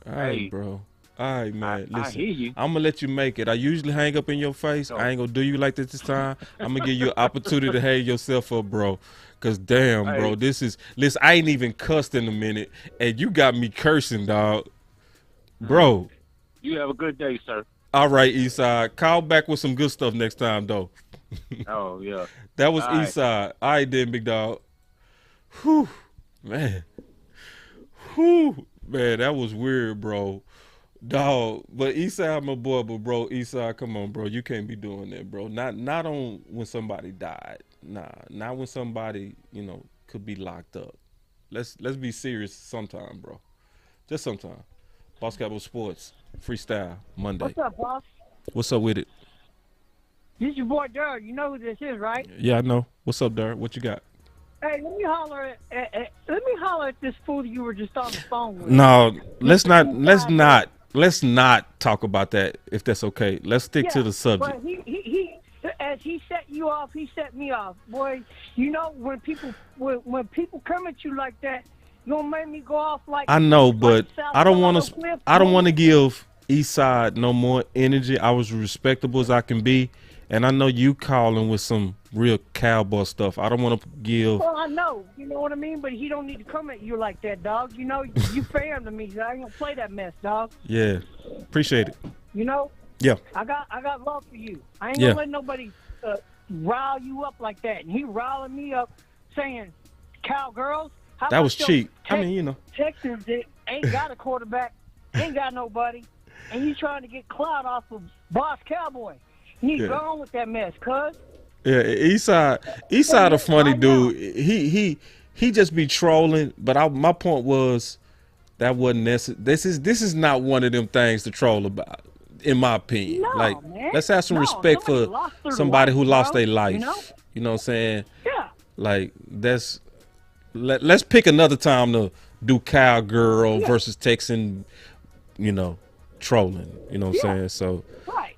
right, bro. All right, man. Listen, I hear you. I'm going to let you make it. I usually hang up in your face. I ain't going to do you like this time. I'm going to give you an opportunity to hang yourself up, bro. Because, damn, bro, listen, I ain't even cussed in a minute, and you got me cursing, dog. Bro. You have a good day, sir. All right, Eastside. Call back with some good stuff next time, though. Oh, yeah. That was Eastside. All right, then, big dog. Whew, man. Whew, man, that was weird, bro. Dog, but Eastside, my boy, but bro, Eastside, come on, bro. You can't be doing that, bro. Not on when somebody died. Nah, not when somebody, could be locked up. Let's be serious sometime, bro. Just sometime. Boss Cowboy Sports, Freestyle, Monday. What's up, boss? What's up with it? This your boy Dirk. You know who this is, right? Yeah, I know. What's up, Dirk? What you got? Hey, let me holler at this fool you were just on the phone with. No, let's not talk about that if that's okay. Let's stick to the subject. But he as he set you off, he set me off. Boy, when people come at you like that, you gonna make me go off like I know, but I don't want to give Eastside no more energy. I was respectable as I can be. And I know you calling with some real cowboy stuff. I don't want to give. Well, I know. You know what I mean? But he don't need to come at you like that, dog. You fam to me. So I ain't gonna play that mess, dog. Yeah, appreciate it. Yeah. I got love for you. I ain't gonna let nobody rile you up like that. And he riling me up, saying, "Cowgirls." That was cheap. Texans that ain't got a quarterback, ain't got nobody, and you trying to get Clout off of Boss Cowboy. He's gone with that mess, cuz. Yeah, Eastside a funny dude. He just be trolling. But my point was that wasn't necessary. This is not one of them things to troll about, in my opinion. No, man. Let's have some respect for somebody who lost their life. You know what I'm saying? Yeah. Like let's pick another time to do cowgirl versus Texan, trolling. You know what I'm saying? So.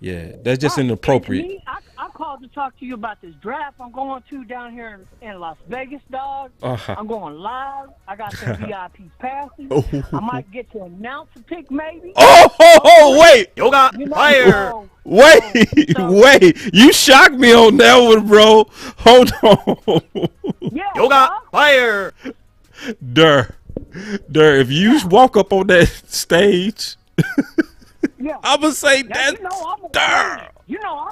Yeah, that's just inappropriate. I called to talk to you about this draft I'm going to down here in Las Vegas, dog. I'm going live. I got some VIP passes. I might get to announce a pick, maybe. Wait. Yoga fire. Wait. You shocked me on that one, bro. Hold on. Yeah, Yoga fire. If you walk up on that stage... Yeah. I'm going to say that. I'm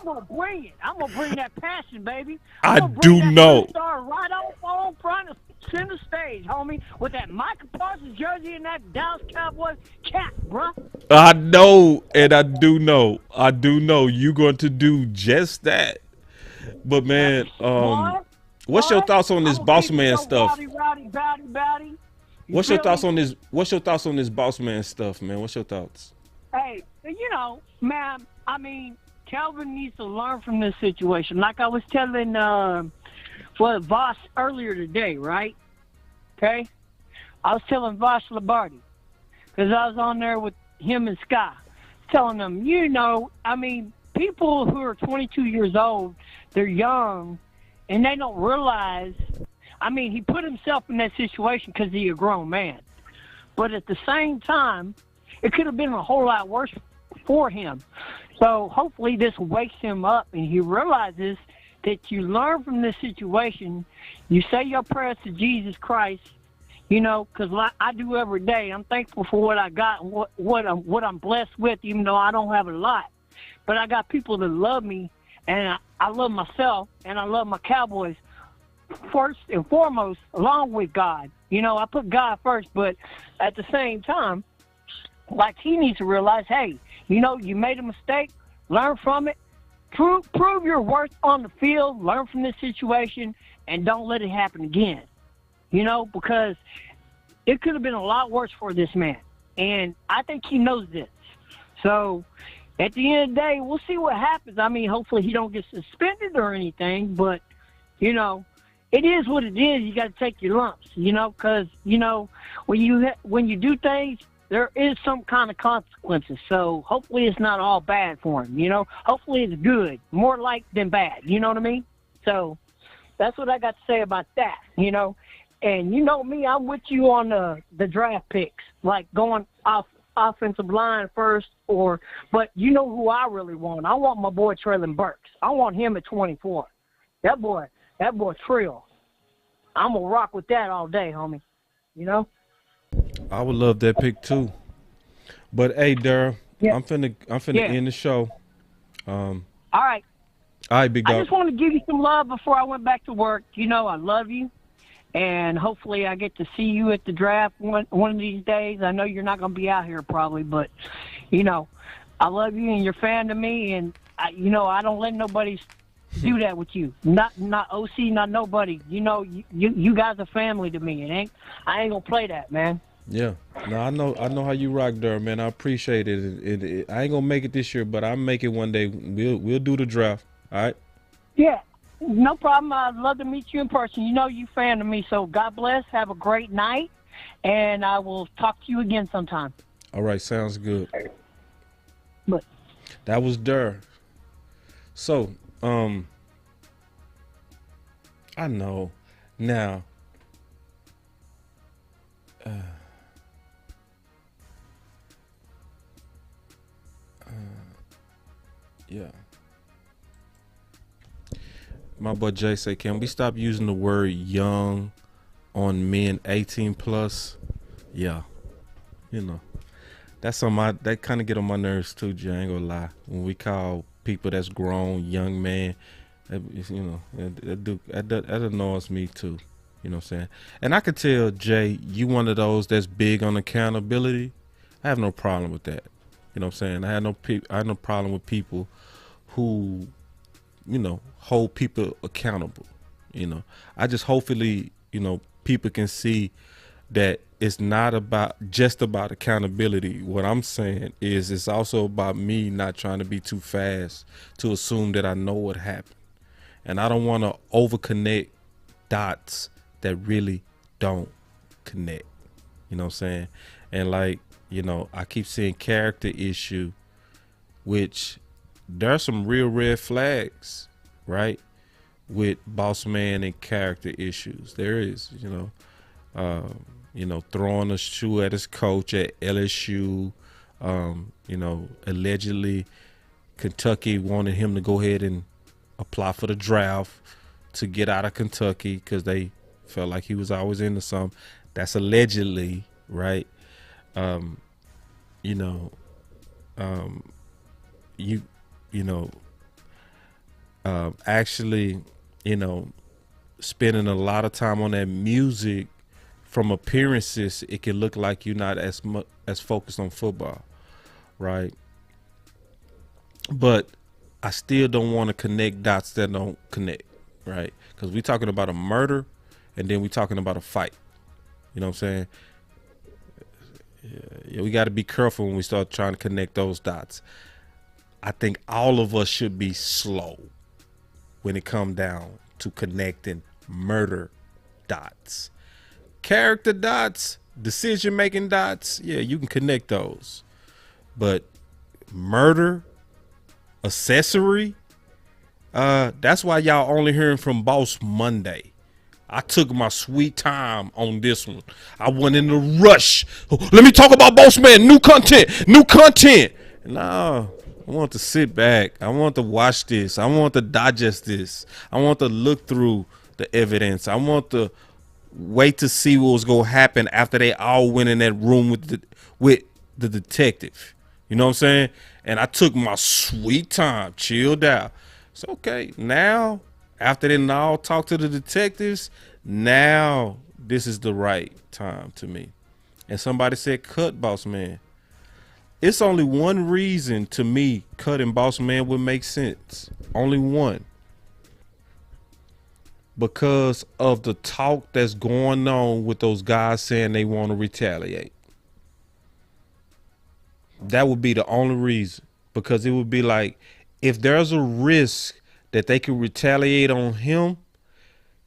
going to bring it. I'm going to bring that passion, baby. I do know. Right on front of center stage, homie, with that Michael Parsons jersey and that Dallas Cowboys cap, bruh. I know, and I do know. You're going to do just that. But, man, what's your thoughts on this boss man stuff? Rowdy. What's your thoughts on this boss man stuff, man? What's your thoughts? Hey, man, I mean, Kelvin needs to learn from this situation. Like I was telling Voss earlier today, right? Okay? I was telling Voss Labardi, because I was on there with him and Sky, telling them, people who are 22 years old, they're young, and they don't realize, he put himself in that situation because he's a grown man. But at the same time, it could have been a whole lot worse for him. So hopefully this wakes him up and he realizes that you learn from this situation. You say your prayers to Jesus Christ, because like I do every day. I'm thankful for what I got and what I'm blessed with, even though I don't have a lot. But I got people that love me, and I love myself, and I love my Cowboys first and foremost, along with God. I put God first, but at the same time, like he needs to realize, hey, you made a mistake, learn from it, prove your worth on the field, learn from this situation, and don't let it happen again. Because it could have been a lot worse for this man, and I think he knows this. So at the end of the day, we'll see what happens. Hopefully he don't get suspended or anything, but you know, it is what it is. You got to take your lumps, you know, because, you know, when you do things, there is some kind of consequences. So hopefully it's not all bad for him, you know. Hopefully it's good, more like than bad, you know what I mean? So that's what I got to say about that, you know. And you know me, I'm with you on the draft picks, like going off offensive line first, but you know who I really want? I want my boy Treylon Burks. I want him at 24. That boy Trill. I'm gonna rock with that all day, homie. You know? I would love that pick too. But hey, Daryl, yeah. I'm finna end the show. All right. All right, big dog. I just want to give you some love before I went back to work. You know, I love you. And hopefully I get to see you at the draft one of these days. I know you're not going to be out here probably, but, you know, I love you and you're a fan to me. And, you know, I don't let nobody do that with you. Not OC, not nobody. You know, you guys are family to me. I ain't going to play that, man. Yeah. No, I know how you rock there, man. I appreciate it. I ain't going to make it this year, but I'll make it one day. We'll do the draft. All right? Yeah. No problem. I'd love to meet you in person. You know you fan of me, so God bless. Have a great night, and I will talk to you again sometime. All right, sounds good. But that was Durr. So, I know now. Yeah. My boy Jay say, can we stop using the word young on men 18 plus? Yeah. You know, that's that kind of get on my nerves too, Jay. I ain't gonna lie. When we call people that's grown young man, you know, that annoys me too. You know what I'm saying? And I could tell, Jay, you one of those that's big on accountability. I have no problem with that. You know what I'm saying? I have no problem with people who, you know, hold people accountable. You know, I just hopefully, you know, people can see that it's not just about accountability. What I'm saying is it's also about me not trying to be too fast to assume that I know what happened. And I don't want to overconnect dots that really don't connect. You know what I'm saying? And like, you know, I keep seeing character issue, which there's some real red flags, right? With boss man and character issues. There is, you know, throwing a shoe at his coach at LSU, you know, allegedly Kentucky wanted him to go ahead and apply for the draft to get out of Kentucky because they felt like he was always into something. That's allegedly, right? You know, actually, you know, spending a lot of time on that music, from appearances, it can look like you're not as focused on football, right? But I still don't want to connect dots that don't connect, right? Because we're talking about a murder, and then we're talking about a fight. You know what I'm saying? Yeah, we got to be careful when we start trying to connect those dots. I think all of us should be slow when it comes down to connecting murder dots. Character dots, decision-making dots, yeah, you can connect those. But murder, accessory, that's why y'all only hearing from Boss Monday. I took my sweet time on this one. I went in a rush. Let me talk about Boss Man, new content. No, I want to sit back. I want to watch this. I want to digest this. I want to look through the evidence. I want to wait to see what was going to happen after they all went in that room with the detective. You know what I'm saying? And I took my sweet time, chilled out. It's okay. Now, after they all talk to the detectives, now this is the right time to me. And somebody said, cut Boss Man. It's only one reason to me cutting Boss Man would make sense. Only one. Because of the talk that's going on with those guys saying they want to retaliate. That would be the only reason. Because it would be like, if there's a risk that they could retaliate on him,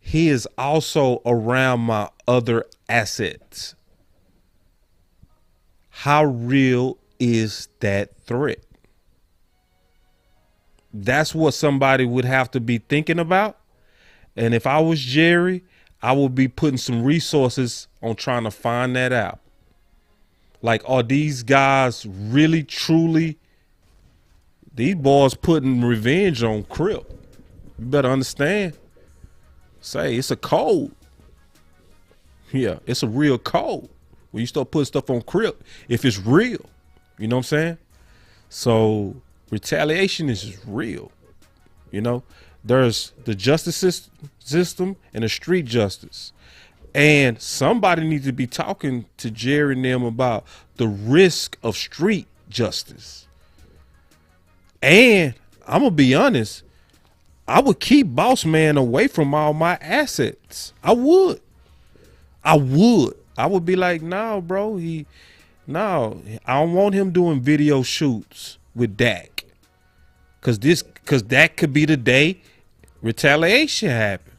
he is also around my other assets. How real is that threat? That's what somebody would have to be thinking about. And if I was Jerry, I would be putting some resources on trying to find that out. Like, are these guys really, truly, these boys putting revenge on Crip? You better understand. Say, it's a code. Yeah, it's a real code. When you start putting stuff on Crip, if it's real, you know what I'm saying? So retaliation is just real. You know, there's the justice system and the street justice. And somebody needs to be talking to Jerry and them about the risk of street justice. And I'm going to be honest, I would keep Boss Man away from all my assets. I would. I would be like, no, bro, I don't want him doing video shoots with Dak. Cause that could be the day retaliation happen.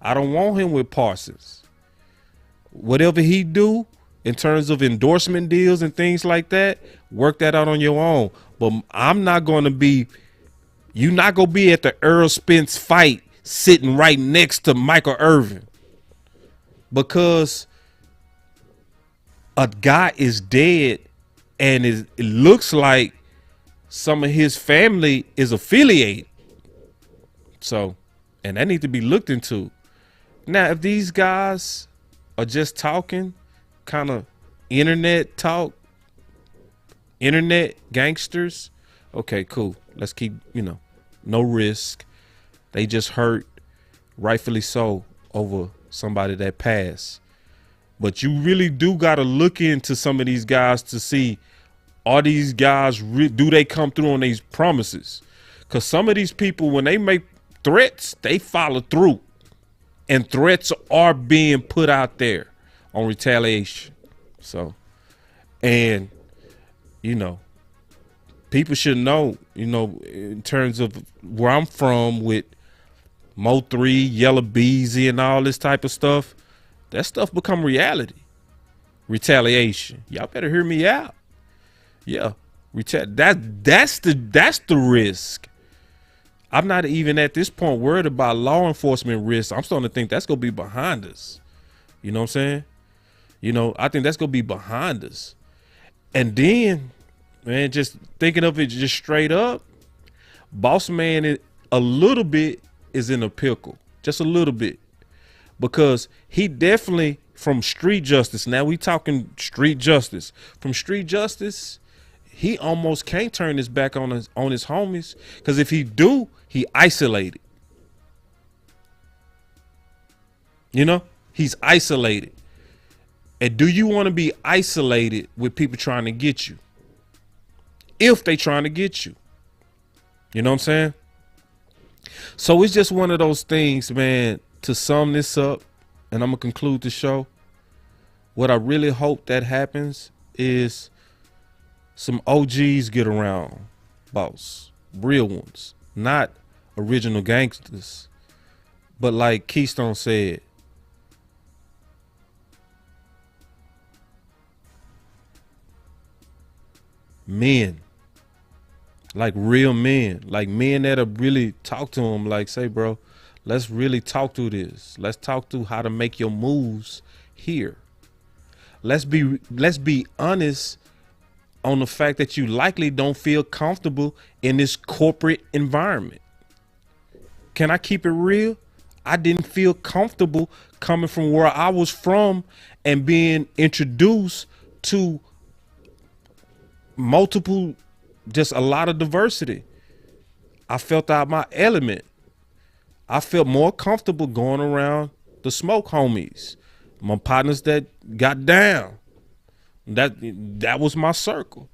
I don't want him with Parsons. Whatever he do in terms of endorsement deals and things like that, work that out on your own. But I'm not going to be, you're not going to be at the Earl Spence fight sitting right next to Michael Irvin. Because a guy is dead and it looks like some of his family is affiliated. So, and that needs to be looked into. Now, if these guys are just talking kind of internet talk, internet gangsters, okay, cool. Let's keep, no risk. They just hurt, rightfully so, over somebody that passed. But you really do got to look into some of these guys to see, are these guys, do they come through on these promises? Because some of these people, when they make threats, they follow through. And threats are being put out there on retaliation. So, and, people should know, in terms of where I'm from with Mo3, Yellow Beezy and all this type of stuff, that stuff become reality. Retaliation. Y'all better hear me out. Yeah. That's the risk. I'm not even at this point worried about law enforcement risk. I'm starting to think that's going to be behind us. You know what I'm saying? I think that's going to be behind us. And then, man, just thinking of it just straight up, Boss Man a little bit is in a pickle. Just a little bit. Because he definitely, from street justice, now we talking street justice. From street justice, he almost can't turn his back on his homies. Because if he do, he isolated. He's isolated. And do you want to be isolated with people trying to get you? If they trying to get you. You know what I'm saying? So it's just one of those things, man, to sum this up, and I'm going to conclude the show. What I really hope that happens is some OGs get around, boss. Real ones. Not original gangsters. But like Keystone said, men. Like real men. Like men that'll really talk to him, like, say, bro, let's really talk through this. Let's talk through how to make your moves here. Let's be honest on the fact that you likely don't feel comfortable in this corporate environment. Can I keep it real? I didn't feel comfortable coming from where I was from and being introduced to multiple, just a lot of diversity. I felt out my element. I felt more comfortable going around the smoke homies, my partners that got down. That was my circle.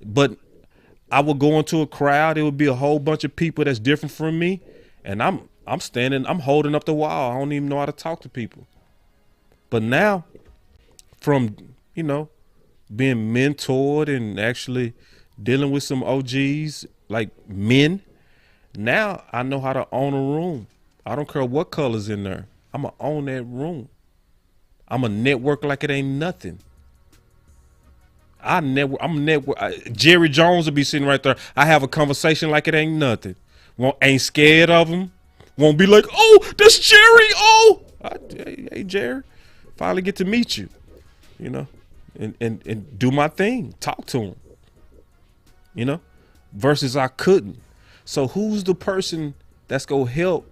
But I would go into a crowd. It would be a whole bunch of people that's different from me, and I'm standing, I'm holding up the wall. I don't even know how to talk to people. But now, from being mentored and actually dealing with some OGs like men, now I know how to own a room. I don't care what color's in there. I'ma own that room. I'ma network like it ain't nothing. I'm network. Jerry Jones will be sitting right there. I have a conversation like it ain't nothing. Ain't scared of him. Won't be like, oh, that's Jerry. Oh, hey Jerry, finally get to meet you, you know, and do my thing. Talk to him, you know, versus I couldn't. So who's the person that's gonna help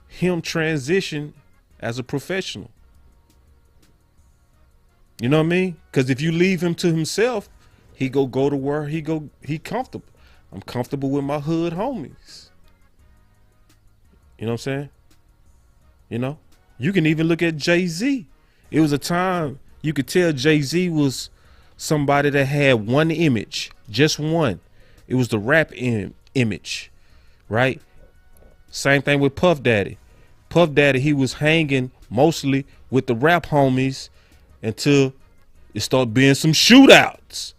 him transition as a professional? You know what I mean? Because if you leave him to himself, he go to where he comfortable. I'm comfortable with my hood homies. You know what I'm saying? You know, you can even look at Jay-Z. It was a time you could tell Jay-Z was somebody that had one image, just one. It was the rap image, right? Same thing with Puff Daddy. Puff Daddy, he was hanging mostly with the rap homies until it started being some shootouts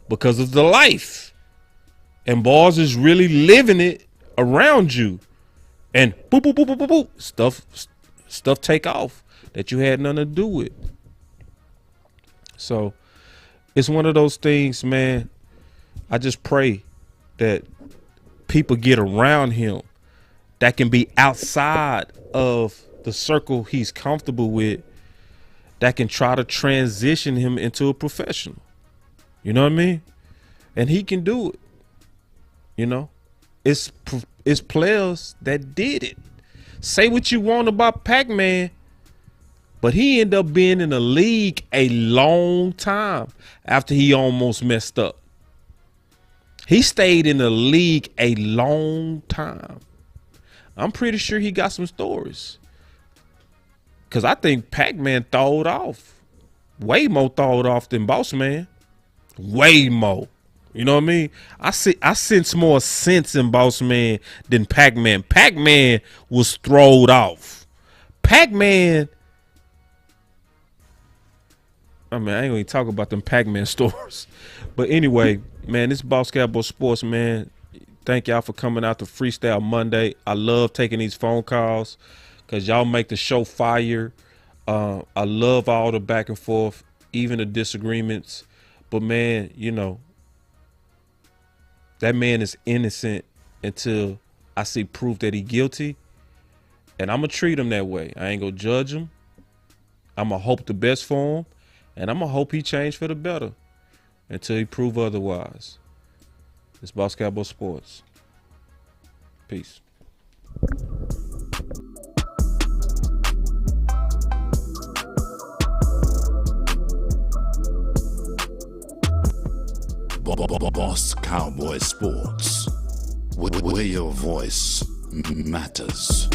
because of the life. And boys is really living it around you. And boop, boop, boop, boop, boop, boop. Stuff take off that you had nothing to do with. So it's one of those things, man. I just pray that people get around him that can be outside of the circle he's comfortable with, that can try to transition him into a professional. You know what I mean? And he can do it. You know, it's players that did it. Say what you want about Pac-Man, but he ended up being in the league a long time after he almost messed up. He stayed in the league a long time. I'm pretty sure he got some stories. Because I think Pac-Man thawed off. Way more thawed off than Boss Man. Way more. You know what I mean? I sense more sense in Boss Man than Pac-Man. Pac-Man was throwed off. Pac-Man, I mean, I ain't gonna talk about them Pac-Man stores. But anyway, man, this is Boss Cowboy Sports, man. Thank y'all for coming out to Freestyle Monday. I love taking these phone calls because y'all make the show fire. I love all the back and forth, even the disagreements. But, man, you know, that man is innocent until I see proof that he's guilty. And I'm going to treat him that way. I ain't going to judge him. I'm going to hope the best for him. And I'm going to hope he change for the better until he prove otherwise. It's Boss Cowboy Sports. Peace. Boss Cowboy Sports, where your voice matters.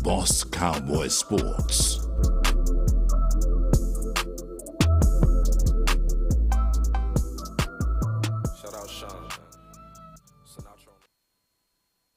Boss Cowboy Sports.